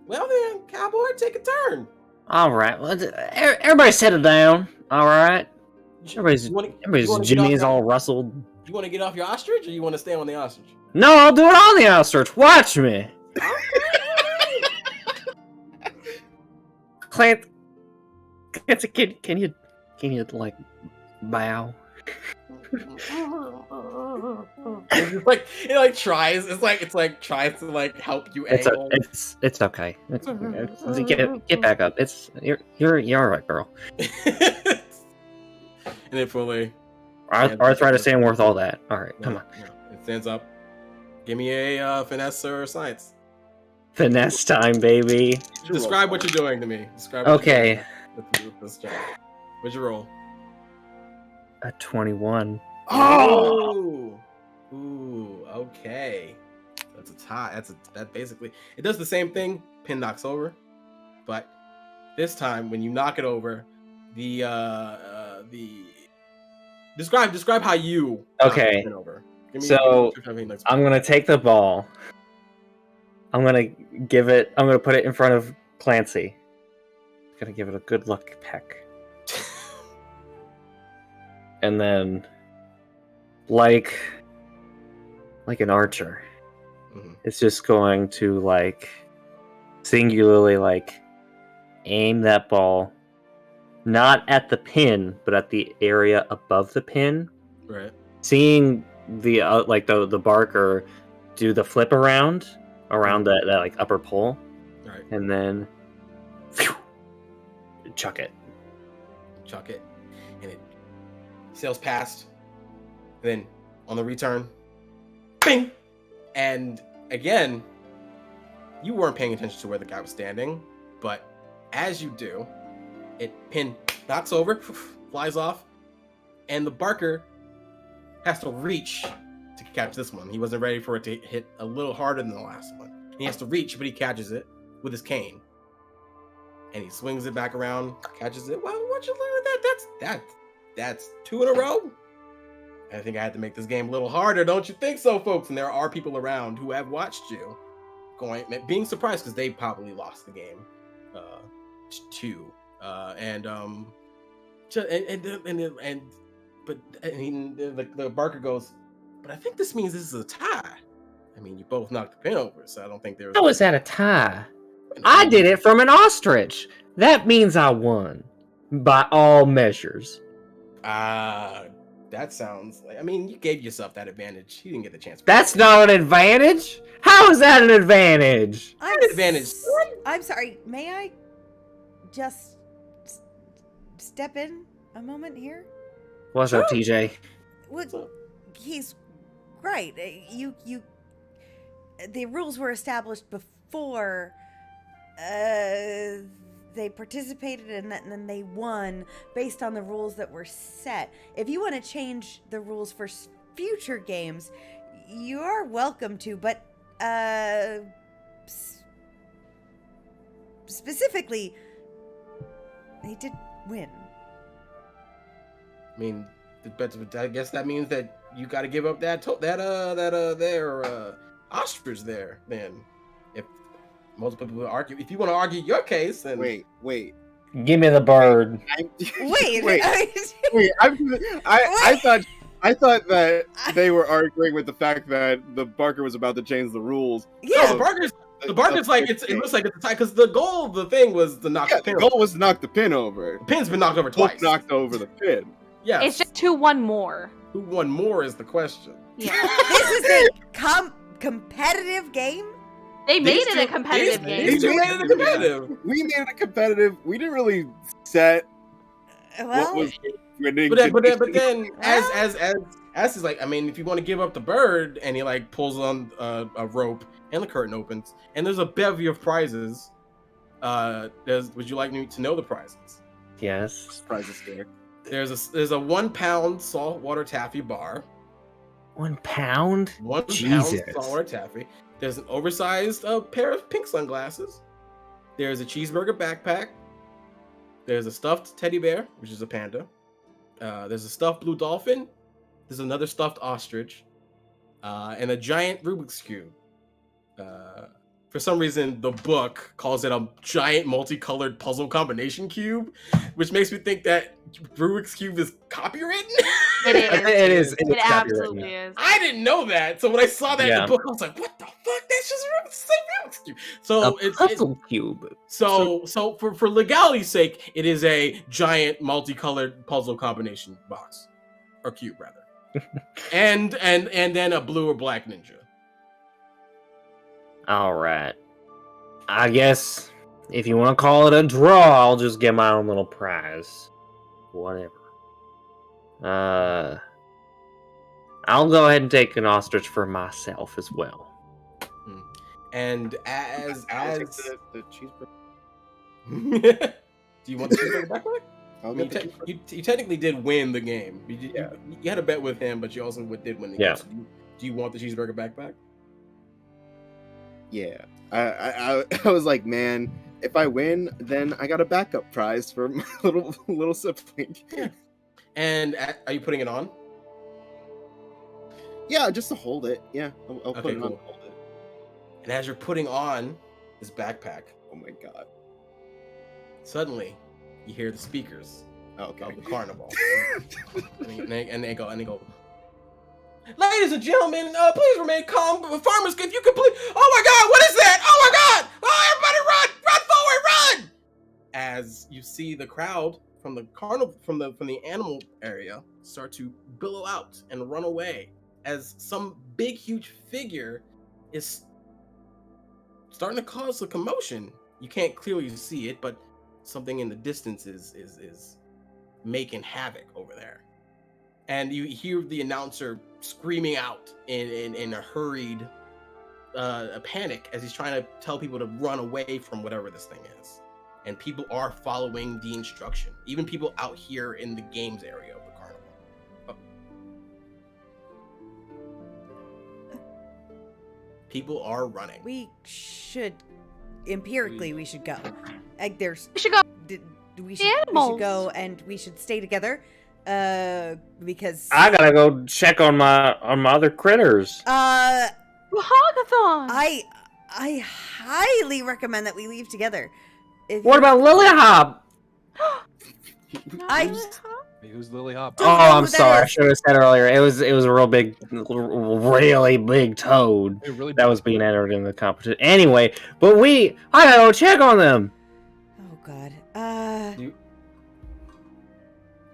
"Well then, cowboy, take a turn." All right. Everybody settle down. All right. Everybody's You wanna jimmies get off all rustled. You want to get off your ostrich or you want to stay on the ostrich? No, I'll do it on the ostrich. Watch me. Clancy, can you like bow? It's like it like tries. It's like tries to like help you It's angle. it's okay. It's okay. Get back up. You're all right, girl. And it fully. Arthritis ain't worth all that. All right, come on. It stands up. Give me a finesse or science. Finesse time, baby. Describe what you're doing to me. Describe. Okay. What you're doing with this check. What'd you roll? A 21. Oh. Ooh. Okay. That's a tie. That basically it does the same thing. Pin knocks over, but this time when you knock it over, the describe how you knock Okay. the pin over. So, I'm gonna take the ball. I'm gonna put it in front of Clancy. Gonna give it a good look peck. And then, like an archer, it's just going to like singularly like aim that ball, not at the pin, but at the area above the pin. Right. Seeing the the barker do the flip around that like upper pole, Right. and then phew, chuck it. Chuck it, and it sails past. And then on the return, bing, and again, you weren't paying attention to where the guy was standing, but as you do, pin knocks over, flies off, and the barker has to reach to catch this one. He wasn't ready for it to hit a little harder than the last one. He has to reach, but he catches it with his cane. And he swings it back around, catches it. Well, what'd you learn with that? That's 2 in a row. I think I had to make this game a little harder, don't you think so, folks? And there are people around who have watched you being surprised because they probably lost the game too. The Barker goes, but I think this means this is a tie. I mean, you both knocked the pin over, so I don't think there's. How is that a tie? I did it from an ostrich. That means I won. By all measures. That sounds like. I mean, you gave yourself that advantage. You didn't get the chance. That's not an advantage. How is that an advantage? I'm sorry. May I just step in a moment here? What's up, TJ? Well, he's right. The rules were established before they participated and then they won based on the rules that were set. If you want to change the rules for future games, you are welcome to, but specifically, they did win. I mean, but I guess that means that you got to give up that ostrich there. Then, if multiple people argue, if you want to argue your case, then Wait. Give me the bird. I thought that they were arguing with the fact that the Barker was about to change the rules. Yeah, the Barker's like it looks like it's a tie because the goal of the thing was to knock the pin. The goal was to knock the pin over. The pin's been knocked over twice. Knocked over the pin. Yeah, It's just who won more. who won more is the question. Yeah. This is a competitive game? They made it a competitive game. These two made it competitive. We made it competitive. We didn't really set what Well, was winning. But then as he's like, I mean, if you want to give up the bird, and he like pulls on a rope, and the curtain opens, and there's a bevy of prizes. Would you like me to know the prizes? Yes. Prizes here. There's a 1 pound saltwater taffy bar. 1 pound? 1 Jesus. pound saltwater taffy. There's an oversized pair of pink sunglasses. There's a cheeseburger backpack. There's a stuffed teddy bear, which is a panda. There's a stuffed blue dolphin. There's another stuffed ostrich. And a giant Rubik's Cube. For some reason, the book calls it a giant multicolored puzzle combination cube, which makes me think that Rubik's Cube is copywritten. It is. It is. It absolutely is. I didn't know that. So when I saw that in the book, I was like, what the fuck? That's just Rubik's Cube. So A puzzle cube. So for legality's sake, it is a giant multicolored puzzle combination box. Or cube rather. and then a blue or black ninja. All right. I guess if you want to call it a draw, I'll just get my own little prize. Whatever. I'll go ahead and take an ostrich for myself as well. And as the cheeseburger. do you want the cheeseburger backpack? I'll I mean, get the you technically did win the game. You had a bet with him, but you also did win the game. So do you want the cheeseburger backpack? Yeah, I was like, man, if I win, then I got a backup prize for my little sibling. Yeah. And are you putting it on? Yeah, just to hold it. Yeah, I'll put it on. Cool. Hold it. And as you're putting on this backpack, Oh my god. suddenly you hear the speakers Okay. of the carnival, and they go. Ladies and gentlemen, please remain calm. Farmers, if you could please. Oh my God, what is that? Oh my God! Oh, everybody, run forward, run! As you see the crowd from the carnival, from the animal area, start to billow out and run away, as some big, huge figure is starting to cause a commotion. You can't clearly see it, but something in the distance is making havoc over there. And you hear the announcer screaming out in a hurried a panic as he's trying to tell people to run away from whatever this thing is. And people are following the instruction. Even people out here in the games area of the carnival. Oh. People are running. we should we should go. Like, We should go. we The should animals. go and we should stay together. Because I gotta go check on my other critters. Hagathon! I highly recommend that we leave together. If What you're- about Lily Hop? I Who's Lily Hop? Don't Oh, know I'm who that sorry. I is. should have said earlier. It was a really big toad Hey, really that was being entered in the competition. Anyway, but I gotta go check on them. Oh God.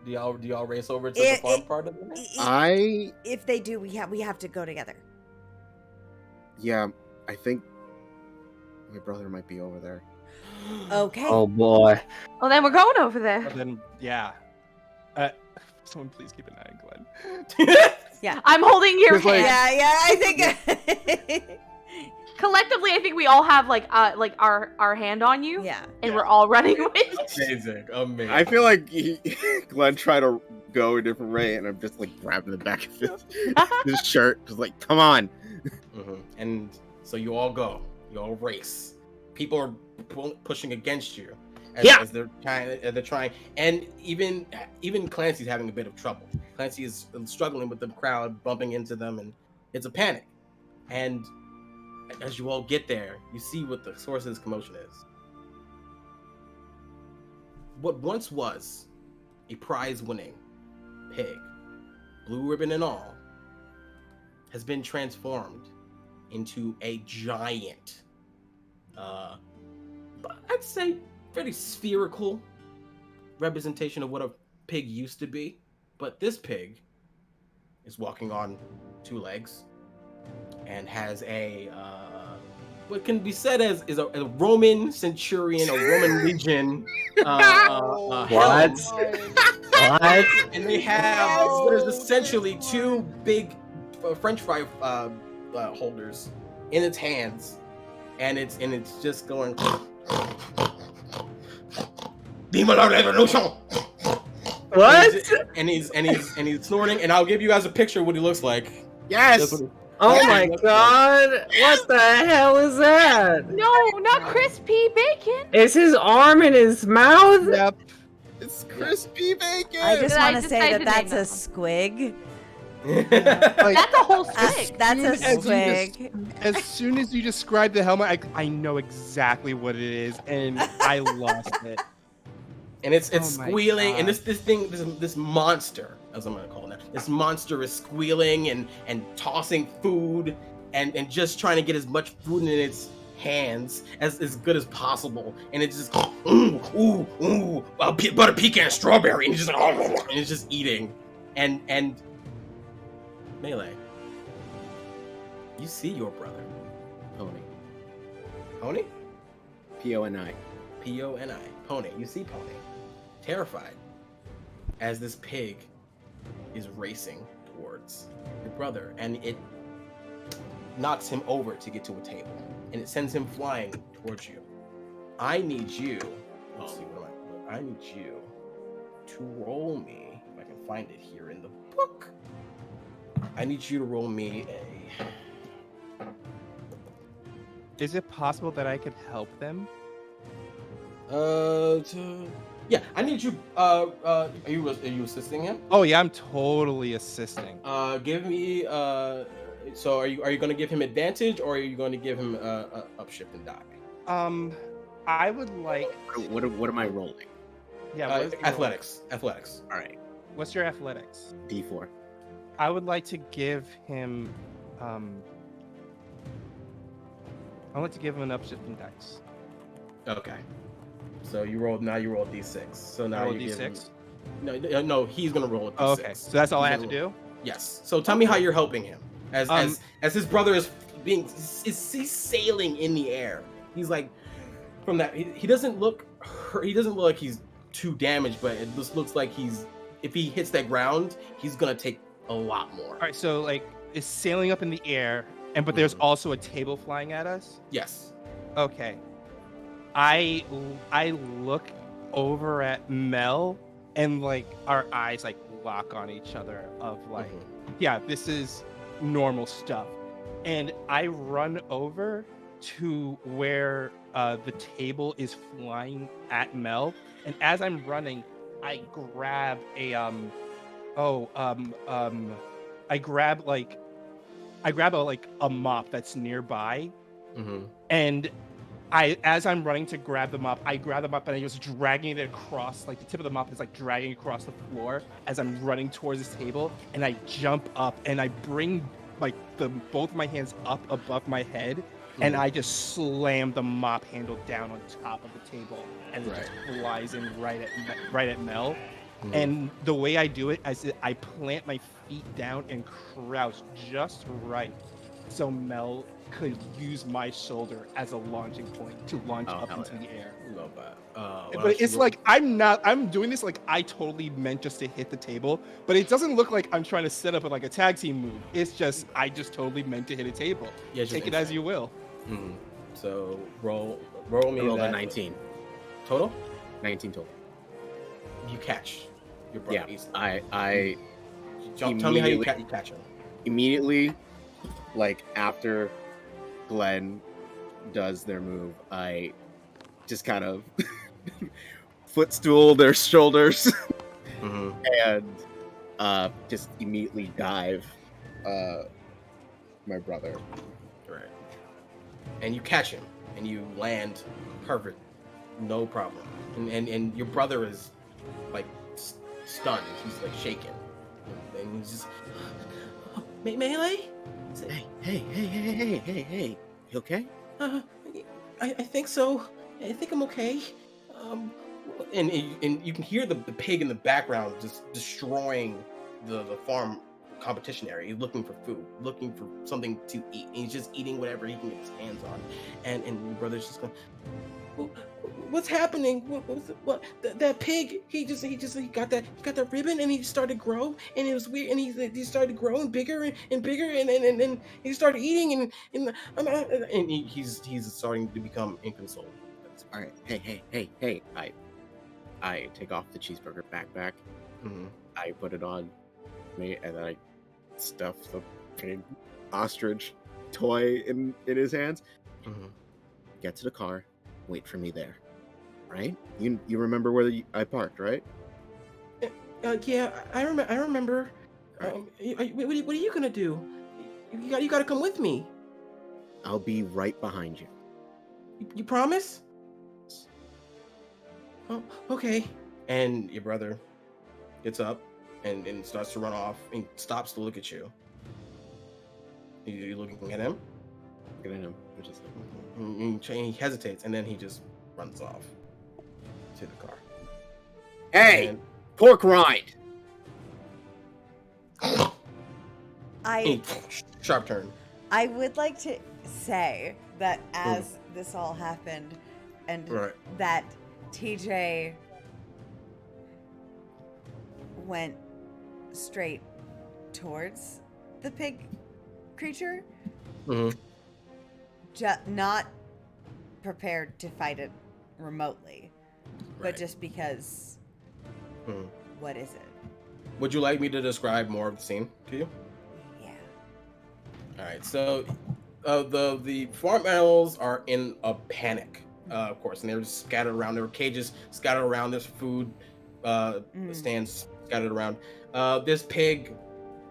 Do y'all race over to the farm part of it? If they do, we have to go together. Yeah, I think my brother might be over there. Okay. Oh boy. Well, then we're going over there. And then, yeah. Someone please keep an eye on Glenn. Yeah. I'm holding your It's like- hand. Yeah, I think. Collectively, I think we all have like our hand on you. Yeah. And we're all running with you. Amazing. I feel like Glenn tried to go a different way, and I'm just like grabbing the back of his shirt, just like, come on. And so you all go. You all race. People are pushing against you as they're trying. And even Clancy's having a bit of trouble. Clancy is struggling with the crowd bumping into them, and it's a panic. And as you all get there, you see what the source of this commotion is. What once was a prize-winning pig, blue ribbon and all, has been transformed into a giant, I'd say very spherical representation of what a pig used to be. But this pig is walking on 2 legs and has a what can be said as is a Roman centurion or Roman legion helm. What? What? And they have there's essentially 2 big French fry holders in its hands, and it's just going. Vive la revolution! What? And he's snorting, and I'll give you guys a picture of what he looks like. Yes. Oh my god! What the hell is that? No, not crispy bacon. Is his arm in his mouth? Yep. It's crispy bacon. I just I want to say decided that to that's a name squig. Like, That's a whole swig. That's a As you squig. as soon as you described the helmet, I know exactly what it is, and I lost it. And it's Oh my squealing, and God. this monster, as I'm gonna call it now, this monster is squealing and tossing food and just trying to get as much food in its hands as good as possible. And it's just butter pecan strawberry, and it's just and it's just eating. And Mele, you see your brother, Pony. Pony, P-O-N-I. P-O-N-I, Pony. You see Pony, terrified, as this pig is racing towards your brother, and it knocks him over to get to a table, and it sends him flying towards you. I need you. Let's see, what am I need you to roll me, if I can find it here in the book. I need you to roll me a. Is it possible that I could help them? Yeah, I need you. Are you assisting him? Oh yeah, I'm totally assisting. Give me. So are you going to give him advantage, or are you going to give him upshift and die? I would like. What am I rolling? Yeah. what is the Athletics. Athletics. All right. roll? What's your athletics? D4. I would like to give him. I'd like to give him an upshift in dex. Okay. So you rolled. Now you roll D6. So now Roll you give him. D6. No. He's going to roll a D6. Oh, okay, so that's all I have to do. Yes. So tell me how you're helping him as his brother is he's sailing in the air. He's like from that. He doesn't look. He doesn't look like he's too damaged, but it just looks like if he hits that ground, he's gonna take a lot more. All right, so like it's sailing up in the air, but there's also a table flying at us. Yes. Okay. I look over at Mel, and like our eyes like lock on each other of like, yeah, this is normal stuff. And I run over to where the table is flying at Mel, and as I'm running, I grab a Oh, I grab a mop that's nearby, Mm-hmm. and as I'm running to grab the mop, I grab the mop and I just dragging it across, like the tip of the mop is like dragging across the floor as I'm running towards this table, and I jump up and I bring like both my hands up above my head, and I just slam the mop handle down on top of the table, and it just flies in right at Mel. And the way I do it is I plant my feet down and crouch just right so Mel could use my shoulder as a launching point to launch up into the air. Love that. But it's like I'm doing this like I totally meant just to hit the table, but it doesn't look like I'm trying to set up like a tag team move. It's just I just totally meant to hit a table. Yeah, take it as you will. So roll me Rolled a that 19. total. 19 total. You catch your brother. Yeah, I Tell me how you catch him. Immediately, like after Glen does their move, I just kind of footstool their shoulders and just immediately dive my brother. Right. And you catch him and you land perfect, no problem. And your brother is like stunned. He's like shaking, and he's just Mele. Hey! You okay? I think so. I think I'm okay. And you can hear the pig in the background just destroying the farm competition area. He's looking for food, looking for something to eat. And he's just eating whatever he can get his hands on. And your brother's just going, what's happening? What that pig? He got that ribbon and he started to grow and it was weird and he started growing bigger and bigger and he started eating and he's starting to become inconsolable. All right. Hey! I take off the cheeseburger backpack. I put it on me and then I stuff the big ostrich toy in his hands. Get to the car. Wait for me there. Right? You remember where I parked, right? Yeah, I remember. What are you gonna do? You gotta come with me. I'll be right behind you. You promise? Oh, okay. And your brother gets up and starts to run off and stops to look at you. You looking at him? Looking at him. Just like... He hesitates and then he just runs off to the car. Hey! Pork rind! Sharp turn. I would like to say that as this all happened and that TJ went straight towards the pig creature, not prepared to fight it remotely, but just because. What is it? Would you like me to describe more of the scene to you? Yeah. All right. So, the farm animals are in a panic, of course, and they're just scattered around. There were cages scattered around. There's food stands scattered around. This pig,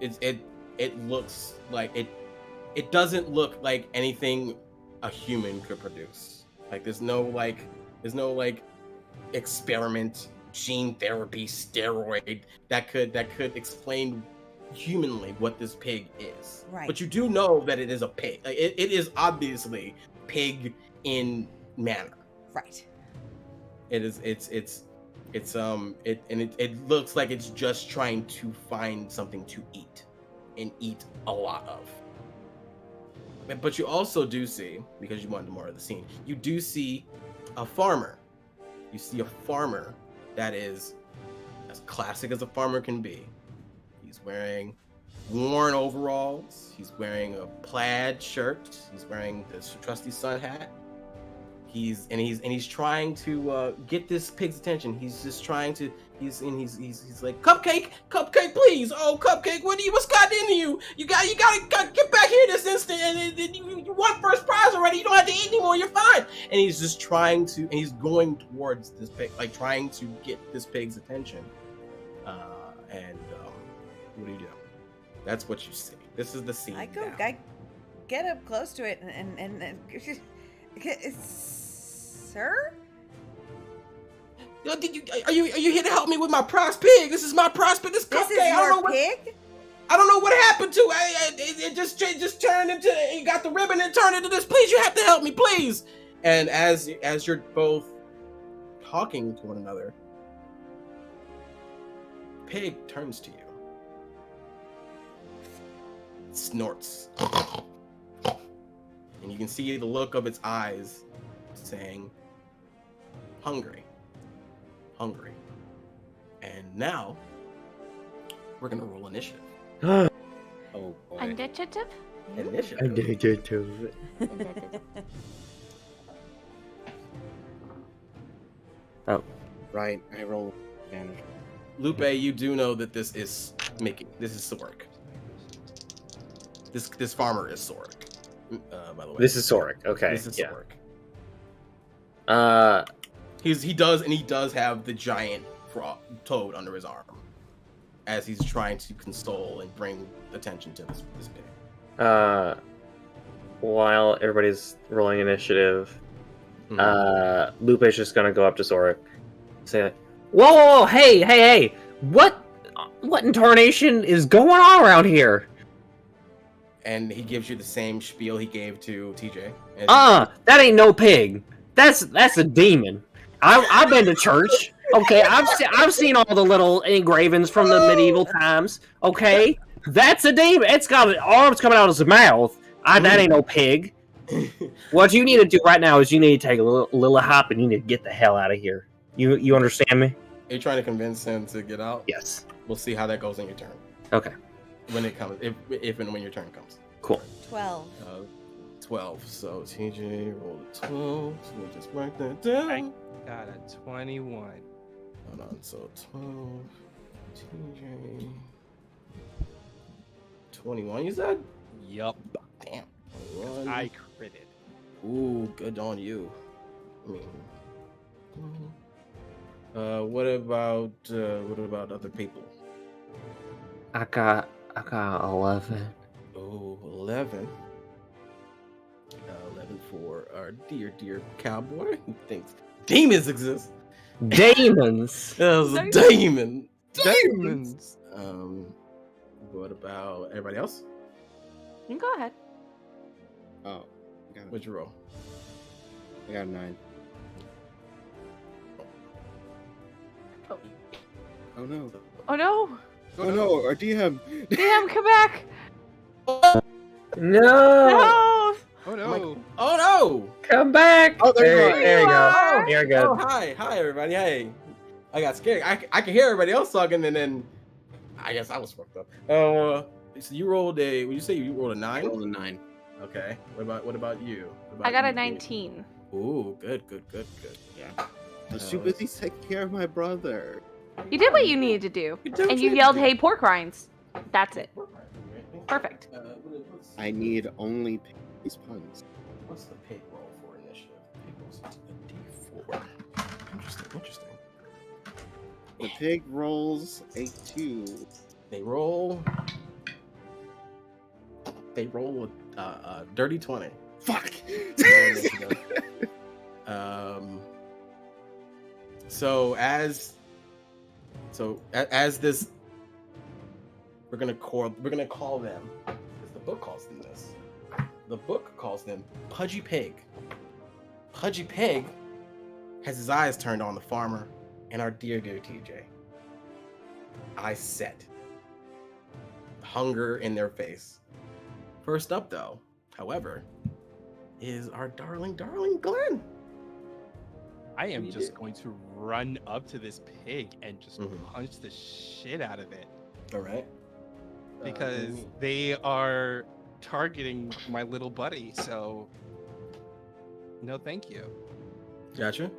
it looks like it doesn't look like anything a human could produce. Like there's no experiment, gene therapy, steroid that could explain humanly what this pig is. Right. But you do know that it is a pig. Like, it is obviously pig in manner. Right. It is. It looks like it's just trying to find something to eat, and eat a lot of. But you also do see, because you wanted more of the scene, you do see a farmer. You see a farmer that is as classic as a farmer can be. He's wearing worn overalls. He's wearing a plaid shirt. He's wearing this trusty sun hat. He's trying to get this pig's attention. He's just trying to. He's like, Cupcake, please. Oh, Cupcake, what's gotten into you? You gotta get back here this instant. And you won first prize already. You don't have to eat anymore. You're fine. And he's just trying to. And he's going towards this pig, like trying to get this pig's attention. What do you do? That's what you see. This is the scene. I now. get up close to it and sir? Yo, are you here to help me with my prize pig? This is my prize pig. This This cupcake. is I don't know your what. pig? I don't know what happened to it. It just turned into. It got the ribbon and turned into this. Please, you have to help me, please. And as you're both talking to one another, pig turns to you, snorts, and you can see the look of its eyes, saying, "Hungry, hungry." And now we're gonna roll initiative. Oh boy. Initiative? Initiative. Oh. Right, I roll advantage. Lupe, you do know that this is Sorek. This farmer is Sorek. By the way, This is Sorek. Okay. This is yeah. Sorek. He does have the giant toad under his arm, as he's trying to console and bring attention to this pig. While everybody's rolling initiative, Lupe's just gonna go up to Sorek, say, like, "Whoa, hey! What in tarnation is going on around here?" And he gives you the same spiel he gave to TJ. That ain't no pig. That's a demon. I've been to church. Okay, I've seen all the little engravings from the medieval times. Okay, that's a demon. It's got arms coming out of its mouth. That ain't no pig. What you need to do right now is you need to take a little hop and you need to get the hell out of here. You understand me? Are you trying to convince him to get out? Yes. We'll see how that goes in your turn. Okay. When it comes, if and when your turn comes. Cool. 12. 12. So TJ rolled a 12. So we'll just write that down. Got a 21. Hold on. So 12. TJ. 21. You said? Yup. Damn. 21. I critted. Ooh, good on you. I mean, what about other people? I got 11. Oh, 11. 11 for our dear cowboy who thinks demons exist. Demons. That was a demon. Demons. What about everybody else? You can go ahead. Oh, What'd you roll? I got a 9. Oh no. Oh no! Oh no, or do you have... Damn, come back! No. No! Oh no. Oh no! Come back. Oh, there you you go. are. You're good. Oh, hi everybody. Hey, I got scared. I can hear everybody else talking, and then I guess I was fucked up. So you rolled a. Would you say you rolled a 9? I rolled a 9. Okay. What about you? What I about got a you? 19. Ooh, good. Yeah. I was too busy taking care of my brother. You did what you needed to do. You did And you what yelled, you "Hey, pork rinds." That's it. Perfect. I need only these puns. What's the pig roll for initiative? Pig rolls a D4. Interesting. The pig rolls a 2. They roll a dirty 20. Fuck! So as this, we're gonna call them, because the book calls them this. The book calls them Pudgy Pig. Pudgy Pig has his eyes turned on the farmer and our dear TJ. Eyes set. Hunger in their face. First up, though, however, is our darling Glen. I am just going to run up to this pig and just punch the shit out of it. All right. Because they are targeting my little buddy, so no thank you. Gotcha.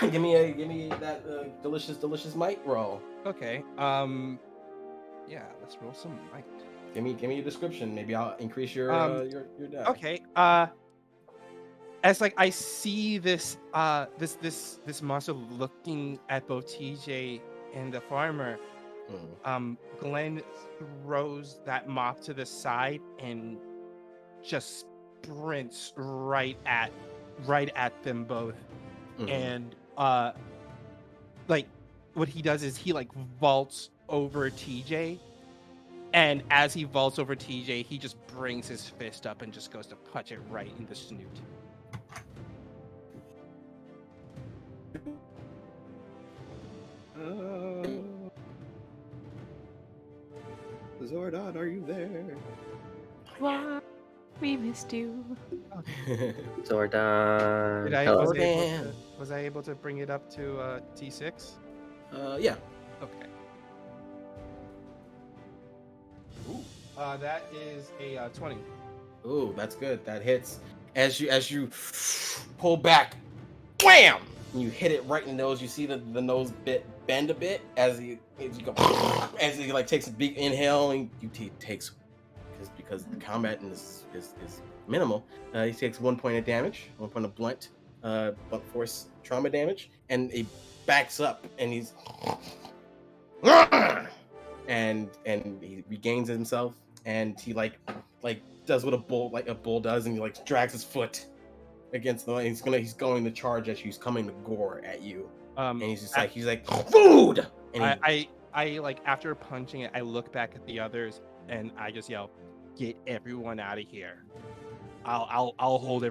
Give me that delicious might roll. Okay. Yeah, let's roll some might. Give me a description. Maybe I'll increase your die. Okay. As like I see this this monster looking at both TJ and the farmer, Glen throws that mop to the side and just sprints right at them both. And like what he does is he like vaults over TJ, and as he vaults over TJ, he just brings his fist up and just goes to punch it right in the snoot. Zordon, are you there? Why we missed you. Zordon. Was I able to bring it up to T6? Yeah. Okay. Ooh. That is a 20. Ooh, that's good. That hits. As you pull back, wham! And you hit it right in the nose. You see the nose bit bend a bit as he like takes a big inhale, and he takes because the combat is minimal. He takes 1 point of damage, 1 point of blunt force trauma damage, and he backs up, and he's and he regains himself, and he like does what a bull does, and he like drags his foot against the. He's going to charge at you. He's coming to gore at you, and he's like food. And I like after punching it, I look back at the others and I just yell, "Get everyone out of here! I'll hold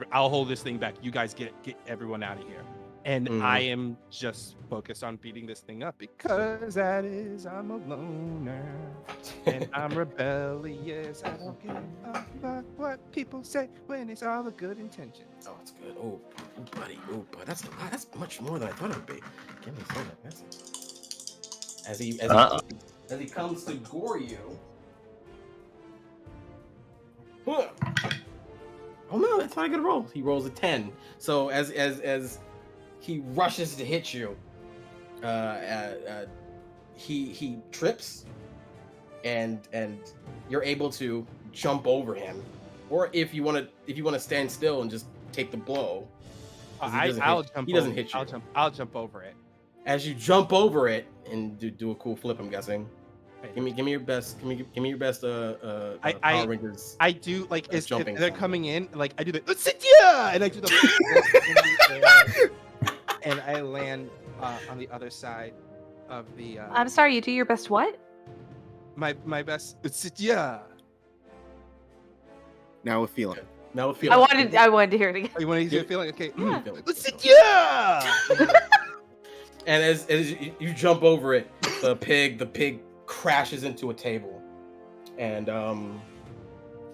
this thing back. You guys get everyone out of here." And I am just focused on beating this thing up because I'm a loner and I'm rebellious. I don't care about what people say when it's all the good intentions. Oh, it's good. Oh, buddy. Oh, but that's a lot. That's much more than I thought it would be. Give me a second. As he comes to gore you. Oh no, that's not a good roll. He rolls a 10. So as he rushes to hit you, he trips, and you're able to jump over him, or if you want to stand still and just take the blow. He doesn't hit you. I'll jump over it. As you jump over it and do a cool flip, I'm guessing. Give me your best. Give me your best. Power Rangers. I do like if jumping. They're coming in. Like I do the yeah, and I do the and I land on the other side of the. I'm sorry. You do your best. What? My best. Yeah. Now with feeling. I wanted to hear it again. Oh, you want to hear the feeling? Okay. Yeah. Yeah. And as you jump over it, the pig crashes into a table, and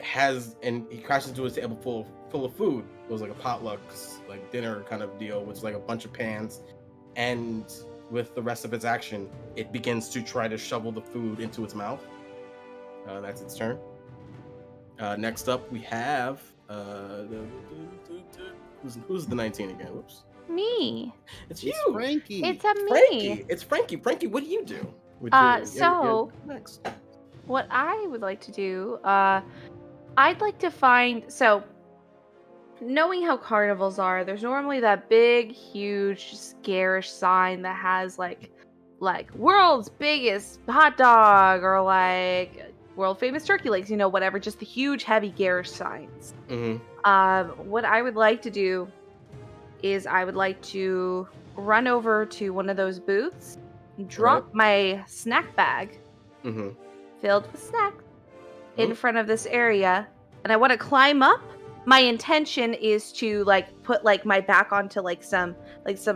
he crashes into a table full of food. It was like a potluck, like dinner kind of deal, which is like a bunch of pans. And with the rest of its action, it begins to try to shovel the food into its mouth. That's its turn. Next up, we have who's the 19 again? Whoops. Me. It's you, Frankie. It's a me. Frankie. It's Frankie. Frankie, what do you do? So next. What I would like to do, I'd like to find. So, knowing how carnivals are, there's normally that big, huge, scarish sign that has like world's biggest hot dog or like world famous turkey legs, whatever, just the huge, heavy, garish signs. What I would like to do is I would like to run over to one of those booths, drop my snack bag filled with snacks in front of this area, and I want to climb up. My intention is to put my back onto some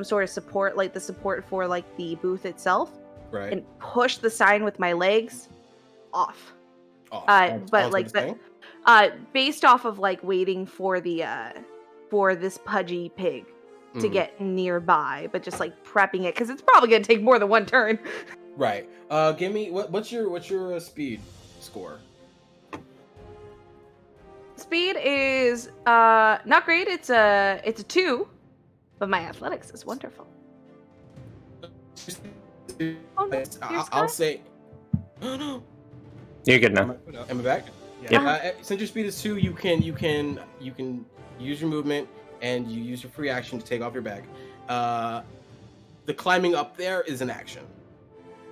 sort of support, like the support for the booth itself, right, and push the sign with my legs off. Based off of waiting for the for this pudgy pig to get nearby, but just prepping it because it's probably gonna take more than one turn. Right. Give me what's your speed score? Speed is not great. It's a 2, but my athletics is wonderful. I'll say. Oh no. You're good now. Am I back? Yeah. Since your speed is 2, you can use your movement and you use your free action to take off your bag. The climbing up there is an action.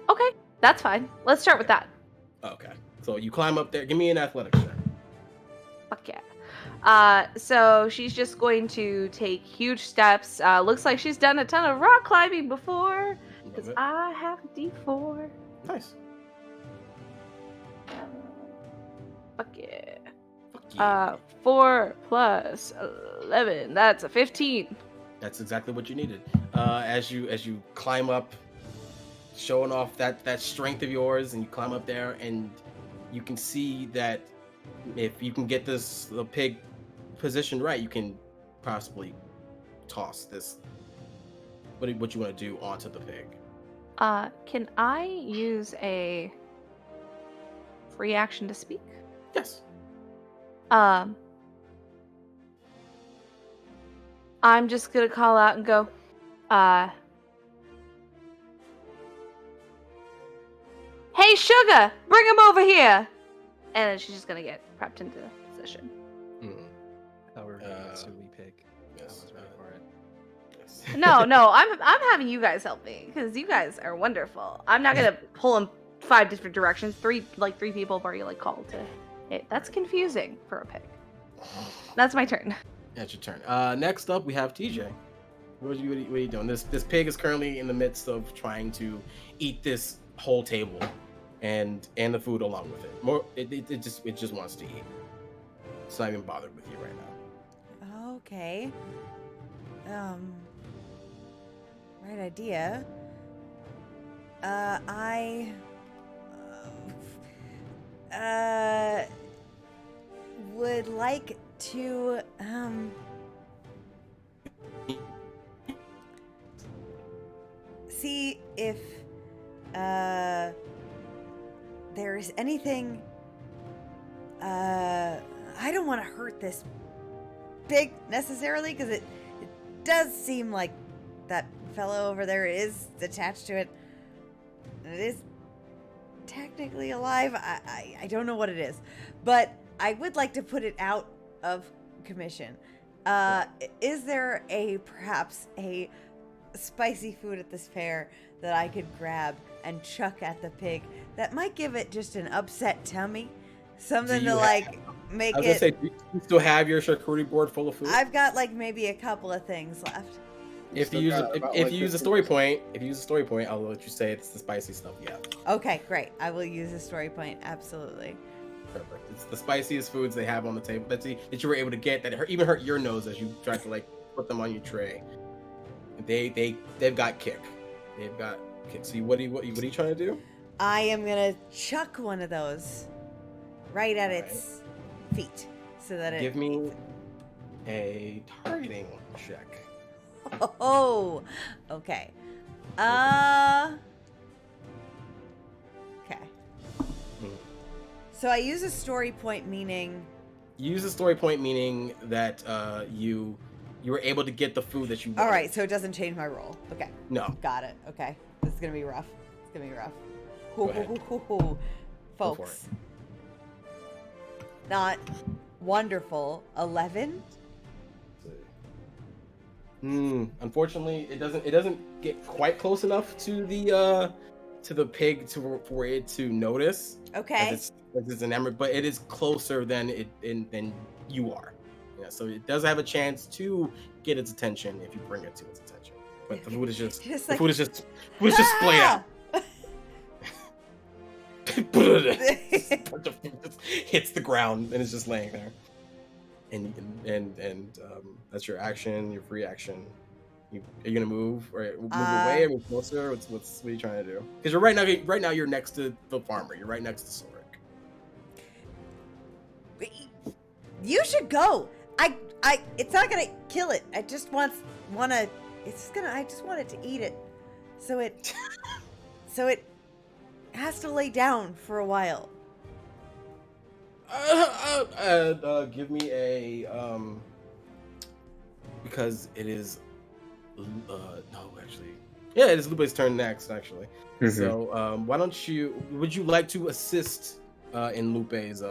Okay, That's fine. Let's start with that. Okay. So you climb up there. Give me an athletics check. Fuck yeah. So she's just going to take huge steps. Looks like she's done a ton of rock climbing before. Because I have a D4. Nice. Fuck yeah. Fuck yeah. 4 plus 11. That's a 15. That's exactly what you needed. As you climb up, showing off that strength of yours, and you climb up there, and you can see that if you can get the pig positioned right, you can possibly toss this. What you want to do onto the pig? Can I use a free action to speak? Yes. I'm just gonna call out and go, hey, Sugar, bring him over here! And then she's just gonna get prepped into position. Mm. I thought we were gonna get Sui Pig. Yes. I was ready for it. Yes. No, I'm having you guys help me because you guys are wonderful. I'm not gonna pull him 5 different directions. Three people have already called to it. That's confusing for a pig. That's my turn. That's your turn. Next up, we have TJ. What are you doing? This pig is currently in the midst of trying to eat this whole table, and the food along with it. It just wants to eat. It's not even bothered with you right now. Okay. Right idea. I would like to see if there's anything. I don't want to hurt this pig necessarily because it does seem like that fellow over there is attached to it. It is technically alive. I don't know what it is, but I would like to put it out of commission. Is there perhaps a spicy food at this fair that I could grab and chuck at the pig that might give it just an upset tummy? Something to make I was it. gonna say, do you still have your charcuterie board full of food? I've got maybe a couple of things left. If you use a story point, I'll let you say it's the spicy stuff. Yeah. Okay, great. I will use a story point. Absolutely. Perfect. It's the spiciest foods they have on the table that you were able to get that even hurt your nose as you tried to put them on your tray. They've got kick. They've got kick. So what are you trying to do? I am gonna chuck one of those right at its feet so that it. Give me a targeting check. Oh, okay. Okay. So I use a story point, meaning. You use a story point, meaning that you were able to get the food that you wanted. All right, so it doesn't change my roll. Okay. No. Got it. Okay. This is gonna be rough. It's gonna be rough. Go ahead. Folks. Not wonderful. 11. Unfortunately, it doesn't get quite close enough to the pig for it to notice. Okay. As it's an emerald, but it is closer than you are. Yeah, so it does have a chance to get its attention if you bring it to its attention. But the food is just splayed out. Hits the ground and it's just laying there. And that's your action, your free action. Are you gonna move or move away or move closer? What are you trying to do? Because you're right now you're next to the farmer. You're right next to Sorik. You should go. It's not gonna kill it. I just want it to eat it. So it has to lay down for a while. Give me a because it is it is Lupe's turn next actually. Mhm. So would you like to assist in Lupe's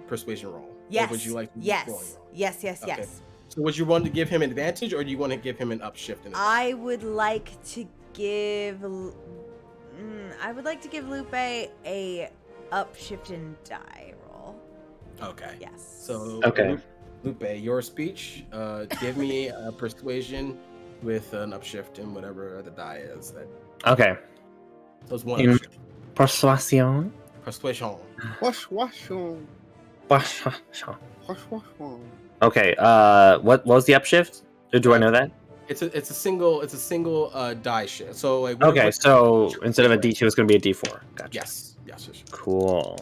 persuasion roll? Yes. Or would you like to Yes. roll? Yes. Okay. So would you want to give him an advantage or do you want to give him an upshift? I would like to give. I would like to give Lupe a upshift and die roll. Okay. Yes. So, Okay. Lupe, your speech. Give me a persuasion with an upshift and whatever the die is. Okay. So it's one In upshift. persuasion. Persuasion. Wash, wash, on. Persuasion. Wash, wash, on. Okay. What was the upshift? Do I know that? It's a single die shift. So like Okay, what- so instead of a D2, it's going to be a D4. Gotcha. yes. Cool.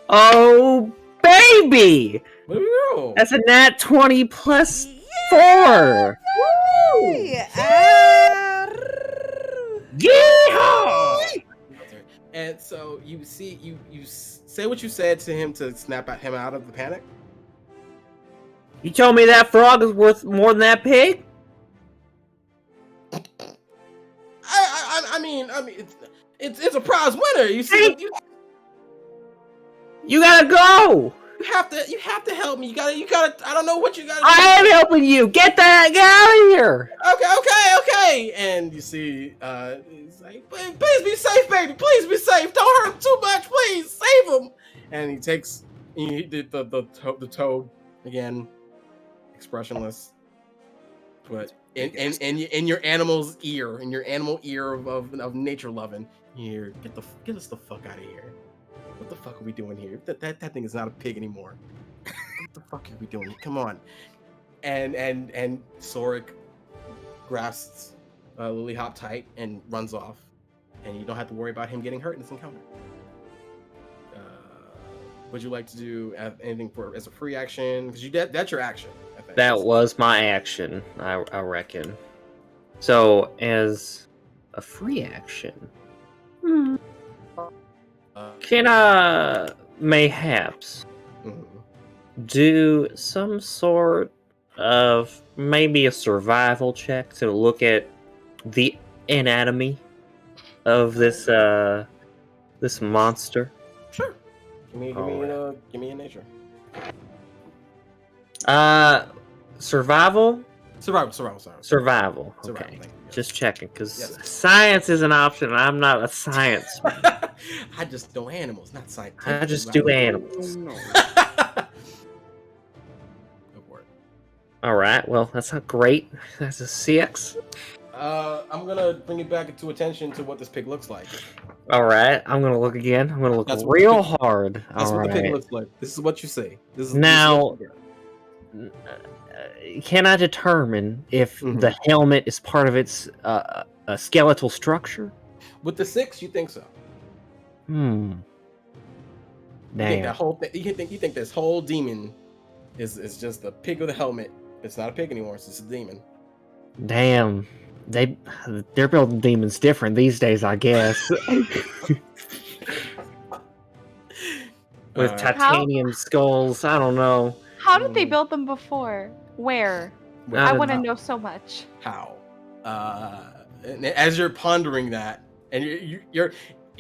Oh, baby! What do we do? That's a nat 20 plus 4! Yay! Yeehaw! And so you see, you say what you said to him to snap him out of the panic. You told me that frog is worth more than that pig? I mean, it's a prize winner. You see, You gotta go! you have to help me. You gotta. I don't know what you gotta. I am helping you! Get out of here! Okay. And you see, he's like, please be safe, baby. Please be safe. Don't hurt him too much. Please save him. And he takes the toad again, expressionless, but in your animal's ear, of nature loving. Here, get us the fuck out of here. What the fuck are we doing here? That thing is not a pig anymore. What the fuck are we doing? Come on. And Soric grasps Lily Hop tight and runs off. And you don't have to worry about him getting hurt in this encounter. Would you like to do anything as a free action? Because that's your action, I think. That was my action, I reckon. So, as a free action, can I mayhaps do some sort of maybe a survival check to look at the anatomy of this this monster? Sure. Give me a nature. Survival. Survival. Okay, thank you. just checking because Yes. science is an option. And I'm not a science. I just know animals, not scientific. I just do animals. Go for it. All right. Well, that's not great. That's a 6. I'm gonna bring it back into attention to what this pig looks like. All right. I'm gonna look again. I'm gonna look That's what real the hard. That's All what the pig right. looks like. This is what you see. This is Now- this is what you Can I determine if Mhm. the helmet is part of its a skeletal structure? get. With the 6, you think so? Hmm. You think that Damn. whole thing? You think this whole demon is just a pig with a helmet? It's not a pig anymore. It's just a demon. Damn. They're building demons different these days, I guess. With titanium skulls, I don't know. How did they build them before? Where? I want to know so much. How? And as you're pondering that, and you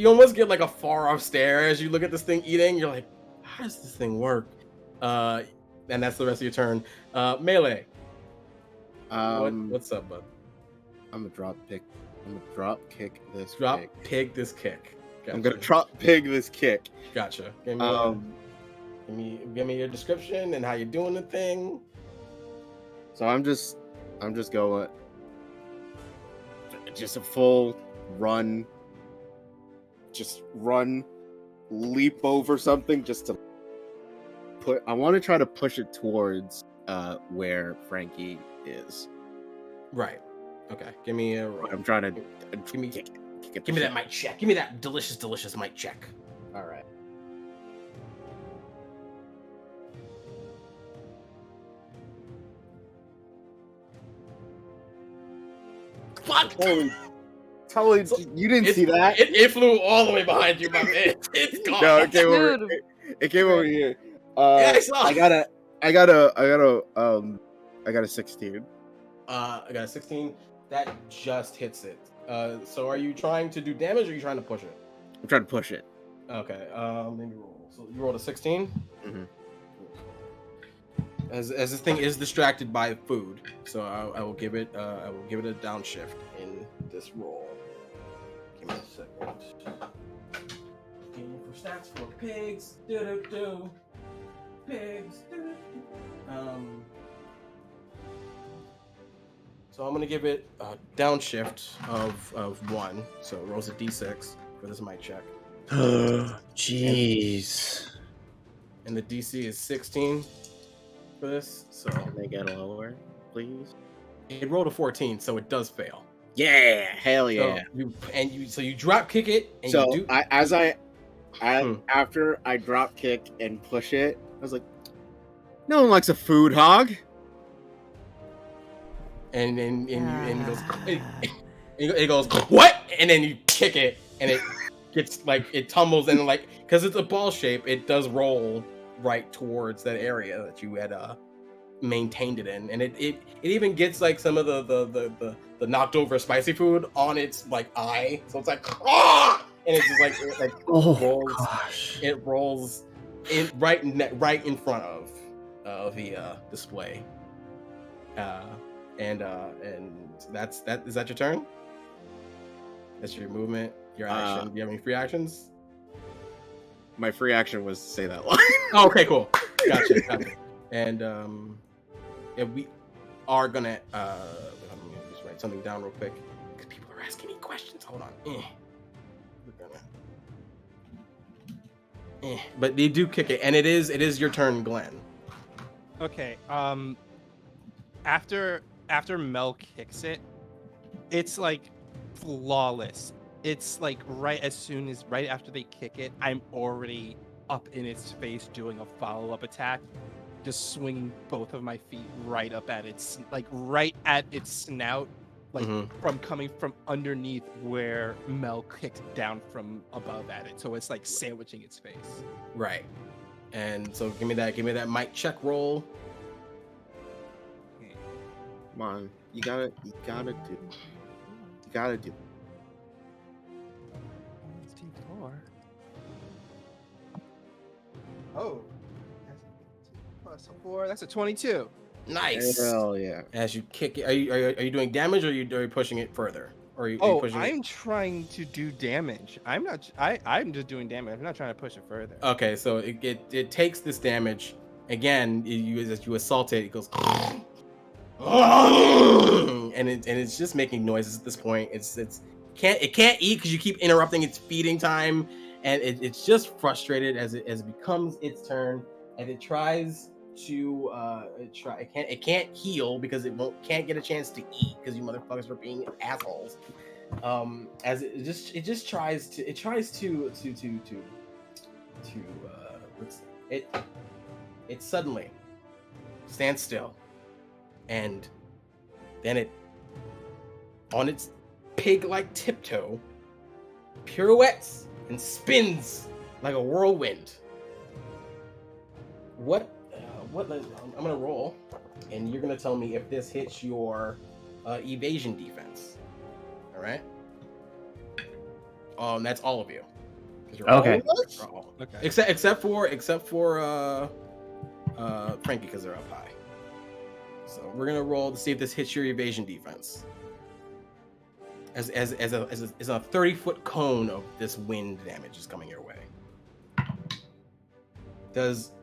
almost get like a far off stare as you look at this thing eating. You're like, how does this thing work? And that's the rest of your turn. Mele. What's up, bud? I'm gonna drop kick this. Drop pig. pig this kick. Gotcha. I'm gonna drop pig this kick. Gotcha. Give me your description and how you're doing the thing. So I'm just going just a full run. Just run, leap over something just to I want to try to push it towards where Frankie is. Right. Okay. Give me a roll. I'm trying to Give me that mic check. Give me that delicious mic check. All right. Fuck! Totally, you didn't see that? It flew all the way behind you, my man. It's gone. No, it came over. Dude. It came over here. Yeah, I saw. I got a 16. I got a 16. That just hits it. So are you trying to do damage or are you trying to push it? I'm trying to push it. Okay. Let me roll. So you rolled a 16. Mm-hmm. As this thing is distracted by food, so I will give it a downshift in this roll. Give me a second. around. Game for snacks for pigs. Do. Pigs. Do. So I'm gonna give it a downshift of 1. So it rolls a d6 for this mic check. Jeez. And the DC is 16 for this. So Can they get lower, please? it rolled a 14, so it does fail. Yeah, hell yeah. So you drop kick it, and So you do. After I drop kick and push it, I was like, no one likes a food hog. And it goes what? And then you kick it, and it gets like it tumbles, and like because it's a ball shape, it does roll right towards that area that you had maintained it in, and it even gets like some of the knocked over spicy food on its like eye, so it's like ah! And it's just like rolls. Gosh. It rolls in right in front of the display. And that's that. Is that your turn? That's your movement, your action. Do you have any free actions? My free action was to say that line. Oh, okay, cool. Gotcha. And we are gonna let me just write something down real quick because people are asking me questions. Hold on. We're gonna. But they do kick it, and it is your turn, Glenn. Okay. After Mel kicks it, it's like flawless. It's like right after they kick it, I'm already up in its face doing a follow-up attack, just swinging both of my feet right up at its snout, like from coming from underneath where Mel kicked down from above at it. So it's like sandwiching its face. Right. And so give me that mic check roll. Come on, you gotta do. It's D4. Oh, that's a 4. That's a 22. Nice. Hell yeah. As you kick it, are you doing damage, or are you pushing it further? Or are you pushing I'm trying to do damage. I'm just doing damage. I'm not trying to push it further. Okay, so it takes this damage again. As you assault it, it goes. And it's just making noises at this point. It can't eat because you keep interrupting its feeding time, and it's just frustrated as it becomes its turn, and it tries to it can't heal because can't get a chance to eat because you motherfuckers are being assholes. As it tries to it suddenly stands still. And then it, on its pig-like tiptoe, pirouettes and spins like a whirlwind. I'm gonna roll, and you're gonna tell me if this hits your evasion defense. All right. That's all of you. Okay. Okay. Except for Frankie, because they're up high. So we're gonna roll to see if this hits your evasion defense. As a 30-foot cone of this wind damage is coming your way.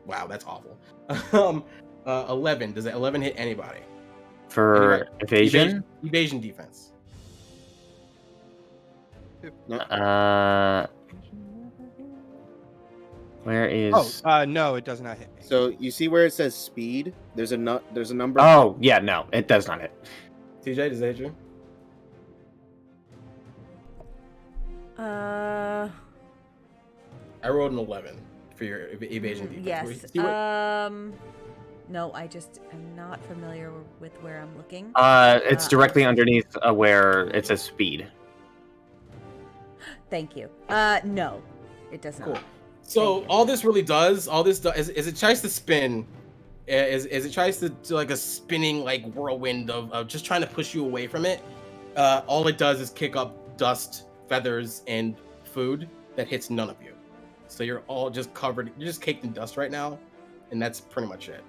Wow, that's awful. 11. Does that 11 hit anybody? For evasion? Evasion defense. Where is? No, it does not hit me. So you see where it says speed? There's a number. Oh yeah, no, it does not hit. TJ, does that hit you? Uh. I rolled an 11 for your evasion defense. Yes. See what- No, I just am not familiar with where I'm looking. It's directly underneath where it says speed. Thank you. No, it does not. Cool. So all this does is it tries to spin, is it tries to do like a spinning like whirlwind of just trying to push you away from it. All it does is kick up dust, feathers, and food that hits none of you. So you're all just covered. You're just caked in dust right now, and that's pretty much it.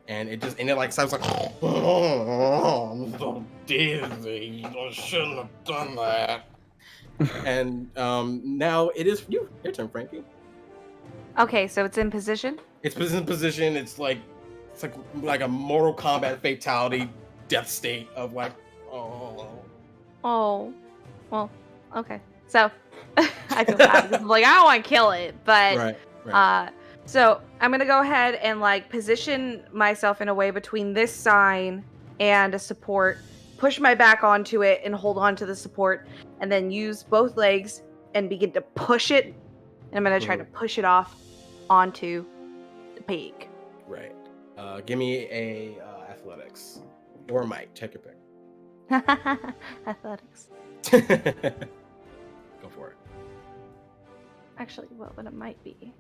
And it like sounds like, oh, I'm so dizzy. I shouldn't have done that. And now it is your turn, Frankie. Okay, so it's in position. It's in position. It's like a Mortal Kombat fatality death state of like, oh. Oh, well, okay. So I feel bad because I'm like, I don't want to kill it, but Right. so I'm gonna go ahead and like position myself in a way between this sign and a support, push my back onto it and hold on to the support, and then use both legs and begin to push it. And I'm gonna try to push it off onto the pig. Right. Give me a athletics or might. Check your pick. Athletics. Go for it. Actually, what would it might be?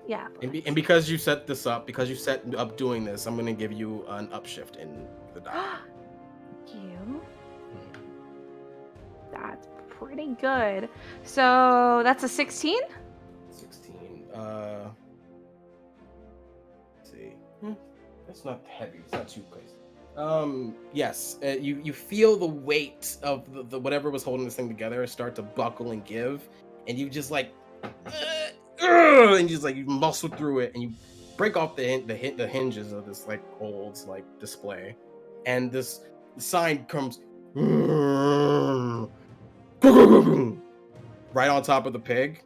Yeah. And because you set this up, because you set up doing this, I'm gonna give you an upshift in the die. You. That's pretty good. So that's a 16. 16. Let's see. That's not heavy. It's not too crazy. Yes. You feel the weight of the whatever was holding this thing together start to buckle and give, and you just like, and just like you muscle through it, and you break off the hinges of this like old like display, and this sign comes right on top of the pig,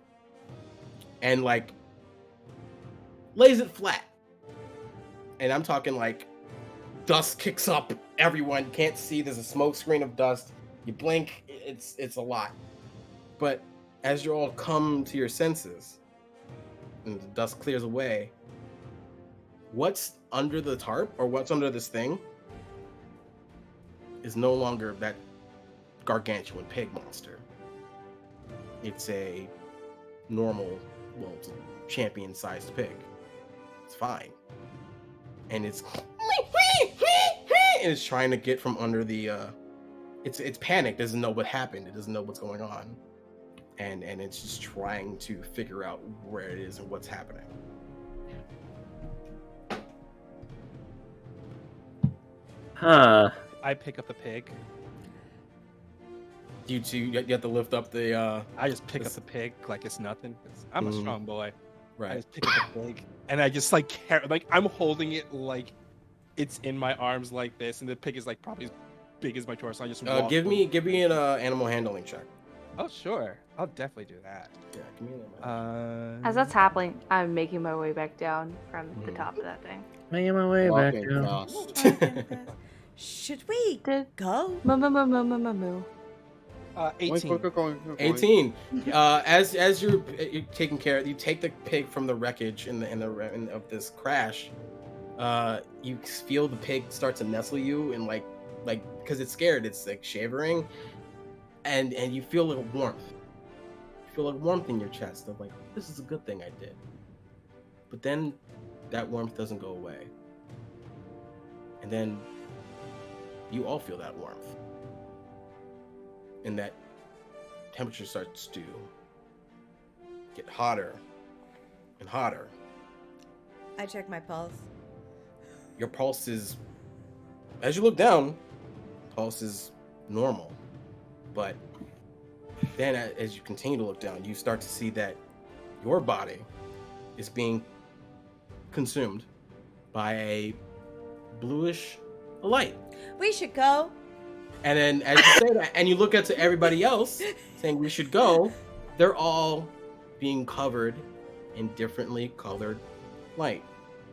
and like lays it flat. And I'm talking like dust kicks up, everyone can't see, there's a smoke screen of dust, you blink, it's a lot. But as you all come to your senses and the dust clears away, what's under the tarp or what's under this thing is no longer that gargantuan pig monster. It's a normal, well, it's a champion-sized pig. It's fine. And it's trying to get from under the it's panicked, doesn't know what happened, it doesn't know what's going on, and it's just trying to figure out where it is and what's happening. Huh. I pick up the pig. You have to lift up the I just pick up the pig like it's nothing. I'm a strong boy. I right. just pick up the pig and I just like I'm holding it like it's in my arms like this, and the pig is like probably as big as my torso. I just walk Give me an animal handling check. Oh sure, I'll definitely do that. Yeah, give me an As that's happening, I'm making my way back down from the top of that thing. Making my way back Walking down. fast. Should we go? Moo. 18. 18. As you're taking care, you take the pig from the wreckage in of this crash. You feel the pig start to nestle you, and like because it's scared, it's like shivering, and you feel a warmth. You feel a warmth in your chest of like, this is a good thing I did. But then that warmth doesn't go away, and then you all feel that warmth. And that temperature starts to get hotter and hotter. I check my pulse. Your pulse is, as you look down, pulse is normal. But then as you continue to look down, you start to see that your body is being consumed by a bluish light. We should go. And then as you say that, and you look at to everybody else saying we should go, they're all being covered in differently colored light.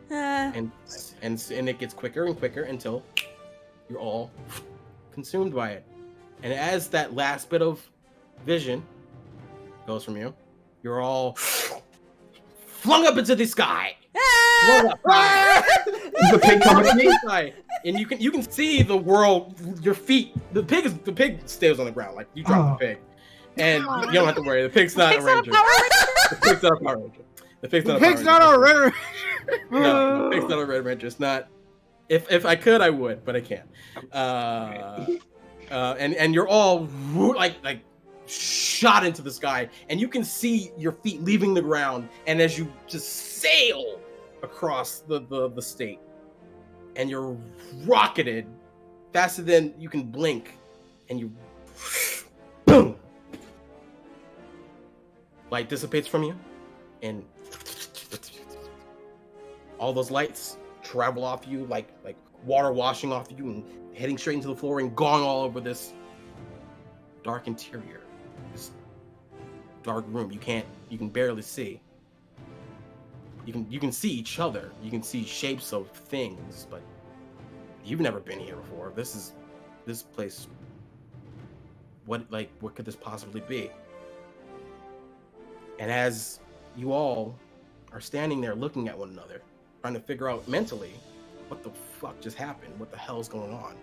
And it gets quicker and quicker until you're all consumed by it. And as that last bit of vision goes from you, you're all flung up into the sky. Flung up high. The pig coming to me? High. And you can see the world, your feet. The pig stays on the ground, like you drop the pig, and you don't have to worry. The pig's not a ranger. The pig's not a Power Ranger. The pig's not a Red Ranger. No, the pig's not a Red Ranger. It's not. If I could, I would, but I can't. And you're all like shot into the sky, and you can see your feet leaving the ground, and as you just sail across the state, and you're rocketed faster than you can blink, and you boom. Light dissipates from you, and all those lights travel off you like water washing off you and heading straight into the floor and going all over this dark interior, this dark room. You can barely see. You can see each other. You can see shapes of things, but you've never been here before. This place. What could this possibly be? And as you all are standing there looking at one another, trying to figure out mentally what the fuck just happened, what the hell's going on,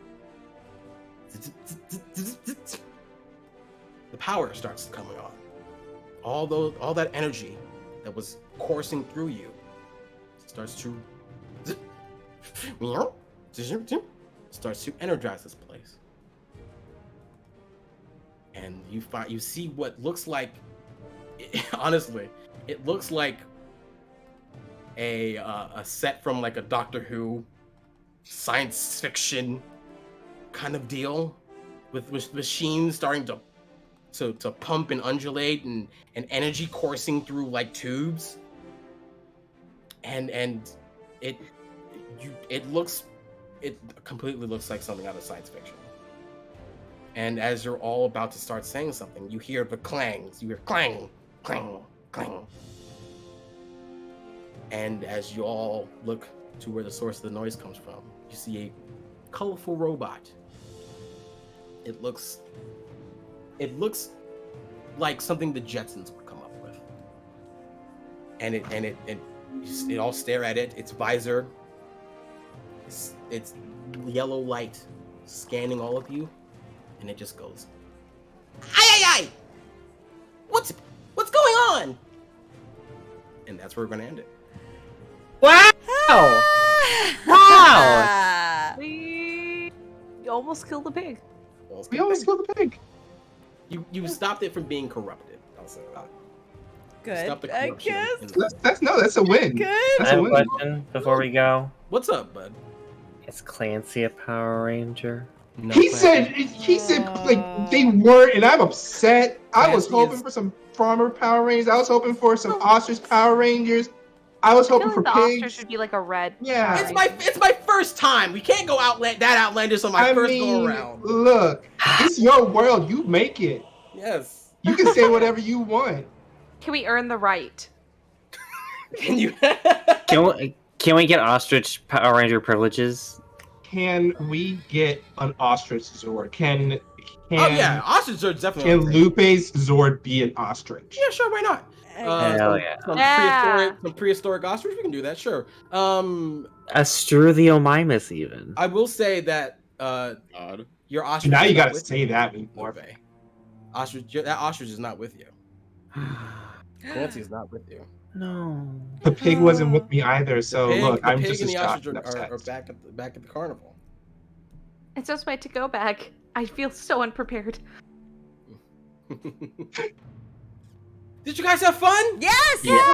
the power starts coming on. All that energy that was coursing through you starts to energize this place. And you see what looks like, honestly, it looks like a set from like a Doctor Who science fiction kind of deal, with machines starting to pump and undulate and energy coursing through like tubes, and it completely looks like something out of science fiction. And as you're all about to start saying something, you hear the clangs. You hear clang, clang, clang. And as you all look to where the source of the noise comes from, you see a colorful robot. It looks like something the Jetsons would come up with. And it all stare at it. Its visor, its yellow light scanning all of you. And it just goes, ay! What's going on? And that's where we're gonna end it. Wow! Wow! We almost killed the pig. We almost killed the pig. You stopped it from being corrupted. I'll say that. Good. Stop the I corruption guess. in the- That's a win. Good. I That's have a a win. question before we go. What's up, bud? Is Clancy a Power Ranger? No He plan. said like they weren't, and I'm upset. I was Clancy hoping is- for some farmer Power Rangers. I was hoping for some ostrich Power Rangers. I was I hoping feel for like the pigs. ostrich should be like a red. Yeah. It's my first time. We can't go that outlandish on my first go around. Look, it's your world. You make it. Yes. You can say whatever you want. Can we earn the right? Can you? Can we get ostrich Power Ranger privileges? Can we get an ostrich Zord? Can Oh yeah, ostrich are definitely. Can Lupe's Zord be an ostrich? Yeah, sure. Why not? Hell yeah. Some prehistoric ostrich. We can do that. Sure. A Struthiomimus even. I will say that your ostrich. Now is you not gotta with say you, that more. Lupe. That ostrich is not with you. Clancy is not with you. No. The pig wasn't with me either. So look, the I'm pig just and as the shocked ostrich and upset. are back at the carnival. It's just my to-go bag. I feel so unprepared. Did you guys have fun? Yes. Yeah.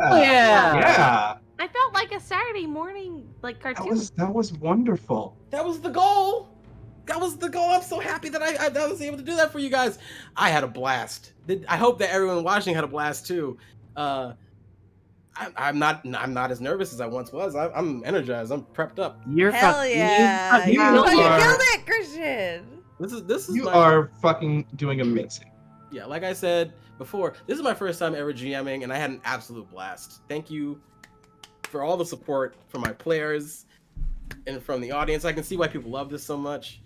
Yeah. I felt like a Saturday morning cartoon. That was wonderful. That was the goal. That was the goal. I'm so happy that I was able to do that for you guys. I had a blast. I hope that everyone watching had a blast too. I'm not as nervous as I once was. I'm energized. I'm prepped up. You're Hell yeah. you You are- killed it, Christian. This is You my, are fucking doing amazing. yeah. Like I said before, this is my first time ever GMing, and I had an absolute blast. Thank you for all the support from my players and from the audience. I can see why people love this so much.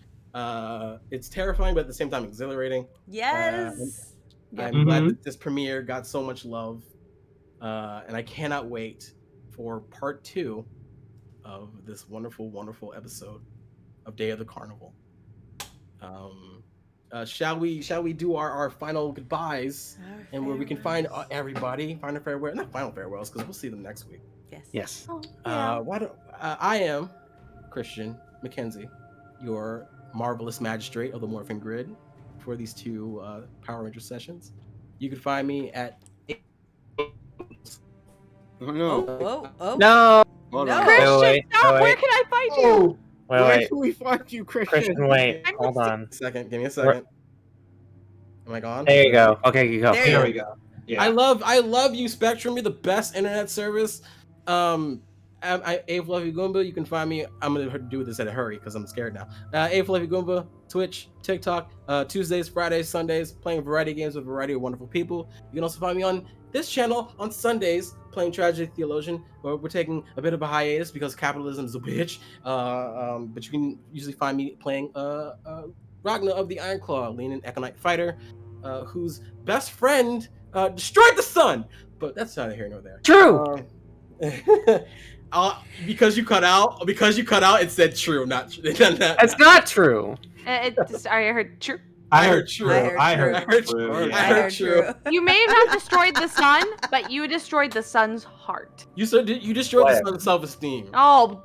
It's terrifying, but at the same time exhilarating. Yes. I'm glad that this premiere got so much love, and I cannot wait for part 2 of this wonderful, wonderful episode of Day of the Carnival. Shall we do our final goodbyes, and where we can find everybody, final farewell, not final farewells, because we'll see them next week. Yes. Yes. Oh, yeah. I am Christian McKenzie, your marvelous magistrate of the Morphin Grid for these 2 Power Ranger sessions. You can find me at Oh no. Oh. No. Hold No. on. Christian, wait, stop! wait. Where can I find you? Oh, Wait, Where wait. can we find you, Christian? Christian, wait. Hold on. Give me a second. Am I gone? There you go. Okay, you go. There Here we go. Yeah. I love you, Spectrum. You're the best internet service. Fluffy Goomba. You can find me. I'm gonna do this at a hurry because I'm scared now. Fluffy Goomba, Twitch, TikTok, Tuesdays, Fridays, Sundays, playing variety games with a variety of wonderful people. You can also find me on this channel on Sundays, playing Tragic Theologian, where we're taking a bit of a hiatus because capitalism is a bitch. But you can usually find me playing Ragnar of the Iron Claw, leaning Econite fighter, whose best friend destroyed the sun. But that's neither here nor there. True. Because you cut out. It said true, not true. That's not true. I heard true. I heard true. I I heard heard true. true. I heard true. You may have not destroyed the sun, but you destroyed the sun's heart. You destroyed the sun's self-esteem. Oh,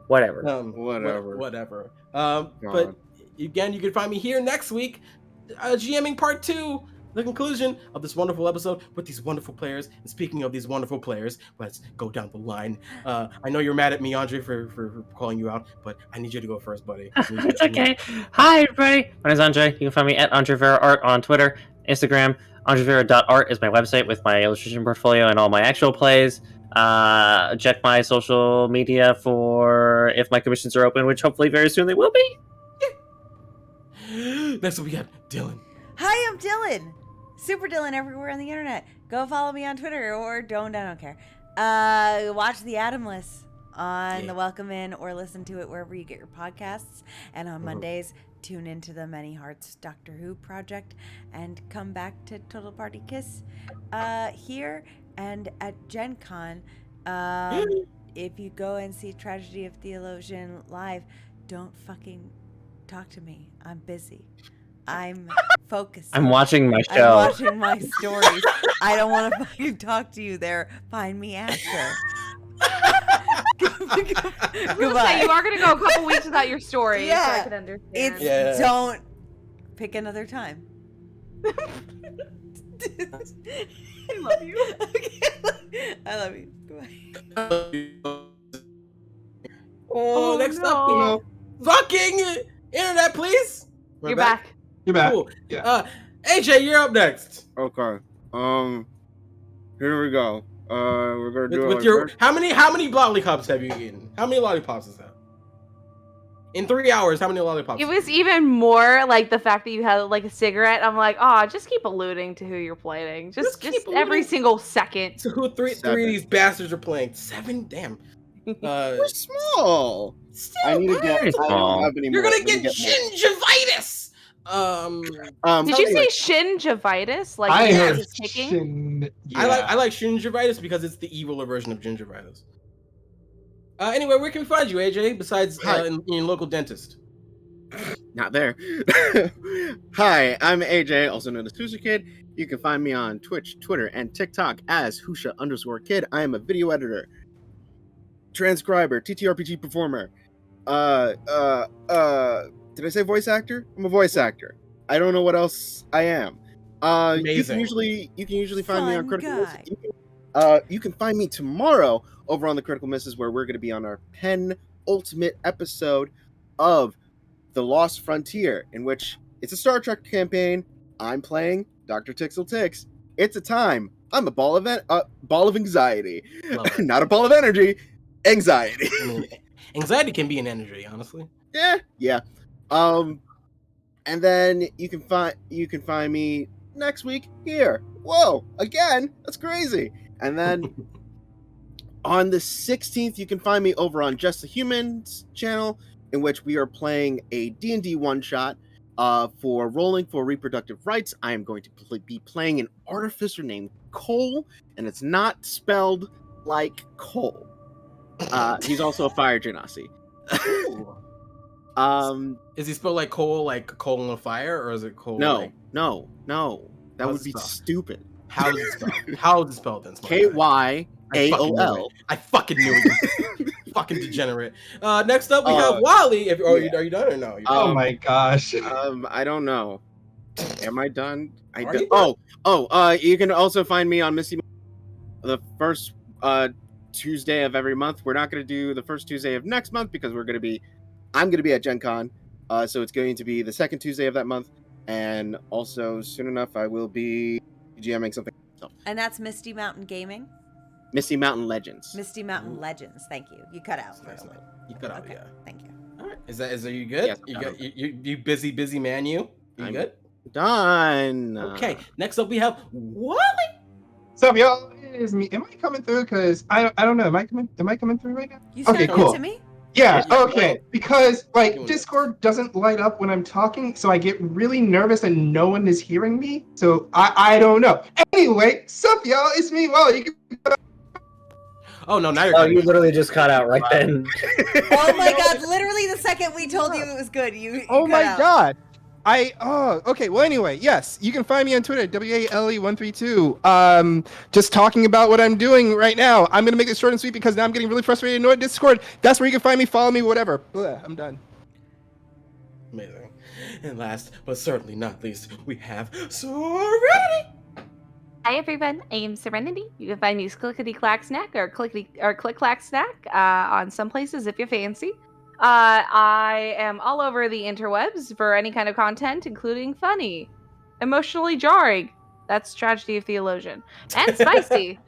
Whatever. Whatever. But again, you can find me here next week, GMing part 2, the conclusion of this wonderful episode with these wonderful players. And speaking of these wonderful players, let's go down the line. I know you're mad at me, Andre, for calling you out, but I need you to go first, buddy. It's okay. Hi, everybody. My name's Andre. You can find me at Andre Vera Art on Twitter, Instagram. AndreVera.art is my website with my illustration portfolio and all my actual plays. Check my social media for if my commissions are open, which hopefully very soon they will be. Next up, we got Dylan. Hi, I'm Dylan. Super Dylan everywhere on the internet. Go follow me on Twitter or don't. I don't care. Watch The Atomless on the Welcome In or listen to it wherever you get your podcasts. And on Mondays, tune into the Many Hearts Doctor Who project and come back to Total Party Kiss here and at Gen Con. If you go and see Tragedy of Theologian live, don't fucking talk to me. I'm busy. I'm focused. I'm watching my I'm show. watching my stories. I don't want to fucking talk to you there. Find me after. Goodbye. you are gonna go a couple weeks without your story, so I Yeah. can understand. It's don't pick another time. I love you. Okay. I love you. Goodbye. Oh, next up, no. fucking internet, please. We're You're back. You're back. Cool. Yeah. AJ, you're up next. Okay. Here we go. We're gonna do With your how many lollipops have you eaten? How many lollipops is that? In 3 hours, how many lollipops? It was even more like the fact that you had like a cigarette. I'm like, oh, just keep alluding to who you're playing. Just keep every alluding. single second. So who three of these bastards are playing? 7? Damn. We're small. Still, I need to get. Very I don't small. have any you're more. gonna Let me get gingivitis. Did you say shingivitis? Like I your heard nose is ticking? shin. Yeah. I like gingivitis because it's the evil version of gingivitis. Anyway, where can we find you, AJ? Besides in your local dentist. Not there. Hi, I'm AJ, also known as Husha Kid. You can find me on Twitch, Twitter, and TikTok as Husha_Kid. I am a video editor, transcriber, TTRPG performer. Did I say voice actor? I'm a voice actor. I don't know what else I am. Amazing. You can usually find me on Fun Critical guy. Misses. You can find me tomorrow over on the Critical Misses, where we're going to be on our penultimate episode of The Lost Frontier, in which it's a Star Trek campaign. I'm playing Dr. Tixel Tix. It's a time. I'm a ball of anxiety. Love it. Not a ball of energy. Anxiety. I mean, anxiety can be an energy, honestly. Yeah. And then you can find me next week here. Whoa, again, that's crazy. And then on the 16th, you can find me over on Just the Humans channel, in which we are playing a D&D one-shot for Rolling for Reproductive Rights. I am going to be playing an artificer named Cole, and it's not spelled like Cole. He's also a fire genasi. Is he spelled like coal on a fire, or is it coal? No. That How's would it be spelled? stupid. How's it spelled? How's it spelled then? KYAOL. I fucking knew it. Fucking degenerate. Next up, we have Wally. Are you done or no? Oh my gosh. I don't know. Am I done? Are you done? You can also find me on Missy the first Tuesday of every month. We're not going to do the first Tuesday of next month because I'm going to be at Gen Con. So it's going to be the second Tuesday of that month. And also, soon enough, I will be GMing something. And that's Misty Mountain Gaming? Misty Mountain Legends. Misty Mountain Legends. Thank you. You cut out for a minute. You cut out, Okay, yeah. thank you. All right. Is that you good? Yes, you I'm got you busy man. You I'm good? Done. Okay. Next up we have Wally. What's up, y'all? It is me. Am I coming through? Cause I don't know. Am I coming through right now? You Okay, sound cool. to me? Yeah, Yeah, okay. Because like Doing Discord doesn't light up when I'm talking, so I get really nervous and no one is hearing me. So I don't know. Anyway, sup y'all? It's me, Wally. Oh no, now you're Oh, cutting you out. literally just cut out right then. Oh my god, literally the second we told you it was good, you Oh cut my out. god. Okay. Well, anyway, yes, you can find me on Twitter, WALE132. Just talking about what I'm doing right now. I'm gonna make this short and sweet because now I'm getting really frustrated and annoyed. Discord. That's where you can find me. Follow me. Whatever. Blah, I'm done. Amazing. And last but certainly not least, we have Serenity. Hi everyone, I am Serenity. You can find me as Clickety Clack Snack or Click Clack Snack on some places if you fancy. I am all over the interwebs for any kind of content, including funny, emotionally jarring. That's Tragedy of Theologian, and spicy.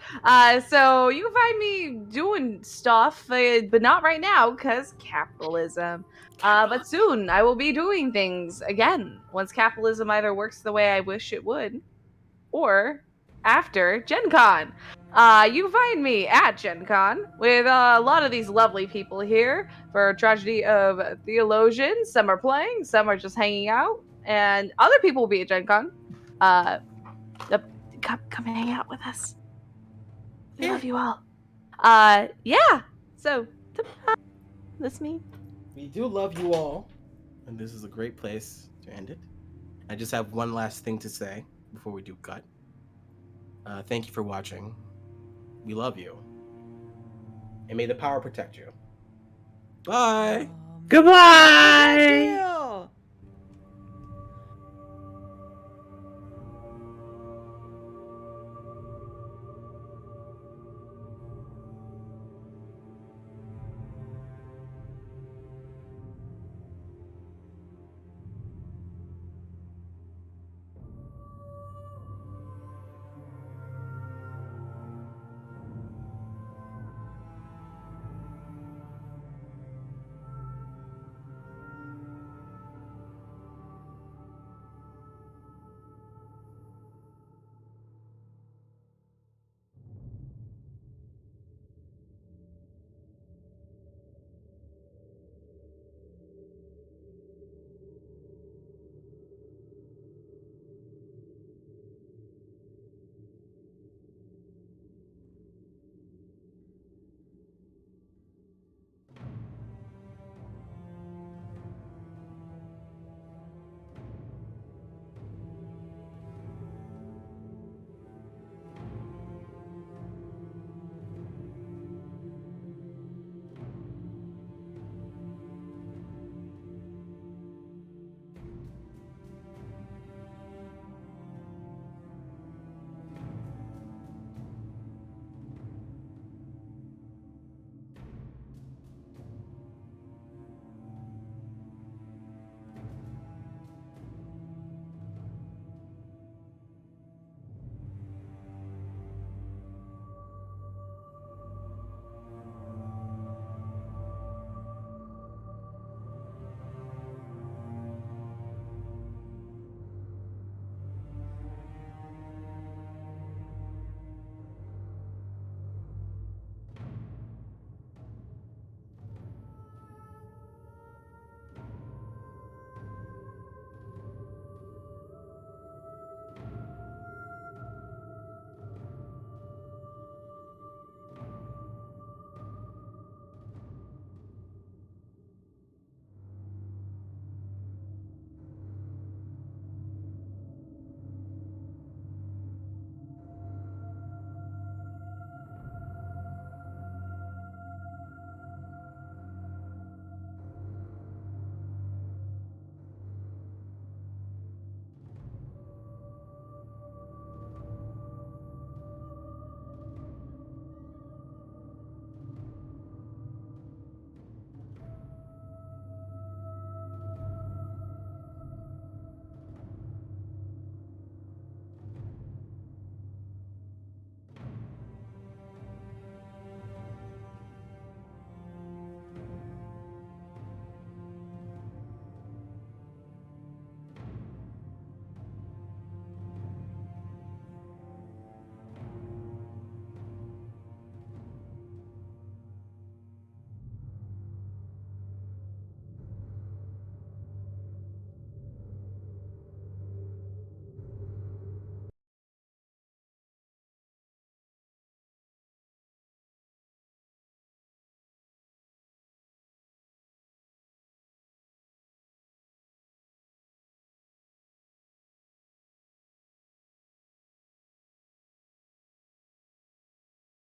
So you can find me doing stuff, but not right now because capitalism. But soon I will be doing things again once capitalism either works the way I wish it would, or after Gen Con. You can find me at Gen Con with a lot of these lovely people here for Tragedy of Theologians. Some are playing, some are just hanging out, and other people will be at Gen Con. Come and hang out with us. We love you all. Yeah. So, that's me. We do love you all, and this is a great place to end it. I just have one last thing to say before we do cut. Thank you for watching. We love you. And may the power protect you. Bye. Goodbye!